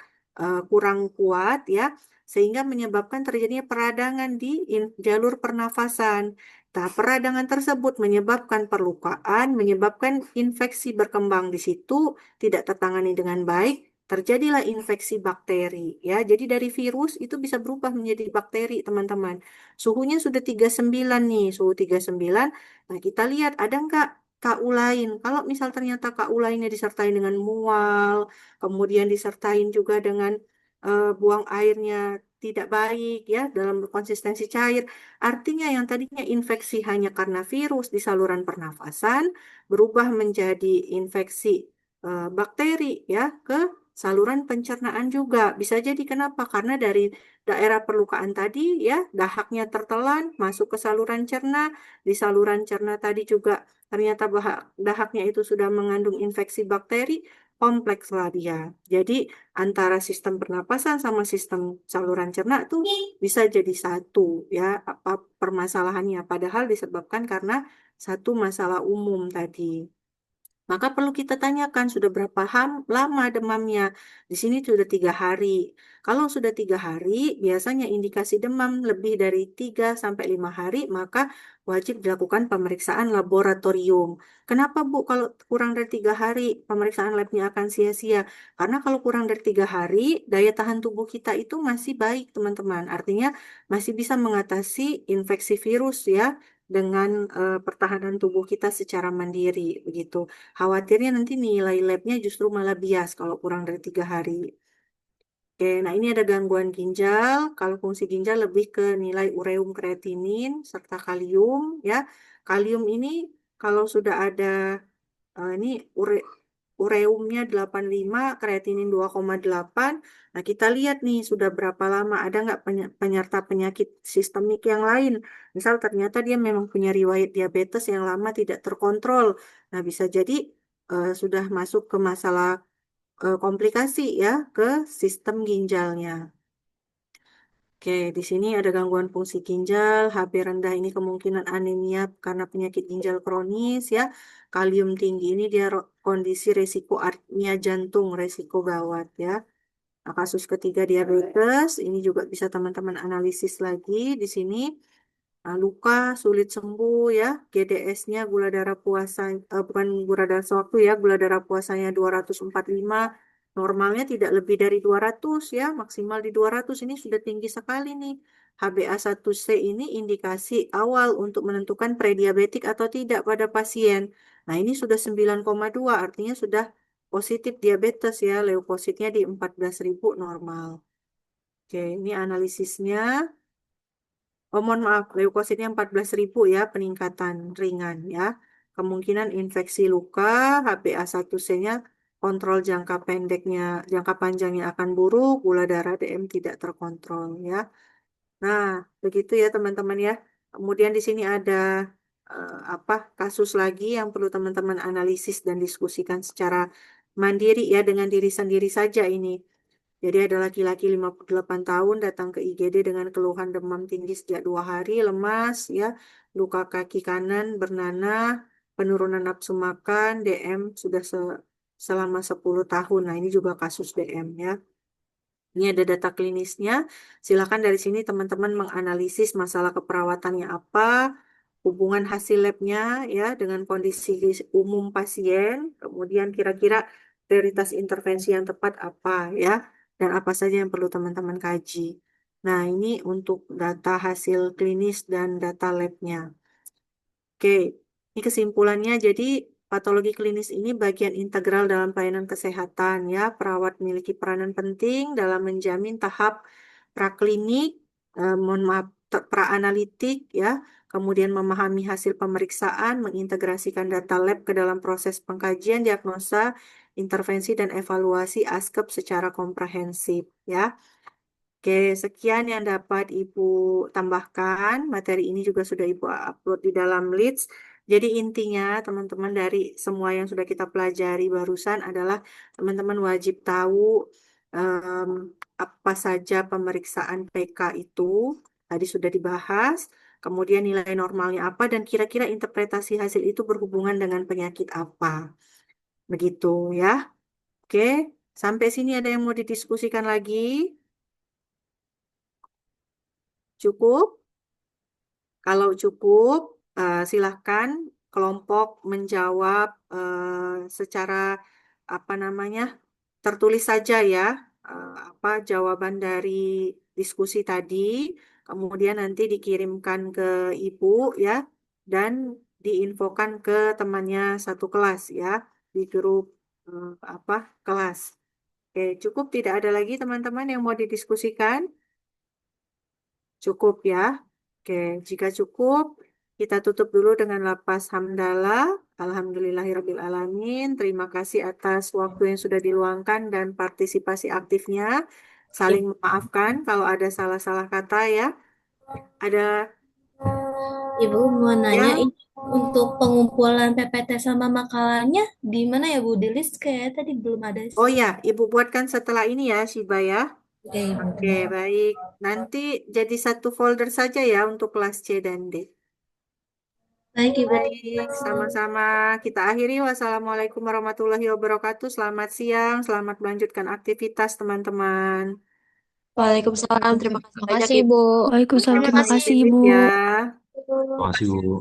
kurang kuat ya, sehingga menyebabkan terjadinya peradangan di jalur pernafasan. Nah, peradangan tersebut menyebabkan perlukaan, menyebabkan infeksi berkembang di situ, tidak tertangani dengan baik, terjadilah infeksi bakteri ya. Jadi dari virus itu bisa berubah menjadi bakteri, teman-teman. Suhunya sudah 39 nih, suhu 39. Nah, kita lihat ada nggak KU lain. Kalau misal ternyata KU lainnya disertai dengan mual, kemudian disertai juga dengan buang airnya tidak baik ya dalam konsistensi cair, artinya yang tadinya infeksi hanya karena virus di saluran pernafasan berubah menjadi infeksi bakteri ya ke saluran pencernaan juga. Bisa jadi kenapa? Karena dari daerah perlukaan tadi ya dahaknya tertelan masuk ke saluran cerna, di saluran cerna tadi juga ternyata dahaknya itu sudah mengandung infeksi bakteri, kompleks lah dia. Jadi antara sistem pernapasan sama sistem saluran cerna tuh bisa jadi satu ya apa permasalahannya, padahal disebabkan karena satu masalah umum tadi. Maka perlu kita tanyakan sudah berapa lama demamnya. Di sini sudah 3 hari. Kalau sudah 3 hari, biasanya indikasi demam lebih dari 3 sampai 5 hari, maka wajib dilakukan pemeriksaan laboratorium. Kenapa Bu? Kalau kurang dari 3 hari, pemeriksaan labnya akan sia-sia. Karena kalau kurang dari 3 hari, daya tahan tubuh kita itu masih baik, teman-teman. Artinya masih bisa mengatasi infeksi virus ya dengan pertahanan tubuh kita secara mandiri begitu. Khawatirnya nanti nilai labnya justru malah bias kalau kurang dari 3 hari. Oke, nah ini ada gangguan ginjal. Kalau fungsi ginjal lebih ke nilai ureum kreatinin serta kalium ya. Kalium ini kalau sudah ada ini ureumnya 85, kreatinin 2,8. Nah, kita lihat nih sudah berapa lama ada nggak penyerta penyakit sistemik yang lain. Misal ternyata dia memang punya riwayat diabetes yang lama tidak terkontrol. Nah, bisa jadi sudah masuk ke masalah komplikasi ya ke sistem ginjalnya. Oke, di sini ada gangguan fungsi ginjal, Hb rendah ini kemungkinan anemia karena penyakit ginjal kronis ya. Kalium tinggi ini dia kondisi resiko artmia jantung, resiko gawat ya. Nah, kasus ketiga diabetes, ini juga bisa teman-teman analisis lagi di sini. Nah, luka sulit sembuh ya, GDS-nya gula darah puasa, bukan gula darah sewaktu ya, gula darah puasanya 245, normalnya tidak lebih dari 200 ya, maksimal di 200 ini sudah tinggi sekali nih. HbA1c ini indikasi awal untuk menentukan prediabetik atau tidak pada pasien. Nah, ini sudah 9,2, artinya sudah positif diabetes ya, leukositnya di 14.000 normal. Oke, ini analisisnya. Oh, mohon maaf, leukositnya 14.000 ya, peningkatan ringan ya. Kemungkinan infeksi luka, HbA1c-nya kontrol jangka pendeknya, jangka panjangnya akan buruk, gula darah DM tidak terkontrol ya. Nah, begitu ya teman-teman ya. Kemudian di sini ada apa kasus lagi yang perlu teman-teman analisis dan diskusikan secara mandiri ya dengan diri sendiri saja ini. Jadi ada laki-laki 58 tahun datang ke IGD dengan keluhan demam tinggi sejak 2 hari, lemas, ya, luka kaki kanan bernanah, penurunan nafsu makan, DM sudah selama 10 tahun. Nah, ini juga kasus DM ya. Ini ada data klinisnya. Silakan dari sini teman-teman menganalisis masalah keperawatannya apa, hubungan hasil labnya ya dengan kondisi umum pasien, kemudian kira-kira prioritas intervensi yang tepat apa ya, dan apa saja yang perlu teman-teman kaji. Nah, ini untuk data hasil klinis dan data labnya. Oke, ini kesimpulannya. Jadi patologi klinis ini bagian integral dalam pelayanan kesehatan ya. Perawat memiliki peranan penting dalam menjamin tahap praklinik, mohon maaf, praanalitik ya. Kemudian memahami hasil pemeriksaan, mengintegrasikan data lab ke dalam proses pengkajian, diagnosa, intervensi dan evaluasi ASKEP secara komprehensif ya. Oke, sekian yang dapat Ibu tambahkan. Materi ini juga sudah Ibu upload di dalam Leads. Jadi intinya teman-teman dari semua yang sudah kita pelajari barusan adalah teman-teman wajib tahu em, apa saja pemeriksaan PK itu. Tadi sudah dibahas. Kemudian nilai normalnya apa dan kira-kira interpretasi hasil itu berhubungan dengan penyakit apa. Begitu ya. Oke, sampai sini ada yang mau didiskusikan lagi? Cukup? Kalau cukup, silahkan kelompok menjawab secara apa namanya tertulis saja ya apa jawaban dari diskusi tadi, kemudian nanti dikirimkan ke ibu ya dan diinfokan ke temannya satu kelas ya di grup apa kelas. Oke, cukup tidak ada lagi teman-teman yang mau didiskusikan? Cukup ya. Oke, jika cukup, kita tutup dulu dengan lapas hamdalah. Alhamdulillahirrabbilalamin. Terima kasih atas waktu yang sudah diluangkan dan partisipasi aktifnya. Saling memaafkan kalau ada salah-salah kata ya. Ada Ibu mau nanya yang ini untuk pengumpulan PPT sama makalahnya di mana ya Bu? Di list kayak tadi belum ada. oh ya, Ibu buatkan setelah ini ya, Shiba ya. Oke, Ibu. Oke, baik. Nanti jadi satu folder saja ya untuk kelas C dan D. Baik, Ibu. Baik, sama-sama. Kita akhiri. Wassalamualaikum warahmatullahi wabarakatuh. Selamat siang, selamat melanjutkan aktivitas teman-teman. Waalaikumsalam. Terima kasih Terima banyak kasih, Ibu. Bu. Waalaikumsalam, Terima terima kasih kasih Ibu. ya. Terima kasih Bu.